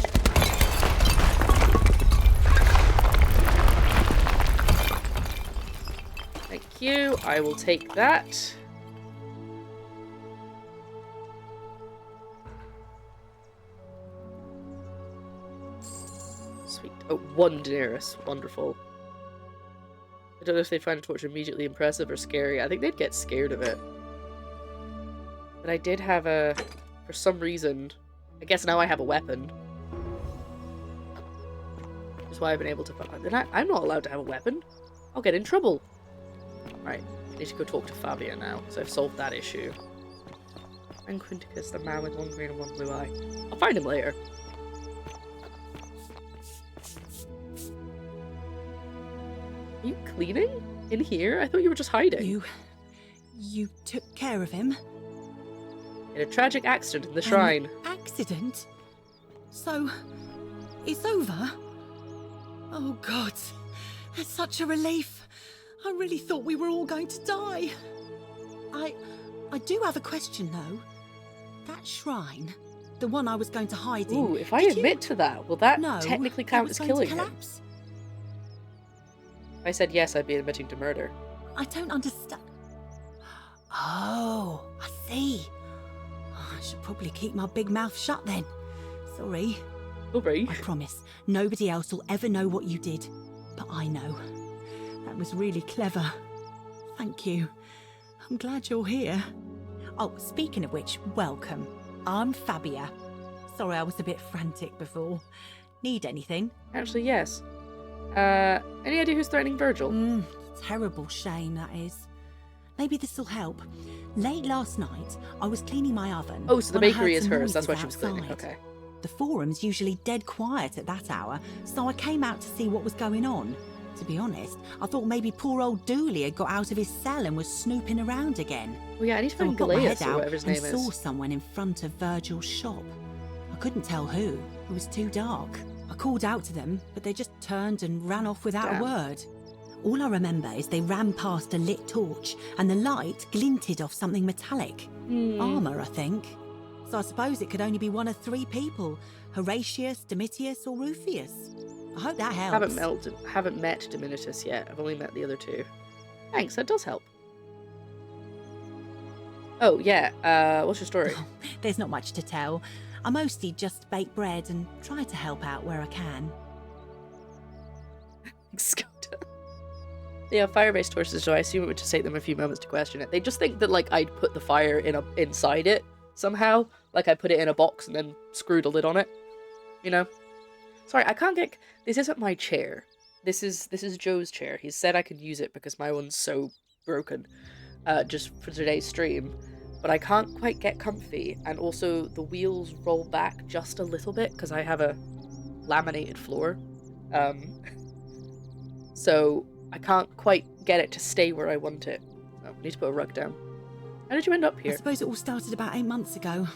Thank you. I will take that. Sweet. Oh, 1 denarius. Wonderful. I don't know if they'd find a torch immediately impressive or scary. I think they'd get scared of it. But I did have a... For some reason... I guess now I have a weapon. That's why I've been able to... I'm not allowed to have a weapon. I'll get in trouble. Right. I need to go talk to Fabia now, so I've solved that issue. And Quinticus, the man with 1 green and 1 blue eye. I'll find him later. Are you cleaning? In here? I thought you were just hiding. You took care of him? In a tragic accident in the shrine. Accident? So, it's over? Oh God, that's such a relief. I really thought we were all going to die. I do have a question though. That shrine, the one I was going to hide in. Ooh, if I admit to that, will that technically count as killing him? If I said yes, I'd be admitting to murder. I don't understand. Oh, I see. I should probably keep my big mouth shut then. Sorry. Sorry. I promise, nobody else will ever know what you did. But I know. That was really clever. Thank you. I'm glad you're here. Oh, speaking of which, welcome. I'm Fabia. Sorry I was a bit frantic before. Need anything? Actually, yes. Any idea who's threatening Virgil? Terrible shame, that is. Maybe this'll help. Late last night, I was cleaning my oven. Oh, so the when I bakery heard is some hers. That's why noises she was cleaning. outside. Okay. The forum's usually dead quiet at that hour, so I came out to see what was going on. To be honest, I thought maybe poor old Dooley had got out of his cell and was snooping around again. Oh yeah, I need to So I find got my head Galeas or out whatever his and name is. saw someone in front of Virgil's shop. I couldn't tell who. It was too dark. I called out to them, but they just turned and ran off without Damn. a word. All I remember is they ran past a lit torch, and the light glinted off something metallic. Armour, I think. So I suppose it could only be one of 3 people. Horatius, Domitius, or Rufius. I hope that helps. Haven't met Dominitus yet. I've only met the other 2. Thanks, that does help. Oh, yeah. What's your story? There's not much to tell. I mostly just bake bread and try to help out where I can. Thanks, Skoda. They have fire-based torches, so I assume it would just take them a few moments to question it. They just think that, like, I'd put the fire inside it somehow. Like, I put it in a box and then screwed a lid on it. You know? Sorry, I can't get... This isn't my chair. This is Joe's chair. He said I could use it because my one's so broken, just for today's stream. But I can't quite get comfy, and also the wheels roll back just a little bit because I have a laminated floor. So I can't quite get it to stay where I want it. So I need to put a rug down. How did you end up here? I suppose it all started about 8 months ago.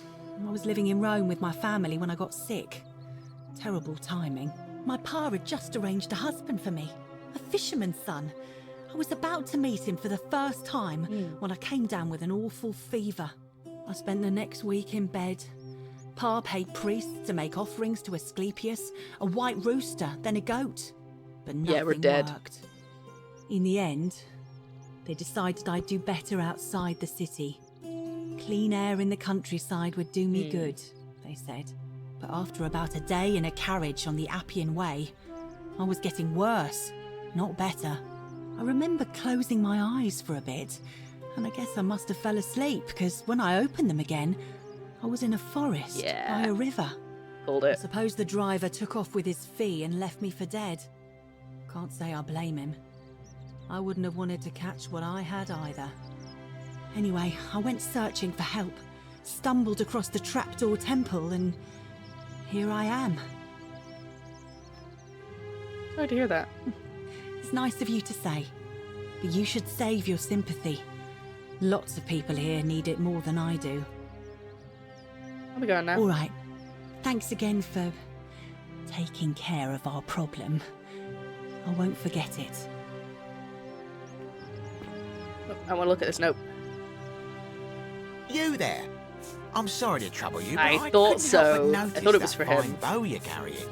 I was living in Rome with my family when I got sick. Terrible timing. My pa had just arranged a husband for me, a fisherman's son. I was about to meet him for the first time when I came down with an awful fever. I spent the next week in bed. Pa paid priests to make offerings to Asclepius, a white rooster, then a goat. But nothing we're dead. worked. In the end, they decided I'd do better outside the city. Clean air in the countryside would do me good, they said. But after about a day in a carriage on the Appian Way, I was getting worse, not better. I remember closing my eyes for a bit, and I guess I must have fell asleep, because when I opened them again, I was in a forest by a river. Called it. I suppose the driver took off with his fee and left me for dead. Can't say I blame him. I wouldn't have wanted to catch what I had either. Anyway, I went searching for help, stumbled across the trapdoor temple, and here I am. Sorry to hear that. It's nice of you to say, but you should save your sympathy. Lots of people here need it more than I do. I'll be going now. All right. Thanks again for taking care of our problem. I won't forget it. I want to look at this note. You there? I'm sorry to trouble you, but I I thought couldn't help but so. I notice thought it was that for fine him. bow you're carrying.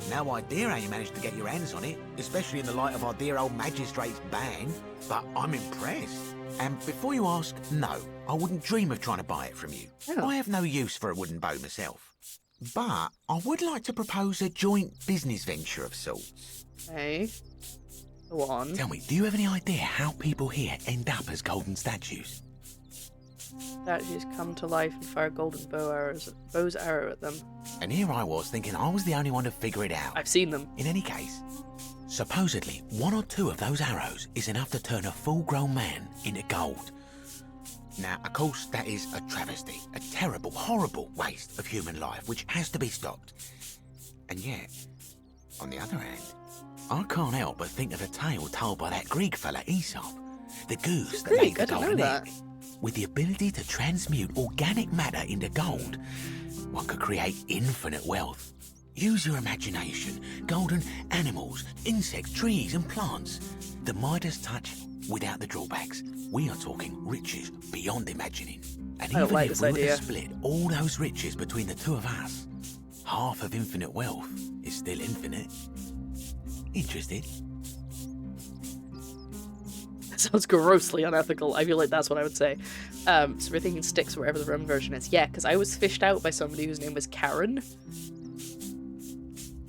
No idea how you managed to get your hands on it, especially in the light of our dear old magistrate's ban, but I'm impressed. And before you ask, no, I wouldn't dream of trying to buy it from you. Oh. I have no use for a wooden bow myself. But I would like to propose a joint business venture of sorts. Hey. Go on. Tell me, do you have any idea how people here end up as golden statues? Statues come to life and fire golden bows arrow at them. And here I was thinking I was the only one to figure it out. I've seen them. In any case, supposedly 1 or 2 of those arrows is enough to turn a full-grown man into gold. Now, of course, that is a travesty, a terrible, horrible waste of human life which has to be stopped. And yet, on the other hand, I can't help but think of a tale told by that Greek fella Aesop, the goose that laid the golden egg. With the ability to transmute organic matter into gold, one could create infinite wealth. Use your imagination. Golden animals, insects, trees and plants. The Midas touch without the drawbacks. We are talking riches beyond imagining. And even if we were to split all those riches between the two of us, half of infinite wealth is still infinite. Interested? That sounds grossly unethical. I feel like that's what I would say. So we're thinking sticks wherever the Roman version is. Yeah, because I was fished out by somebody whose name was Karen.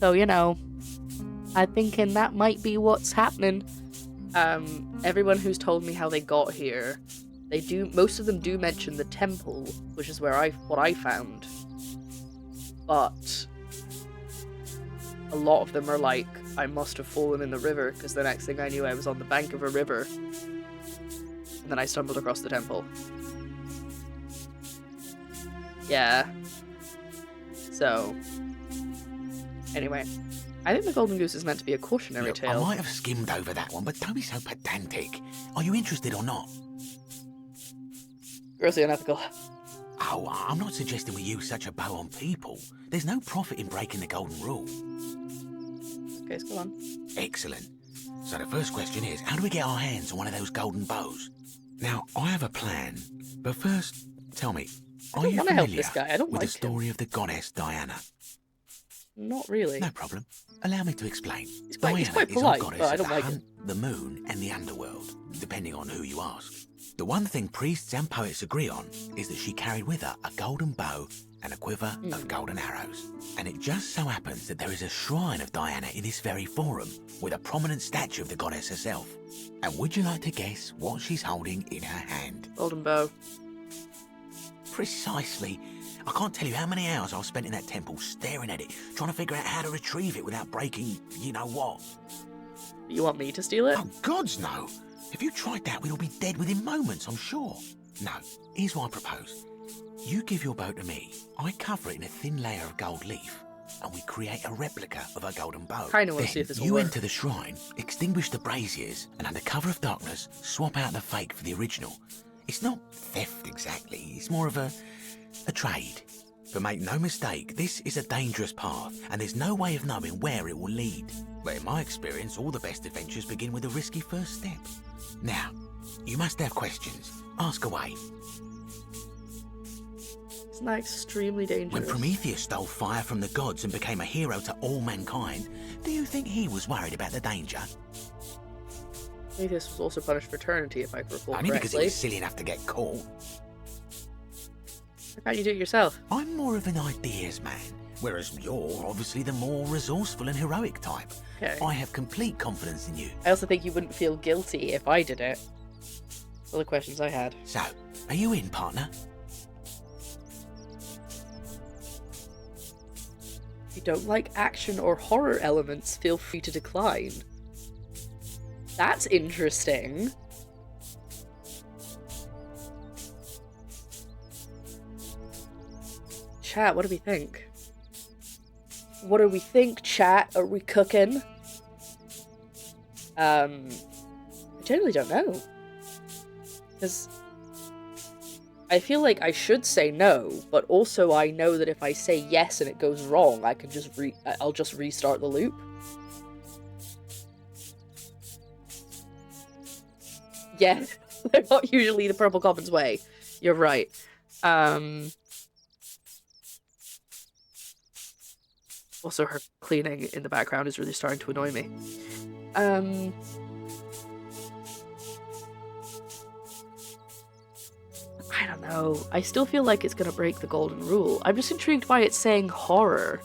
So, you know, I'm thinking that might be what's happening. Everyone who's told me how they got here, most of them do mention the temple, which is where what I found. But a lot of them are like, I must have fallen in the river, because the next thing I knew I was on the bank of a river. And then I stumbled across the temple. Yeah. So, anyway. I think the Golden Goose is meant to be a cautionary Look, tale. I might have skimmed over that one, but don't be so pedantic. Are you interested or not? Grossly unethical. Oh, I'm not suggesting we use such a bow on people. There's no profit in breaking the golden rule. Okay, let's go on. Excellent. So the first question is, how do we get our hands on one of those golden bows? Now, I have a plan, but first, tell me, are you familiar with the story of the goddess Diana? Not really. No problem. Allow me to explain. He's Diana quite is our polite, goddess but I of don't the like hunt, the moon, and the underworld, depending on who you ask. The one thing priests and poets agree on is that she carried with her a golden bow and a quiver of golden arrows. And it just so happens that there is a shrine of Diana in this very forum, with a prominent statue of the goddess herself. And would you like to guess what she's holding in her hand? Golden bow. Precisely. I can't tell you how many hours I've spent in that temple staring at it, trying to figure out how to retrieve it without breaking you-know-what. You want me to steal it? Oh, gods no! If you tried that, we'd all be dead within moments, I'm sure. No, here's what I propose. You give your bow to me, I cover it in a thin layer of gold leaf, and we create a replica of a golden bow. Kinda want to see if this will you work. enter the shrine, extinguish the braziers, and under cover of darkness, swap out the fake for the original. It's not theft exactly, it's more of a trade. But make no mistake, this is a dangerous path, and there's no way of knowing where it will lead. But in my experience, all the best adventures begin with a risky first step. Now, you must have questions. Ask away. Isn't that extremely dangerous? When Prometheus stole fire from the gods and became a hero to all mankind, do you think he was worried about the danger? Prometheus was also punished for eternity, if I recall Only because he correctly. was silly enough to get caught. Why can't you do it yourself? I'm more of an ideas man, whereas you're obviously the more resourceful and heroic type. Okay. I have complete confidence in you. I also think you wouldn't feel guilty if I did it. All the questions I had. So, are you in, partner? If you don't like action or horror elements, feel free to decline. That's interesting. Chat, what do we think? What do we think, chat? Are we cooking? I generally don't know. Because I feel like I should say no, but also I know that if I say yes and it goes wrong, I can just I'll just restart the loop. Yeah, they're not usually the PurpleCoffins way. You're right. Also, her cleaning in the background is really starting to annoy me. I don't know. I still feel like it's gonna break the golden rule. I'm just intrigued by it saying horror.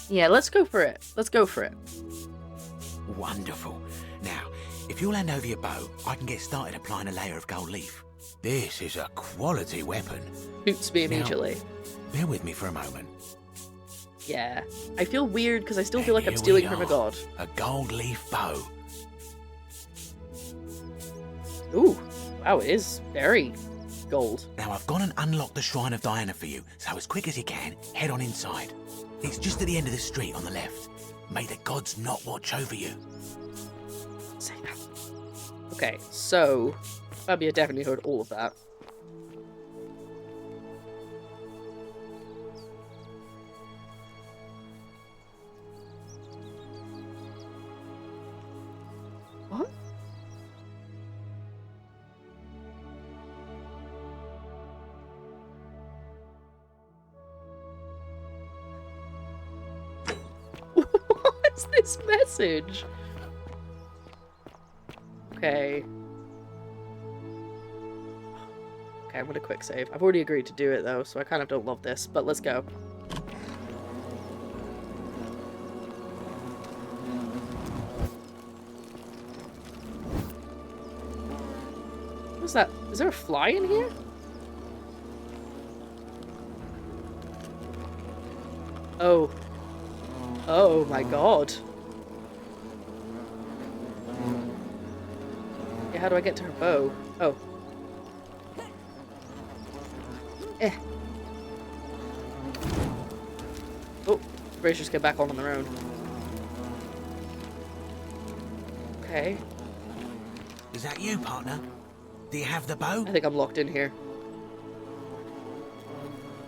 Yeah, let's go for it. Let's go for it. Wonderful. Now, if you'll hand over your bow, I can get started applying a layer of gold leaf. This is a quality weapon. Boots me immediately. Now, bear with me for a moment. Yeah. I feel weird because I still feel like I'm Here stealing we from a are, god. A gold leaf bow. Ooh. Wow, it is very gold. Now I've gone and unlocked the Shrine of Diana for you, so as quick as you can, head on inside. It's just at the end of the street on the left. May the gods not watch over you. Say that. Okay, so Fabia definitely heard all of that. What? What's this message? Okay. Okay, I'm gonna quick save. I've already agreed to do it though, so I kind of don't love this, but let's go. What's that? Is there a fly in here? Oh. Oh my god. Yeah, how do I get to her bow? Oh. Oh, racers get back on their own. Okay. Is that you, partner? Do you have the bow? I think I'm locked in here.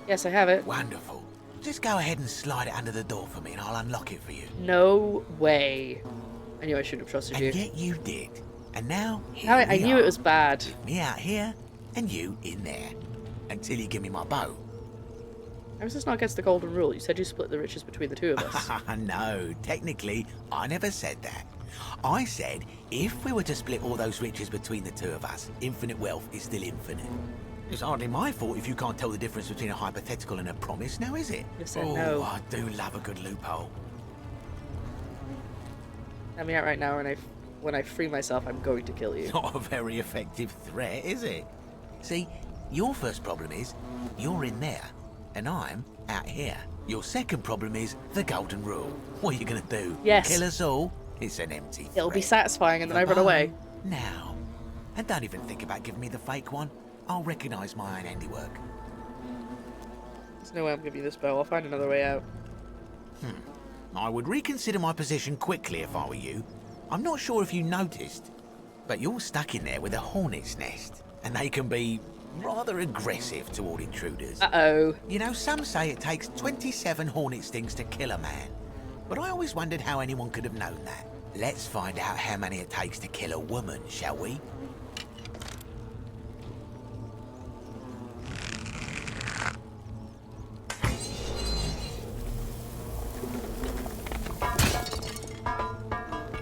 Yes, I have it. Wonderful. Just go ahead and slide it under the door for me and I'll unlock it for you. No way. I knew I shouldn't have trusted you. And yet you did. And now, here I we knew are. it was bad. Me out here and you in there. Until you give me my bow. How is this not against the golden rule? You said you split the riches between the two of us. No, technically, I never said that. I said, if we were to split all those riches between the two of us, infinite wealth is still infinite. It's hardly my fault if you can't tell the difference between a hypothetical and a promise, now is it? You said oh, no. I do love a good loophole. Let me out right now, and when I free myself, I'm going to kill you. Not a very effective threat, is it? See, your first problem is, you're in there, and I'm out here. Your second problem is the golden rule. What are you gonna do? Yes. Kill us all? It's an empty threat. It'll be satisfying, and then I run away. Now. And don't even think about giving me the fake one. I'll recognise my own handiwork. There's no way I'm giving you this bow. I'll find another way out. I would reconsider my position quickly if I were you. I'm not sure if you noticed, but you're stuck in there with a hornet's nest, and they can be rather aggressive toward intruders. Uh-oh. You know, some say it takes 27 hornet stings to kill a man, but I always wondered how anyone could have known that. Let's find out how many it takes to kill a woman, shall we?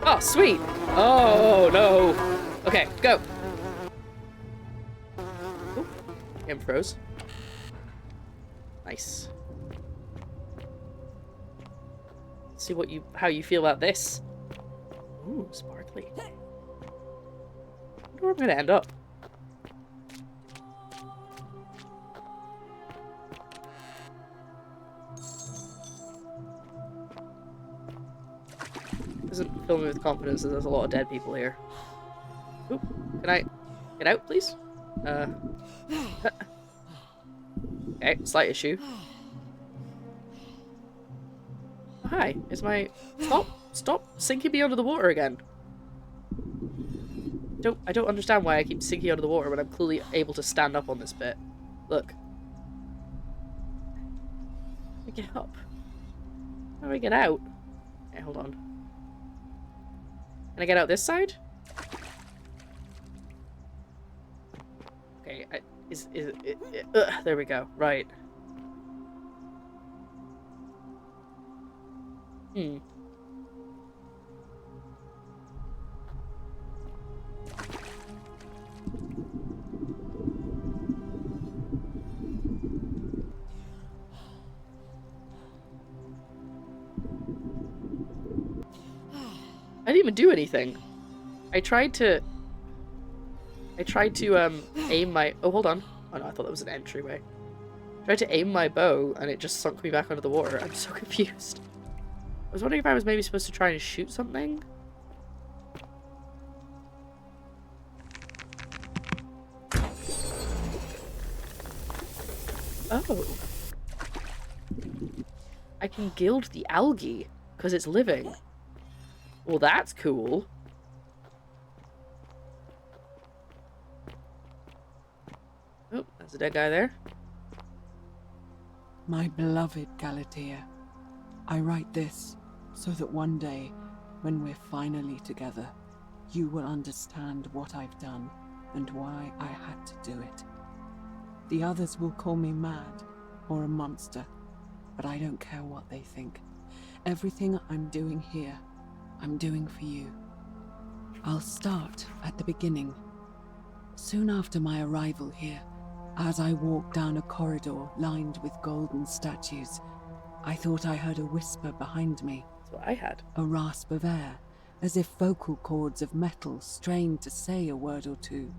Oh, sweet. Oh, no. Okay, go. Ooh, game froze. Nice. Let's see how you feel about this. Ooh, sparkly. I wonder where I'm gonna end up. Isn't filming with confidence that there's a lot of dead people here. Oop, can I get out, please? Okay, slight issue. Oh, hi, is my... Stop sinking me under the water again. I don't understand why I keep sinking under the water when I'm clearly able to stand up on this bit. Look. Let me get up. How do I get out? Okay, hold on. Can I get out this side? Okay, there we go. Right. I didn't even do anything. I tried to aim my... Oh, hold on. Oh no, I thought that was an entryway. I tried to aim my bow, and it just sunk me back under the water. I'm so confused. I was wondering if I was maybe supposed to try and shoot something. Oh. I can gild the algae, because it's living. Well, that's cool. Oh, there's a dead guy there. My beloved Galatea, I write this so that one day, when we're finally together, you will understand what I've done and why I had to do it. The others will call me mad or a monster, but I don't care what they think. Everything I'm doing here, I'm doing for you. I'll start at the beginning. Soon after my arrival here, as I walked down a corridor lined with golden statues, I thought I heard a whisper behind me. That's what I had. A rasp of air, as if vocal cords of metal strained to say a word or two.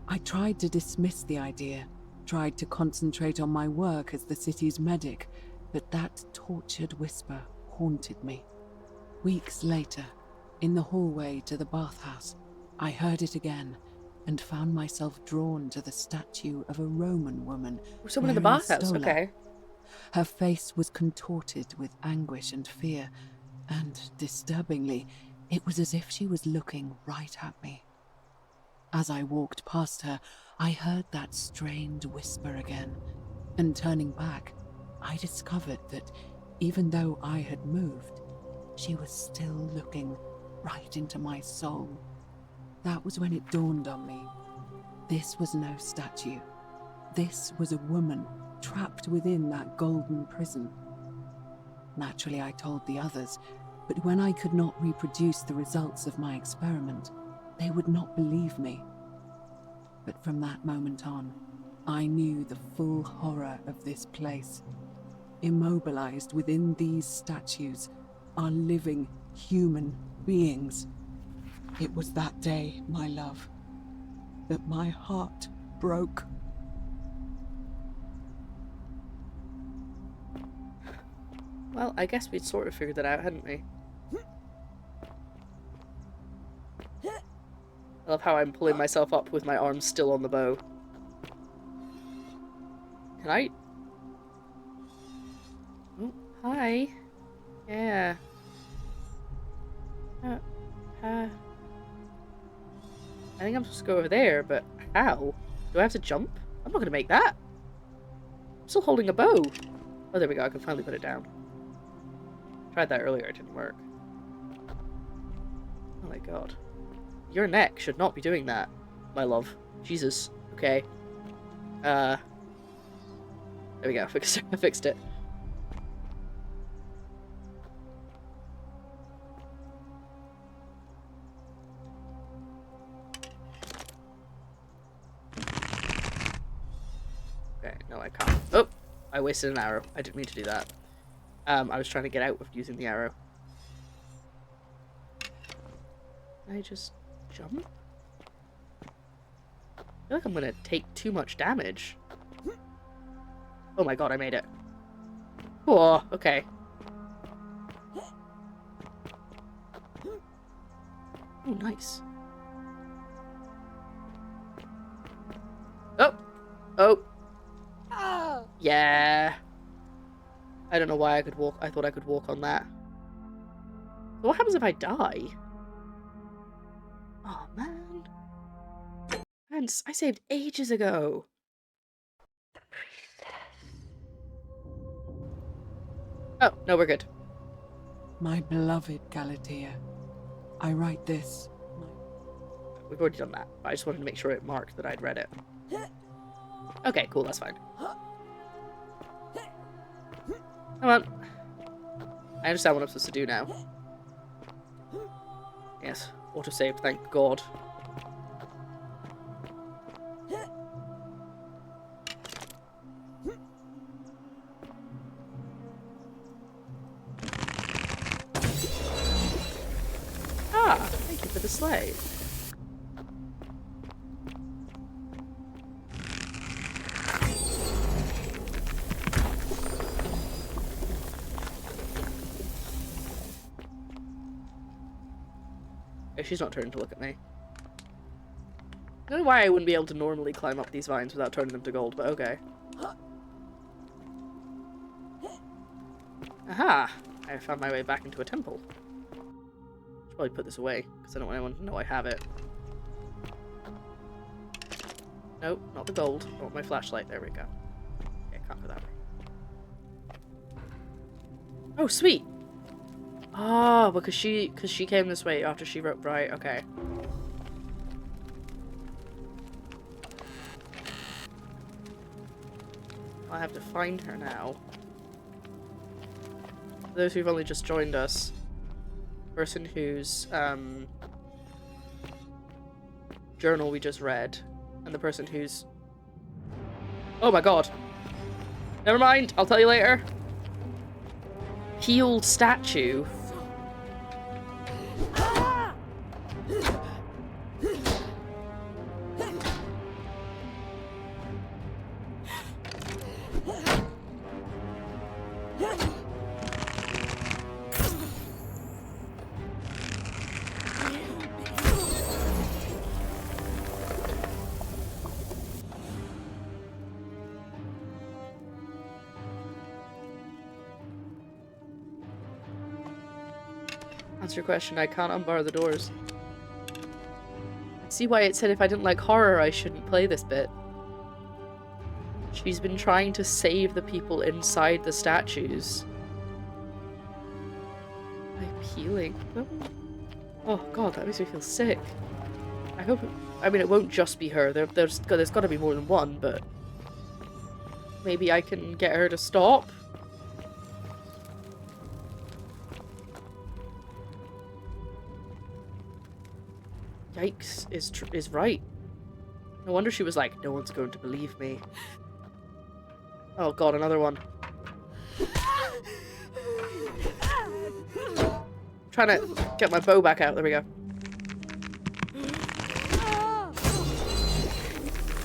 I tried to dismiss the idea, tried to concentrate on my work as the city's medic, but that tortured whisper haunted me. Weeks later, in the hallway to the bathhouse, I heard it again and found myself drawn to the statue of a Roman woman. Someone in the bathhouse, okay. Her face was contorted with anguish and fear, and disturbingly, it was as if she was looking right at me. As I walked past her, I heard that strained whisper again, and turning back, I discovered that even though I had moved, she was still looking right into my soul. That was when it dawned on me. This was no statue. This was a woman trapped within that golden prison. Naturally, I told the others, But when I could not reproduce the results of my experiment, they would not believe me. But from that moment on, I knew the full horror of this place. Immobilized within these statues are living human beings. It was that day, my love, that my heart broke. Well, I guess we'd sort of figured that out, hadn't we? I love how I'm pulling myself up with my arms still on the bow. Can I? Oh, hi. Yeah. I think I'm supposed to go over there, but how? Do I have to jump? I'm not gonna make that. I'm still holding a bow. Oh, there we go. I can finally put it down. Tried that earlier. It didn't work. Oh my god. Your neck should not be doing that, my love. Jesus. Okay. There we go. I fixed it. Okay, no I can't. Oh! I wasted an arrow. I didn't mean to do that. I was trying to get out of using the arrow. Can I just jump? I feel like I'm gonna take too much damage. Oh my god, I made it. Oh, okay. Oh, nice. Oh! Oh! Yeah. I don't know why I could walk. I thought I could walk on that. So what happens if I die? Oh, man. Man, I saved ages ago. Oh, no, we're good. My beloved Galatea, I write this. We've already done that, but I just wanted to make sure it marked that I'd read it. Okay, cool, that's fine. Come on. I understand what I'm supposed to do now. Yes, autosave, thank God. Ah, thank you for the sleigh. She's not turning to look at me. I don't know why I wouldn't be able to normally climb up these vines without turning them to gold, but okay. Aha! I found my way back into a temple. Should probably put this away, because I don't want anyone to know I have it. Nope, not the gold. I want my flashlight. There we go. Okay, can't go that way. Oh, sweet! Oh, because she came this way after she wrote right. Okay. I have to find her now. For those who've only just joined us, person whose journal we just read, and the person whose... Oh my god. Never mind, I'll tell you later. Healed statue. Answer your question, I can't unbar the doors. I see why it said if I didn't like horror, I shouldn't play this bit. She's been trying to save the people inside the statues. By peeling them? Oh god, that makes me feel sick. I hope I mean, it won't just be her. There's got to be more than one, but... maybe I can get her to stop? Yikes is right. No wonder she was like, no one's going to believe me. Oh god, another one. Trying to get my bow back out. There we go.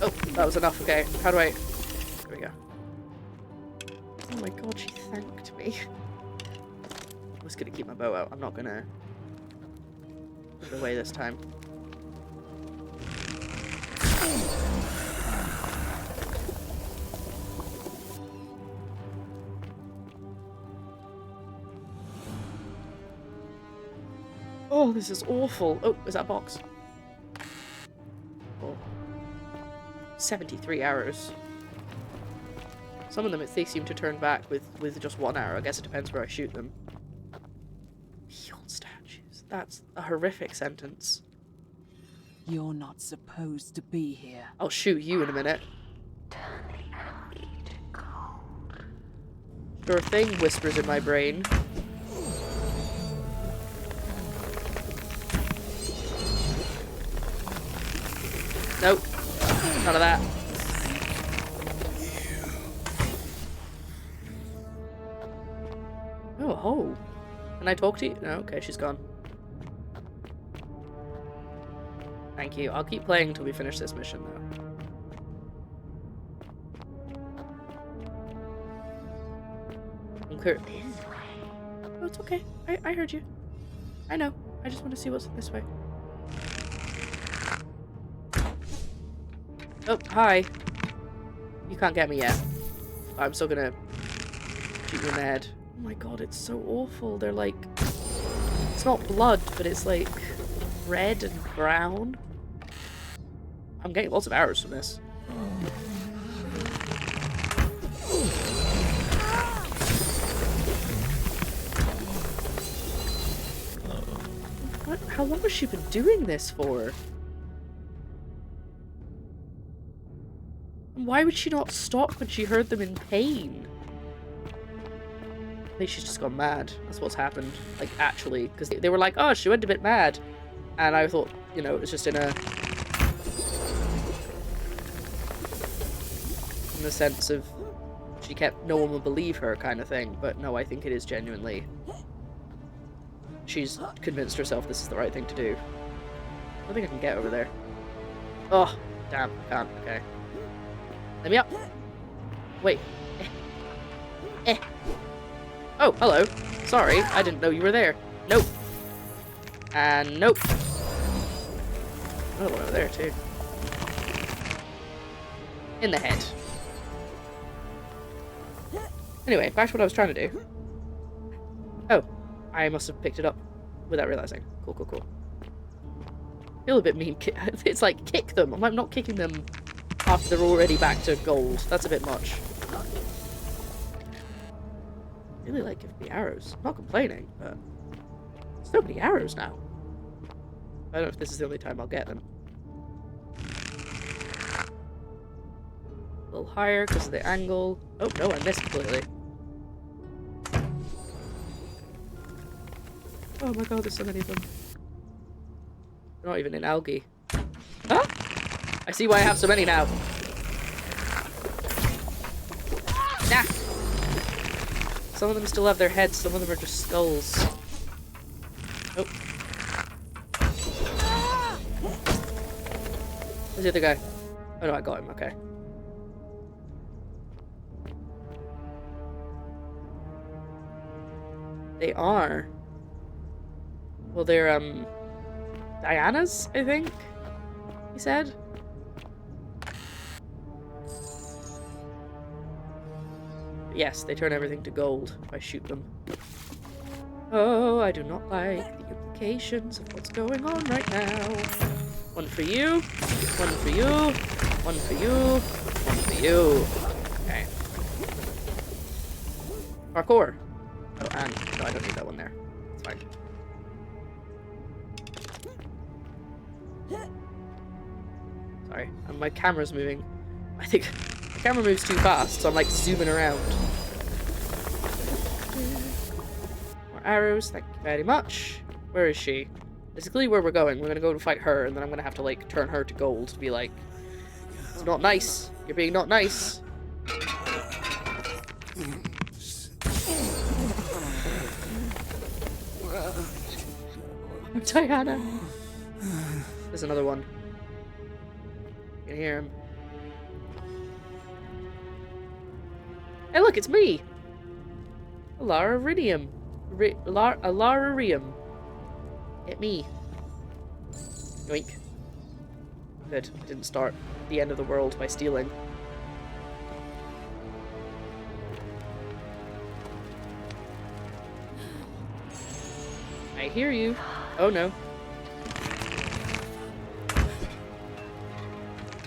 Oh, that was enough. Okay, how do I... There we go. Oh my god, she thanked me. I'm just gonna keep my bow out. I'm not gonna put it away this time. Oh, this is awful. Oh, is that a box? Oh. 73 arrows. Some of them, they seem to turn back with just one arrow. I guess it depends where I shoot them. Beyond statues. That's a horrific sentence. You're not supposed to be here. I'll shoot you in a minute. Sure thing, whispers in my brain. Nope. None of that. Oh. Can I talk to you? No, okay, she's gone. Thank you. I'll keep playing until we finish this mission, though. I'm clear. Oh, it's okay. I heard you. I know. I just want to see what's this way. Oh, hi. You can't get me yet. I'm still gonna shoot you in the head. Oh my god, it's so awful. They're like... It's not blood, but it's like red and brown. I'm getting lots of arrows from this. What? How long has she been doing this for? Why would she not stop when she heard them in pain? I think she's just gone mad. That's what's happened. Like, actually. Because they were like, oh, she went a bit mad. And I thought, you know, it was just in the sense of she kept, no one would believe her kind of thing. But no, I think it is genuinely. She's convinced herself this is the right thing to do. I don't think I can get over there. Oh, damn. I can't. Okay. Let me up. Wait. Oh, hello. Sorry, I didn't know you were there. Nope. And nope. Another one over there, too. In the head. Anyway, back to what I was trying to do. Oh, I must have picked it up without realizing. Cool, cool, cool. Feel a bit mean. It's like, kick them. I'm like, not kicking them after they're already back to gold. That's a bit much. Really like giving me arrows. I'm not complaining, but so many arrows now. I don't know if this is the only time I'll get them. A little higher because of the angle. Oh no, I missed completely. Oh my god, there's so many of them. They're not even in algae. Huh? I see why I have so many now. Nah. Some of them still have their heads, some of them are just skulls. Oh. Where's the other guy? Oh no, I got him, okay. They are. Well, they're, Diana's, I think? He said? Yes, they turn everything to gold if I shoot them. Oh, I do not like the implications of what's going on right now. One for you, one for you, one for you, one for you. Okay. Parkour. Oh, and no, I don't need that one there. It's fine. Sorry, and my camera's moving. I think the camera moves too fast, so I'm like zooming around. More arrows, thank you very much. Where is she? Basically where we're going. We're gonna go to fight her, and then I'm gonna have to, like, turn her to gold to be like, it's not nice. You're being not nice. Diana. There's another one. You can hear him. Hey, look, it's me! Alararium. Alararium. Hit me. Yoink. Good. I didn't start the end of the world by stealing. I hear you. Oh no.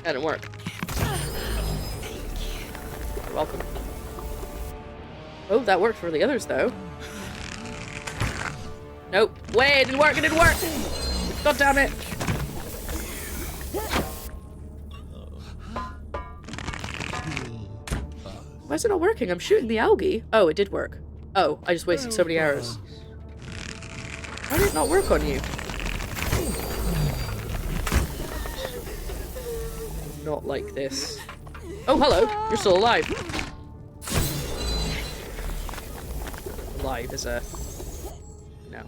That didn't work. You're welcome. Oh, that worked for the others, though. Nope. Wait, it didn't work, it didn't work! God damn it! Why is it not working? I'm shooting the algae. Oh, it did work. Oh, I just wasted so many arrows. Why did it not work on you? Not like this. Oh, hello! You're still alive! Alive is a... no.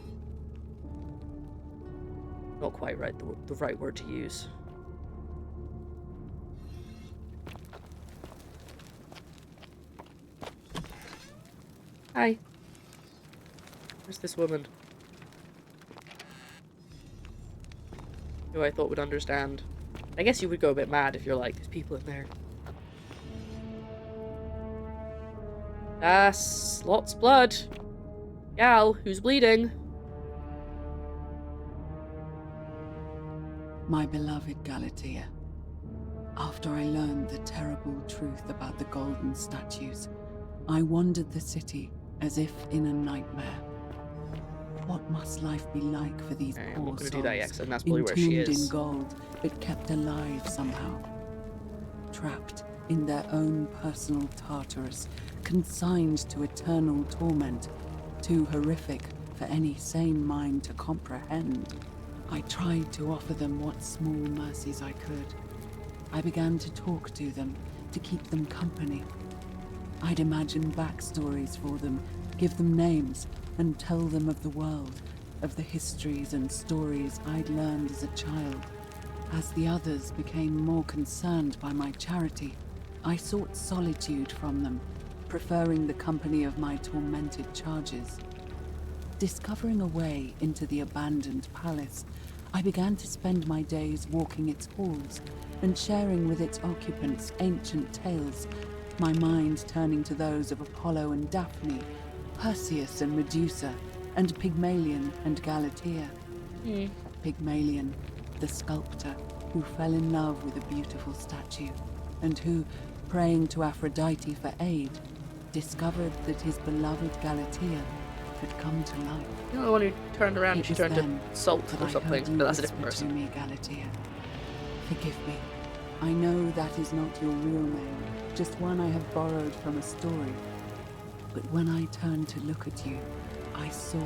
Not quite right, the right word to use. Hi. Where's this woman? Who I thought would understand. I guess you would go a bit mad if you're like, there's people in there. Lots of blood. Gal, who's bleeding? My beloved Galatea, after I learned the terrible truth about the golden statues, I wandered the city as if in a nightmare. What must life be like for these poor souls, and that's probably where she is. In gold, but kept alive somehow? Trapped in their own personal Tartarus, consigned to eternal torment, too horrific for any sane mind to comprehend. I tried to offer them what small mercies I could. I began to talk to them, to keep them company. I'd imagine backstories for them, give them names, and tell them of the world, of the histories and stories I'd learned as a child. As the others became more concerned by my charity, I sought solitude from them, preferring the company of my tormented charges. Discovering a way into the abandoned palace, I began to spend my days walking its halls and sharing with its occupants ancient tales, my mind turning to those of Apollo and Daphne, Perseus and Medusa, and Pygmalion and Galatea. Pygmalion, the sculptor who fell in love with a beautiful statue, and who, praying to Aphrodite for aid, discovered that his beloved Galatea had come to life. You know the one who turned around and she turned to salt or something, but that's a different person. To me, Galatea. Forgive me. I know that is not your real name, just one I have borrowed from a story. But when I turned to look at you, I saw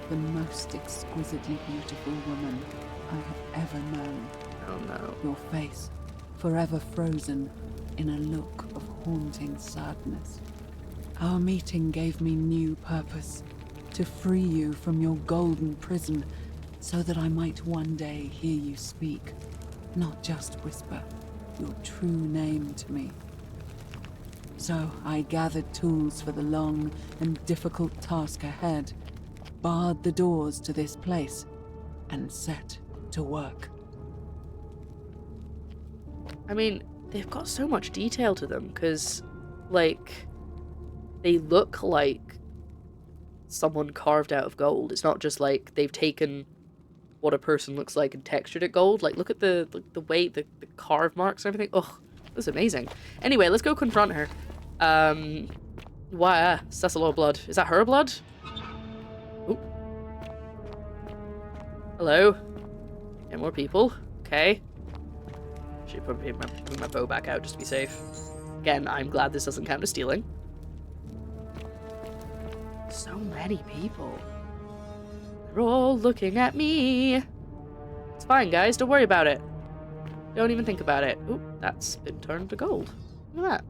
the most exquisitely beautiful woman I have ever known. Oh no. Your face, forever frozen in a look of haunting sadness. Our meeting gave me new purpose, to free you from your golden prison, so that I might one day hear you speak, not just whisper your true name to me. So I gathered tools for the long and difficult task ahead, barred the doors to this place, and set to work. I mean, they've got so much detail to them, because, like, they look like someone carved out of gold. It's not just like they've taken what a person looks like and textured it gold. Like, look at the way, the carve marks and everything. Ugh, that's amazing. Anyway, let's go confront her. Why? That's a lot of blood. Is that her blood? Ooh. Hello? Yeah, more people. Okay. Should probably bring my bow back out just to be safe. Again, I'm glad this doesn't count as stealing. So many people. You're all looking at me. It's fine, guys. Don't worry about it. Don't even think about it. Oop, that's been turned to gold. Look at that.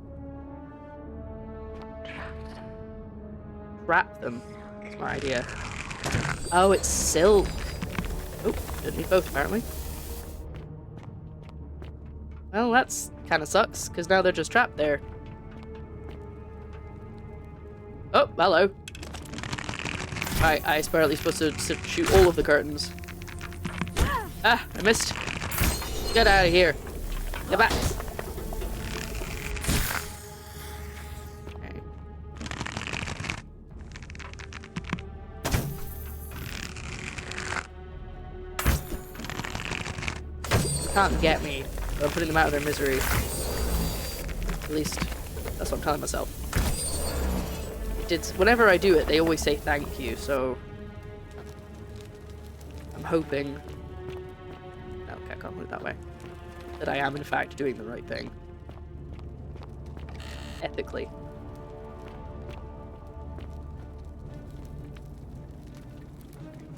Wrap them. That's my idea. Oh, it's silk. Oh, didn't need both, apparently. Well, that's kind of sucks, because now they're just trapped there. Oh, hello. I apparently supposed to shoot all of the curtains. Ah, I missed. Get out of here. Get back. Okay. Can't get me. I'm putting them out of their misery. At least, that's what I'm telling myself. Whenever I do it, they always say thank you, so I'm hoping. No, okay, I can't put it that way. That I am in fact doing the right thing. Ethically.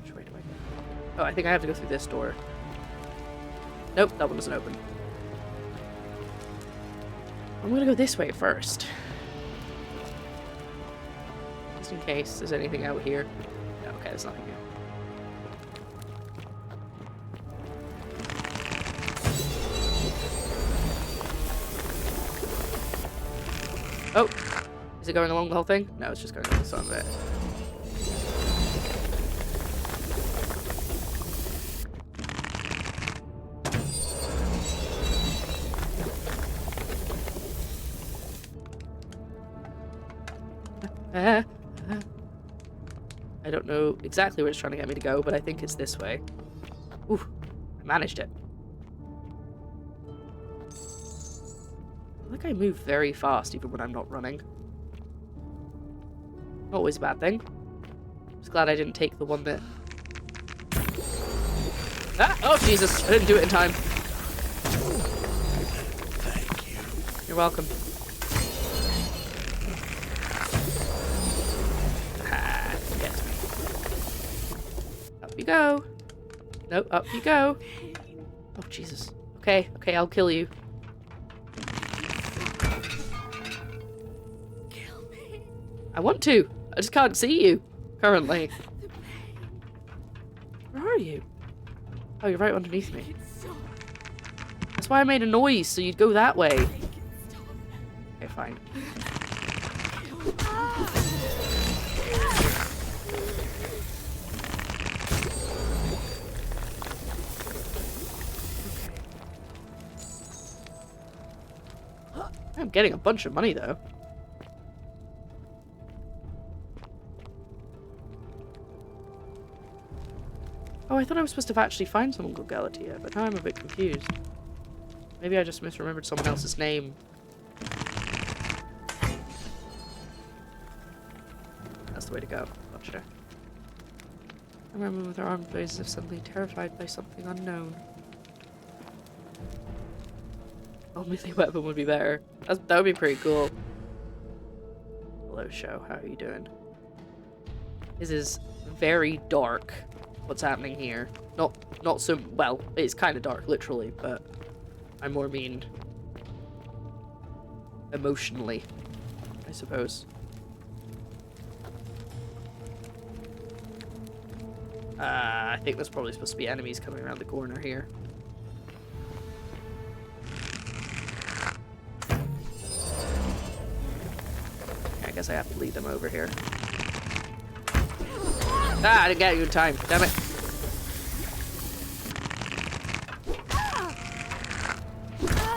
Which way do I go? Oh, I think I have to go through this door. Nope, that one doesn't open. I'm gonna go this way first. Just in case there's anything out here. No, okay, there's nothing here. Oh! Is it going along the whole thing? No, it's just going along some of it. I don't know exactly where it's trying to get me to go, but I think it's this way. Ooh, I managed it. I think I move very fast even when I'm not running. Not always a bad thing. Just glad I didn't take the one that... Ah! Oh, Jesus! I didn't do it in time. Thank you. You're welcome. Up you go. No, up you go. Oh, Jesus. Okay, okay, I'll kill you. Kill me. I want to. I just can't see you, currently. Where are you? Oh, you're right underneath me. That's why I made a noise, so you'd go that way. Okay, fine. I'm getting a bunch of money, though. Oh, I thought I was supposed to actually find someone called Galatea, but now I'm a bit confused. Maybe I just misremembered someone else's name. That's the way to go. Gotcha. I remember with her arms raised as if suddenly terrified by something unknown. A melee weapon would be better. That would be pretty cool. Hello, show. How are you doing? This is very dark. What's happening here? Not so well. It's kind of dark, literally, but I more mean emotionally, I suppose. I think there's probably supposed to be enemies coming around the corner here. I guess I have to lead them over here. Ah, I didn't get you in time. Damn it.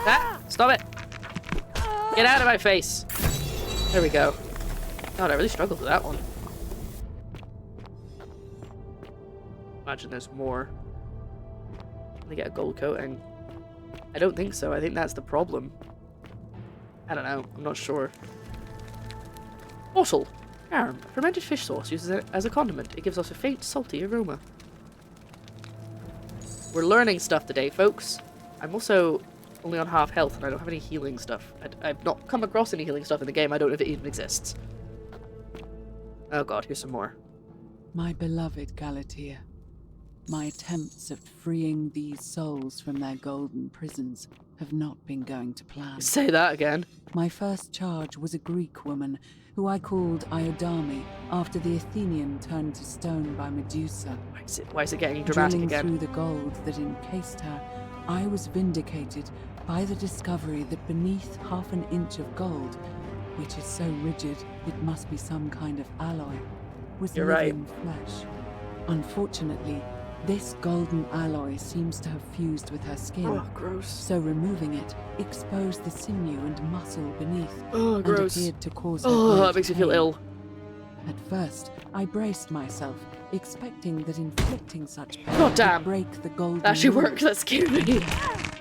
Ah, stop it. Get out of my face. There we go. God, I really struggled with that one. Imagine there's more. They get a gold coating. I don't think so. I think that's the problem. I don't know. I'm not sure. Bottle. Garum. Fermented fish sauce used as a condiment. It gives us a faint, salty aroma. We're learning stuff today, folks. I'm also only on half health and I don't have any healing stuff. I've not come across any healing stuff in the game. I don't know if it even exists. Oh god, here's some more. My beloved Galatea, my attempts at freeing these souls from their golden prisons have not been going to plan. Say that again. My first charge was a Greek woman who I called Iodame after the Athenian turned to stone by Medusa. Why is it getting dramatic Drilling again? through the gold that encased her, I was vindicated by the discovery that beneath half an inch of gold, which is so rigid it must be some kind of alloy, was living flesh. Unfortunately, this golden alloy seems to have fused with her skin. Oh, gross. So removing it exposed the sinew and muscle beneath, Oh, and gross. appeared to cause her Oh, great that makes me feel pain. ill. At first, I braced myself, expecting that inflicting such pain God damn. would break the golden That actually rule. worked. That scared me.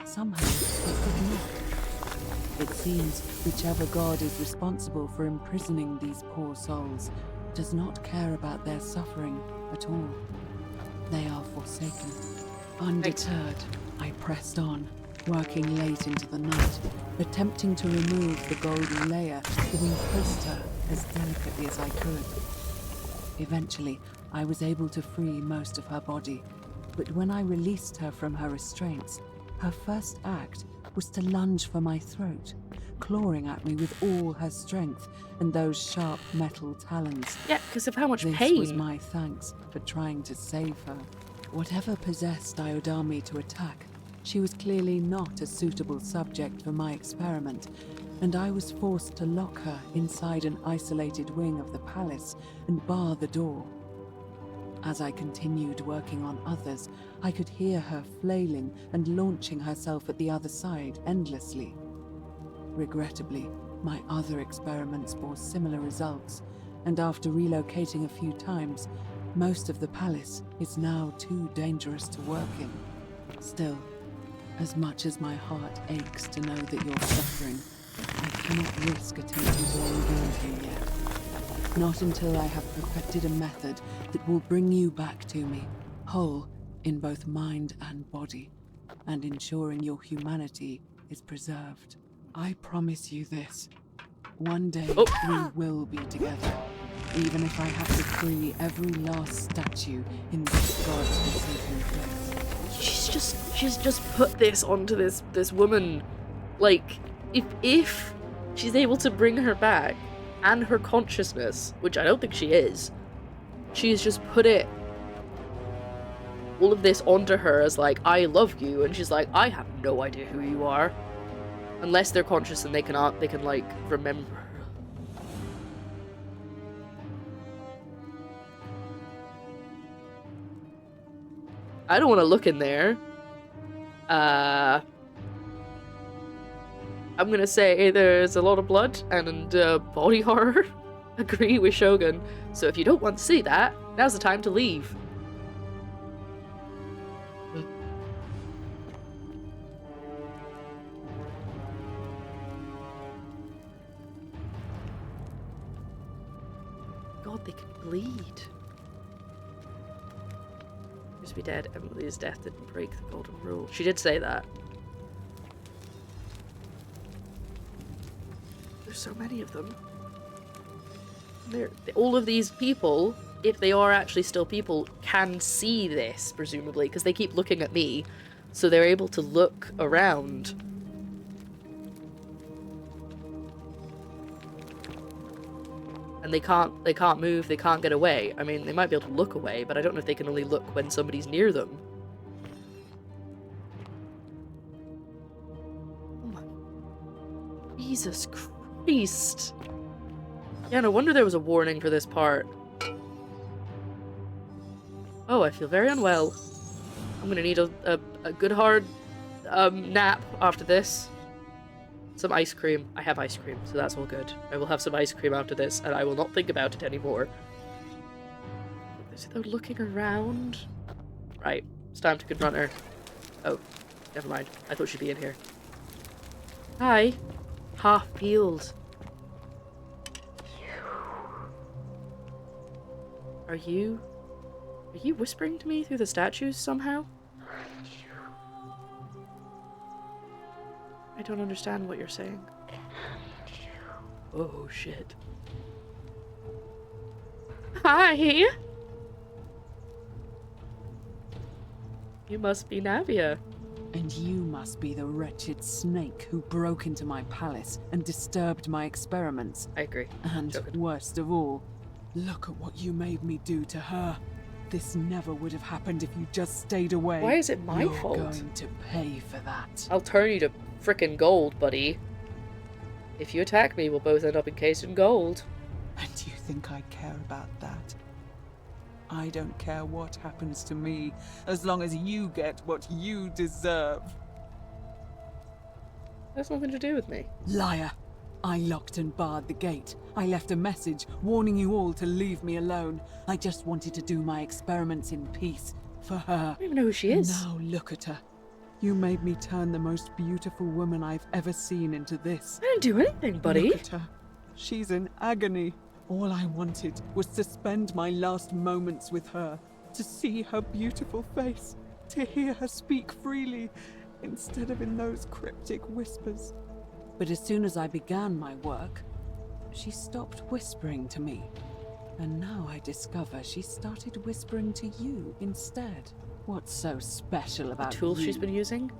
Somehow, it did not. It seems whichever god is responsible for imprisoning these poor souls does not care about their suffering at all. They are forsaken. Undeterred, I pressed on, working late into the night, attempting to remove the golden layer that imprisoned her as delicately as I could. Eventually, I was able to free most of her body, but when I released her from her restraints, her first act was to lunge for my throat, clawing at me with all her strength and those sharp metal talons. Yeah, because of how much This pain. was my thanks for trying to save her. Whatever possessed Iodame to attack, she was clearly not a suitable subject for my experiment, and I was forced to lock her inside an isolated wing of the palace and bar the door. As I continued working on others, I could hear her flailing and launching herself at the other side endlessly. Regrettably, my other experiments bore similar results, and after relocating a few times, most of the palace is now too dangerous to work in. Still, as much as my heart aches to know that you're suffering, I cannot risk attempting to unbuild you yet. Not until I have perfected a method that will bring you back to me, whole in both mind and body, and ensuring your humanity is preserved. I promise you this. One day we will be together, even if I have to free every last statue in this god's forsaken place. She's just put this onto this woman. Like, if she's able to bring her back and her consciousness, which I don't think she is, she's just put all of this onto her as like, I love you, and she's like, I have no idea who you are. Unless they're conscious and they can like remember. I don't want to look in there. I'm gonna say there's a lot of blood and body horror. Agree with Shogun. So if you don't want to see that, now's the time to leave. God, they can bleed. Used to be dead. Emily's death didn't break the golden rule. She did say that. There's so many of them. All of these people, if they are actually still people, can see this, presumably, because they keep looking at me, so they're able to look around. And they can't move, they can't get away. I mean, they might be able to look away, but I don't know if they can only look when somebody's near them. Oh my... Jesus Christ. Yeah, no wonder there was a warning for this part. Oh, I feel very unwell. I'm gonna need a good hard nap after this. Some ice cream. I have ice cream, so that's all good. I will have some ice cream after this, and I will not think about it anymore. Is it looking around? Right, it's time to confront her. Oh, never mind. I thought she'd be in here. Hi. Half peeled. Are you whispering to me through the statues somehow? I don't understand what you're saying. Oh, shit. Hi! You must be Navia. And you must be the wretched snake who broke into my palace and disturbed my experiments. I agree. And worst of all, look at what you made me do to her. This never would have happened if you just stayed away. Why is it my You're fault? going to pay for that. I'll turn you to frickin' gold, buddy. If you attack me, we'll both end up encased in gold. And you think I care about that? I don't care what happens to me, as long as you get what you deserve. That's nothing to do with me. Liar! I locked and barred the gate. I left a message warning you all to leave me alone. I just wanted to do my experiments in peace, for her. I don't even know who she is. Now look at her. You made me turn the most beautiful woman I've ever seen into this. I didn't do anything, buddy. Look at her. She's in agony. All I wanted was to spend my last moments with her, to see her beautiful face, to hear her speak freely, instead of in those cryptic whispers. But as soon as I began my work, she stopped whispering to me. And now I discover she started whispering to you instead. What's so special about The tools you? she's been using?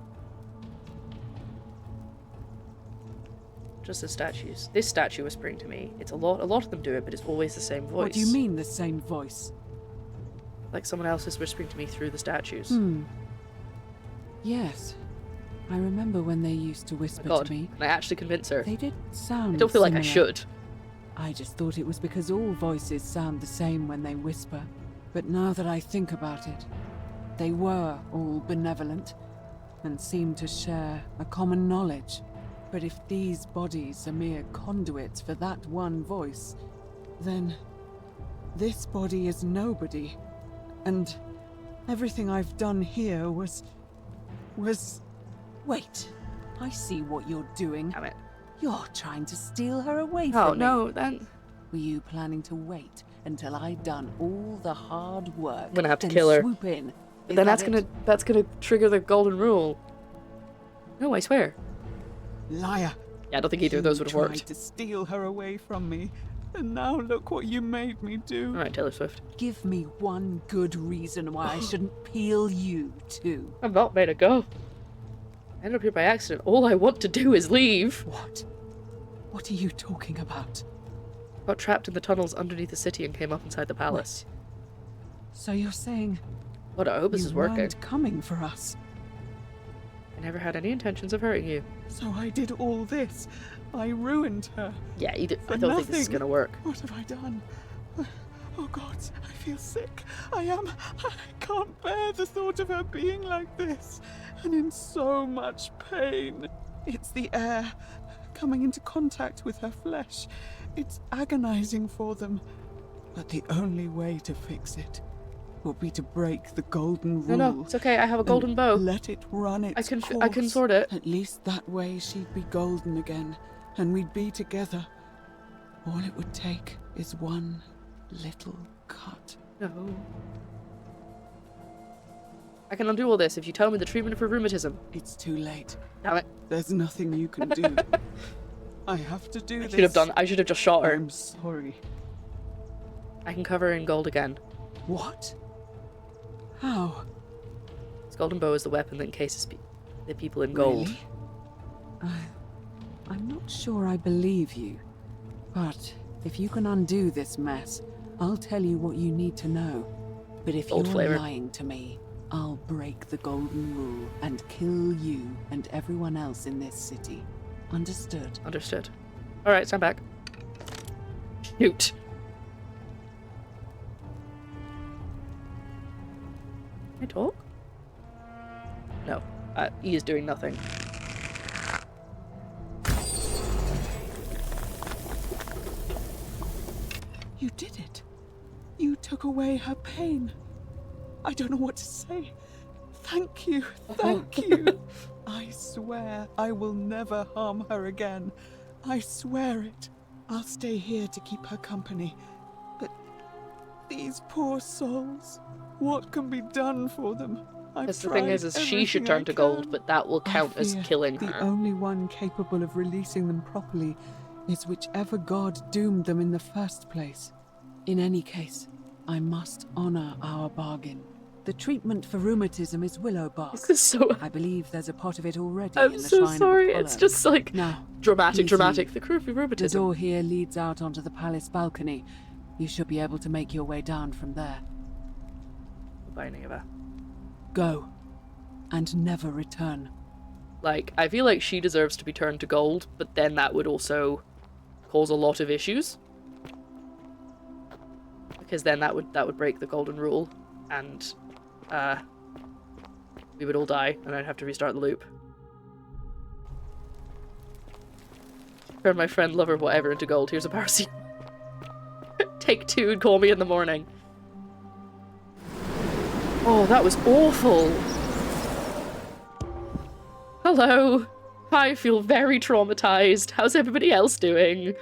Just the statues. This statue whispering to me. It's a lot of them do it, but it's always the same voice. What do you mean, the same voice? Like someone else is whispering to me through the statues. Yes. I remember when they used to whisper God, to me. can I actually convince her? They did sound I don't feel like I similar. should. I just thought it was because all voices sound the same when they whisper. But now that I think about it, they were all benevolent and seemed to share a common knowledge. But if these bodies are mere conduits for that one voice, then this body is nobody. And everything I've done here was... Wait, I see what you're doing. Damn it. You're trying to steal her away from me. Oh, no, then... Were you planning to wait until I'd done all the hard work? I'm gonna have to then kill her. Swoop in? But then Is that's gonna trigger the golden rule. No, I swear. Liar. Yeah, I don't think either of those would have Tried worked. to steal her away from me, and now look what you made me do. Alright, Taylor Swift. Give me one good reason why I shouldn't peel you too. I'm not made to go. I ended up here by accident. All I want to do is leave. What? What are you talking about? Got trapped in the tunnels underneath the city and came up inside the palace. So you're saying... What, I hope this you is working. weren't coming for us? I never had any intentions of hurting you. So I did all this. I ruined her. Yeah, you did. I For don't think this is nothing. gonna work. What have I done? Oh God, I feel sick. I can't bear the thought of her being like this, and in so much pain. It's the air coming into contact with her flesh. It's agonizing for them. But the only way to fix it will be to break the golden rule. No, it's okay. I have a golden bow. Let it run its course. I can sort it. At least that way she'd be golden again, and we'd be together. All it would take is one little cut. No. I can undo all this if you tell me the treatment for rheumatism. It's too late. Damn it. There's nothing you can do. I have to do this. I should have just shot her. I'm sorry. I can cover her in gold again. What? How? This golden bow is the weapon that encases the people in gold. Really? I'm not sure I believe you. But if you can undo this mess, I'll tell you what you need to know. But if Gold you're flavor. lying to me, I'll break the golden rule and kill you and everyone else in this city. Understood? Understood. Alright, stand back. Shoot. Can I talk? No. E is doing nothing. You did it. You took away her pain. I don't know what to say. Thank you. Thank you. I swear I will never harm her again. I swear it. I'll stay here to keep her company. But these poor souls, what can be done for them? Because the thing is she should turn to gold, but that will count as killing the her. only one capable of releasing them properly is whichever god doomed them in the first place. In any case, I must honor our bargain. The treatment for rheumatism is willow bark. This is so... I believe there's a pot of it already I'm in the so shrine sorry. of Apollo. It's just like Now, dramatic. please The crew for The rheumatism. door here leads out onto the palace balcony. You should be able to make your way down from there. Bye, Neva. Go. And never return. Like, I feel like she deserves to be turned to gold, but then that would also cause a lot of issues. Because then that would break the golden rule, and we would all die, and I'd have to restart the loop. Turn my friend, lover, whatever into gold. Here's a power serum. Take 2 and call me in the morning. Oh, that was awful. Hello. I feel very traumatized. How's everybody else doing?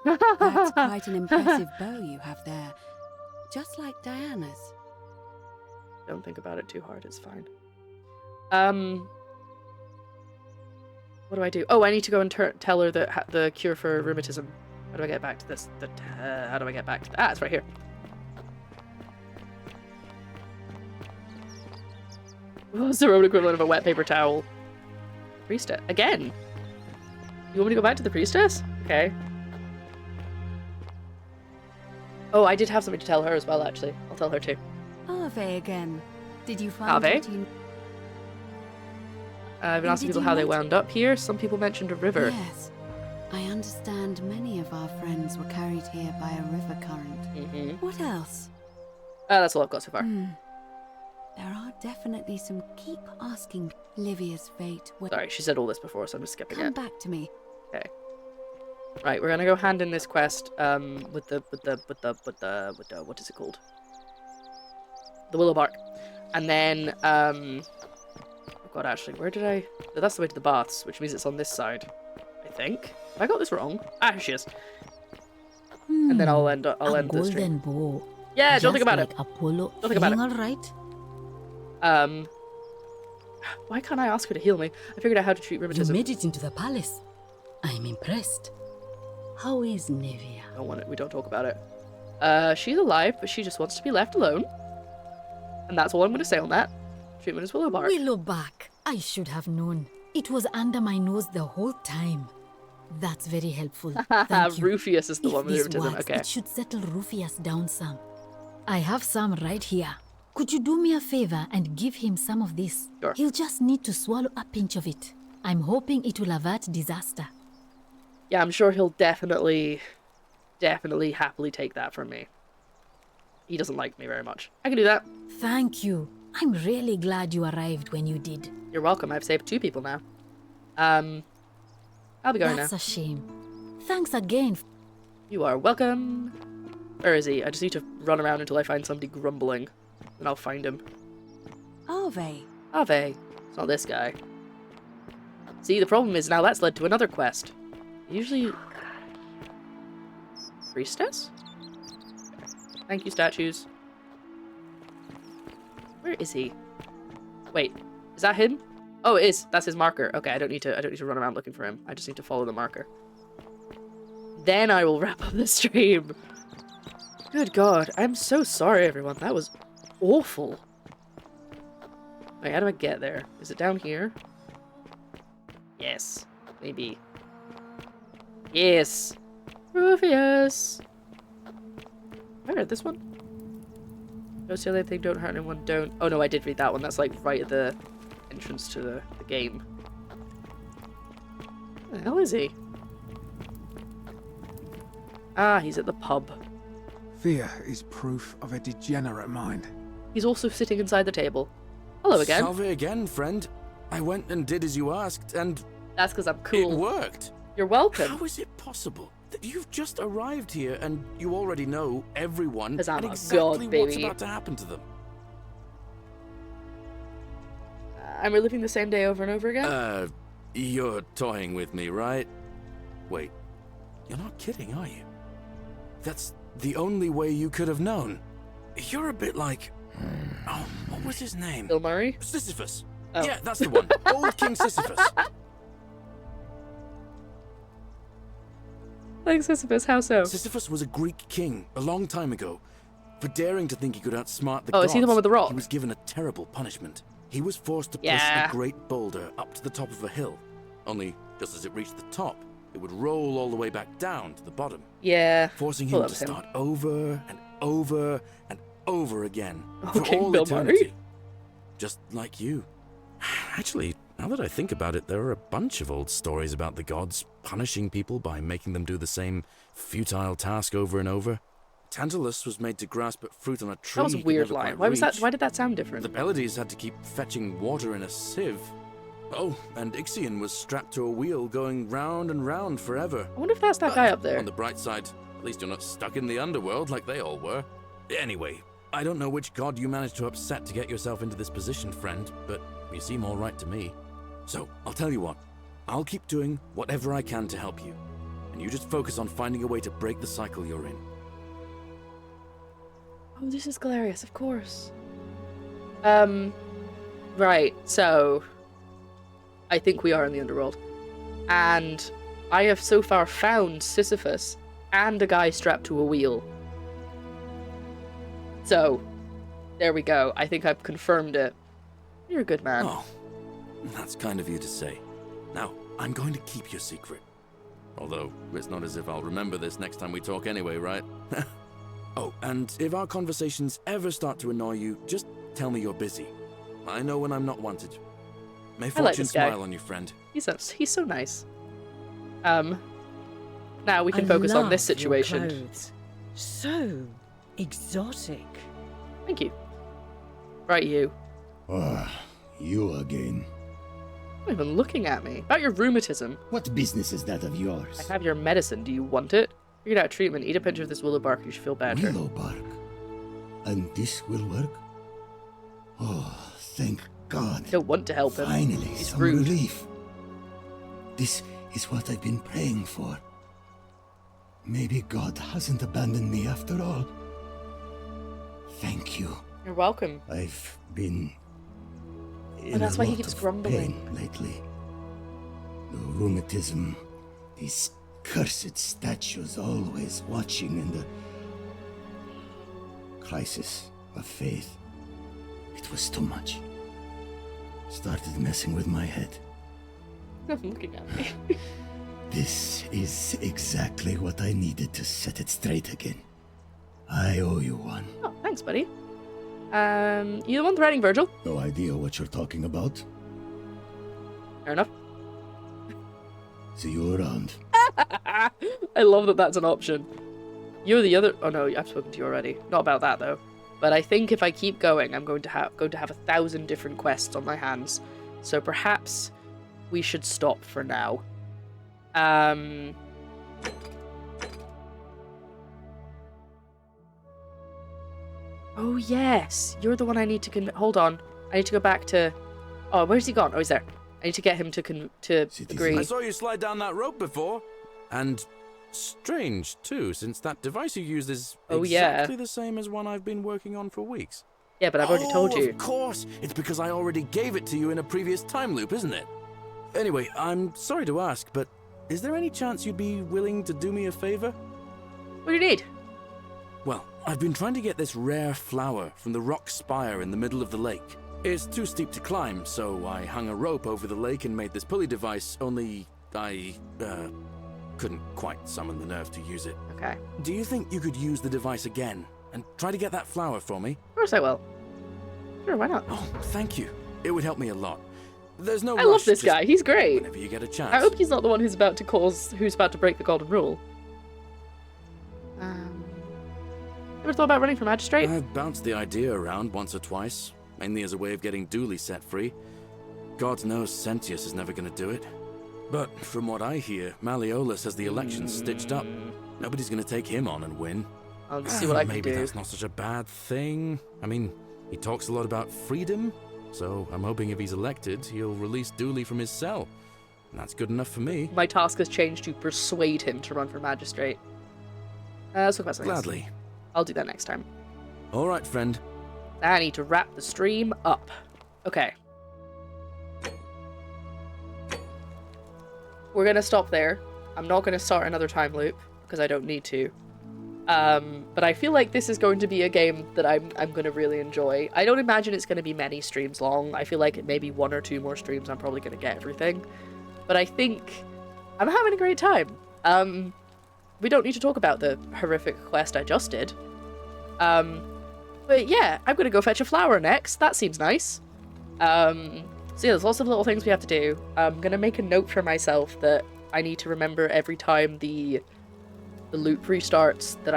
That's quite an impressive bow you have there. Just like Diana's. Don't think about it too hard, it's fine. What do I do? Oh, I need to go and tell her the cure for rheumatism. How do I get back to this? How do I get back to it's right here. What's the Roman equivalent of a wet paper towel? Priestess. Again? You want me to go back to the priestess? Okay. Oh, I did have something to tell her as well, actually. I'll tell her too. Ave again. Did you find Ave? what you... I've been asking people how they wound up here. Some people mentioned a river. Yes. I understand many of our friends were carried here by a river current. Mm-hmm. What else? That's all I've got so far. There are definitely some keep asking Livia's fate. Sorry, she said all this before, so I'm just skipping Come it. back to me. Okay. Right, we're gonna go hand in this quest with the what is it called? The willow bark. And then oh god, actually, where did I... Oh, that's the way to the baths, which means it's on this side, I think. Have I got this wrong? Ah, here she is. And then I'll end the stream. Bow. Yeah, don't think about like it. Apollo. Don't think about it. All right. Why can't I ask her to heal me? I figured out how to treat You rheumatism. made it into the palace. I'm impressed. How is Nevia? We don't talk about it. She's alive, but she just wants to be left alone. And that's all I'm going to say on that. Treatment is willow bark. Willow bark. I should have known. It was under my nose the whole time. That's very helpful. Thank you. Rufius is the one with If rheumatism. this works, Okay. it should settle Rufius down some. I have some right here. Could you do me a favor and give him some of this? Sure. He'll just need to swallow a pinch of it. I'm hoping it will avert disaster. Yeah, I'm sure he'll definitely happily take that from me. He doesn't like me very much. I can do that. Thank you. I'm really glad you arrived when you did. You're welcome. I've saved 2 people now. I'll be going That's now. a shame. Thanks again. You are welcome. Where is he? I just need to run around until I find somebody grumbling. Then I'll find him. Ave. Ave. It's not this guy. See, the problem is now that's led to another quest. Usually... Priestess? Thank you, statues. Where is he? Wait, is that him? Oh, it is. That's his marker. Okay, I don't need to run around looking for him. I just need to follow the marker. Then I will wrap up the stream. Good God, I'm so sorry, everyone. That was awful. Wait, how do I get there? Is it down here? Yes. Maybe. Yes. Rufius. I read this one. Don't steal anything, don't hurt anyone, don't... Oh no, I did read that one. That's like right at the entrance to the game. Where the hell is he? Ah, he's at the pub. Fear is proof of a degenerate mind. He's also sitting inside the table. Hello again. Salve again, friend. I went and did as you asked, and... That's because I'm cool. It worked. You're welcome. How is it possible that you've just arrived here and you already know everyone I'm and a exactly god, what's baby. about to happen to them? I'm reliving the same day over and over again? You're toying with me, right? Wait, you're not kidding, are you? That's the only way you could have known. You're a bit like... Oh, what was his name? Bill Murray? Sisyphus. Oh. Yeah, that's the one. Old King Sisyphus. Like Sisyphus, how so? Sisyphus was a Greek king a long time ago. For daring to think he could outsmart the Oh, gods, is he the one with the rock? he was given a terrible punishment. He was forced to push Yeah. a great boulder up to the top of a hill. Only, just as it reached the top, it would roll all the way back down to the bottom. Yeah. Forcing Well, him that to was him. start over and over and over again for Okay, all Bill eternity. Murray. Just like you. Actually, now that I think about it, there are a bunch of old stories about the gods punishing people by making them do the same futile task over and over. Tantalus was made to grasp at fruit on a tree. That was a he could weird never line. quite Why was that? reach. Why did that sound different? The Pleiades had to keep fetching water in a sieve. Oh, and Ixion was strapped to a wheel going round and round forever. I wonder if that's that guy up there. On the bright side, at least you're not stuck in the underworld like they all were. Anyway, I don't know which god you managed to upset to get yourself into this position, friend, but you seem all right to me. So, I'll tell you what. I'll keep doing whatever I can to help you. And you just focus on finding a way to break the cycle you're in. Oh, this is Galerius, of course. Right, so I think we are in the underworld. And I have so far found Sisyphus and a guy strapped to a wheel. So, there we go. I think I've confirmed it. You're a good man. Oh, that's kind of you to say. Now, I'm going to keep your secret. Although, it's not as if I'll remember this next time we talk anyway, right? Oh, and if our conversations ever start to annoy you, just tell me you're busy. I know when I'm not wanted. May I like fortune this guy. smile on you, friend. He's so nice. Now we can I focus on love this your situation. clothes. So exotic. Thank you. Right, you. Ah, you again. Not even looking at me. About your rheumatism. What business is that of yours? I have your medicine. Do you want it? Figured out treatment. Eat a pinch of this willow bark. You should feel better. Willow bark? And this will work? Oh, thank God. I don't want to help him. Finally, He's some rude. relief. This is what I've been praying for. Maybe God hasn't abandoned me after all. Thank you. You're welcome. I've been Oh, that's a why he lot keeps of grumbling. pain lately. The rheumatism, these cursed statues always watching, and the crisis of faith. It was too much. Started messing with my head. I'm looking at me. This is exactly what I needed to set it straight again. I owe you one. Oh, thanks, buddy. You the one threatening Virgil? No idea what you're talking about. Fair enough. See you around. I love that that's an option. You're the other. Oh no, I've spoken to you already. Not about that though. But I think if I keep going, I'm going to have 1,000 different quests on my hands. So perhaps we should stop for now. Oh yes, you're the one I need to hold on. I need to go back to. Oh, where's he gone? Oh, he's there. I need to get him to agree. I saw you slide down that rope before. And strange, too, since that device you used is exactly the same as one I've been working on for weeks. Yeah, but I've already told you. Of course! It's because I already gave it to you in a previous time loop, isn't it? Anyway, I'm sorry to ask, but is there any chance you'd be willing to do me a favor? What do you need? Well, I've been trying to get this rare flower from the rock spire in the middle of the lake. It's too steep to climb, so I hung a rope over the lake and made this pulley device, only I, couldn't quite summon the nerve to use it. Okay. Do you think you could use the device again and try to get that flower for me? Of course I will. Sure, why not? Oh, thank you. It would help me a lot. There's no I rush, love this just guy. He's great. Whenever you get a chance. I hope he's not the one who's about to break the golden rule. Ever thought about running for magistrate? I've bounced the idea around once or twice, mainly as a way of getting Dooley set free. God knows Sentius is never going to do it. But from what I hear, Malleolus has the election stitched up. Nobody's going to take him on and win. I'll see what I can Maybe do. that's not such a bad thing. I mean, he talks a lot about freedom, so I'm hoping if he's elected, he'll release Dooley from his cell. And that's good enough for me. My task has changed to persuade him to run for magistrate. Let's talk about something else. Gladly. I'll do that next time. All right, friend. I need to wrap the stream up. Okay. We're gonna stop there. I'm not gonna start another time loop, because I don't need to. But I feel like this is going to be a game that I'm going to really enjoy. I don't imagine it's going to be many streams long. I feel like maybe 1 or 2 more streams I'm probably going to get everything. But I think I'm having a great time. We don't need to talk about the horrific quest I just did. But yeah, I'm going to go fetch a flower next. That seems nice. So yeah, there's lots of little things we have to do. I'm going to make a note for myself that I need to remember every time the loop restarts, that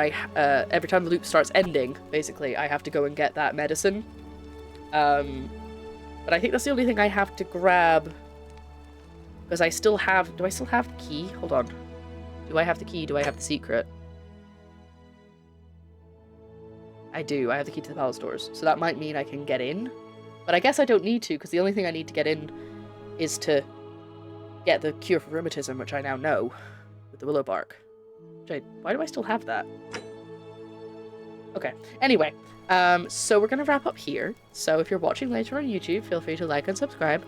every time the loop starts ending, basically, I have to go and get that medicine. But I think that's the only thing I have to grab, because I still have, do I still have the key? Hold on. Do I have the key? Do I have the secret? I do. I have the key to the palace doors. So that might mean I can get in. But I guess I don't need to, because the only thing I need to get in is to get the cure for rheumatism, which I now know, with the willow bark. Why do I still have that? Okay. Anyway, so we're going to wrap up here. So if you're watching later on YouTube, feel free to like and subscribe.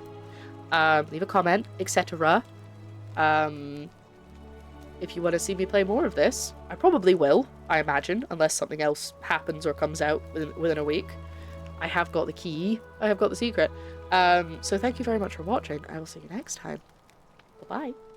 Leave a comment, etc. If you want to see me play more of this, I probably will, I imagine, unless something else happens or comes out within a week. I have got the key. I have got the secret. So thank you very much for watching. I will see you next time. Bye-bye.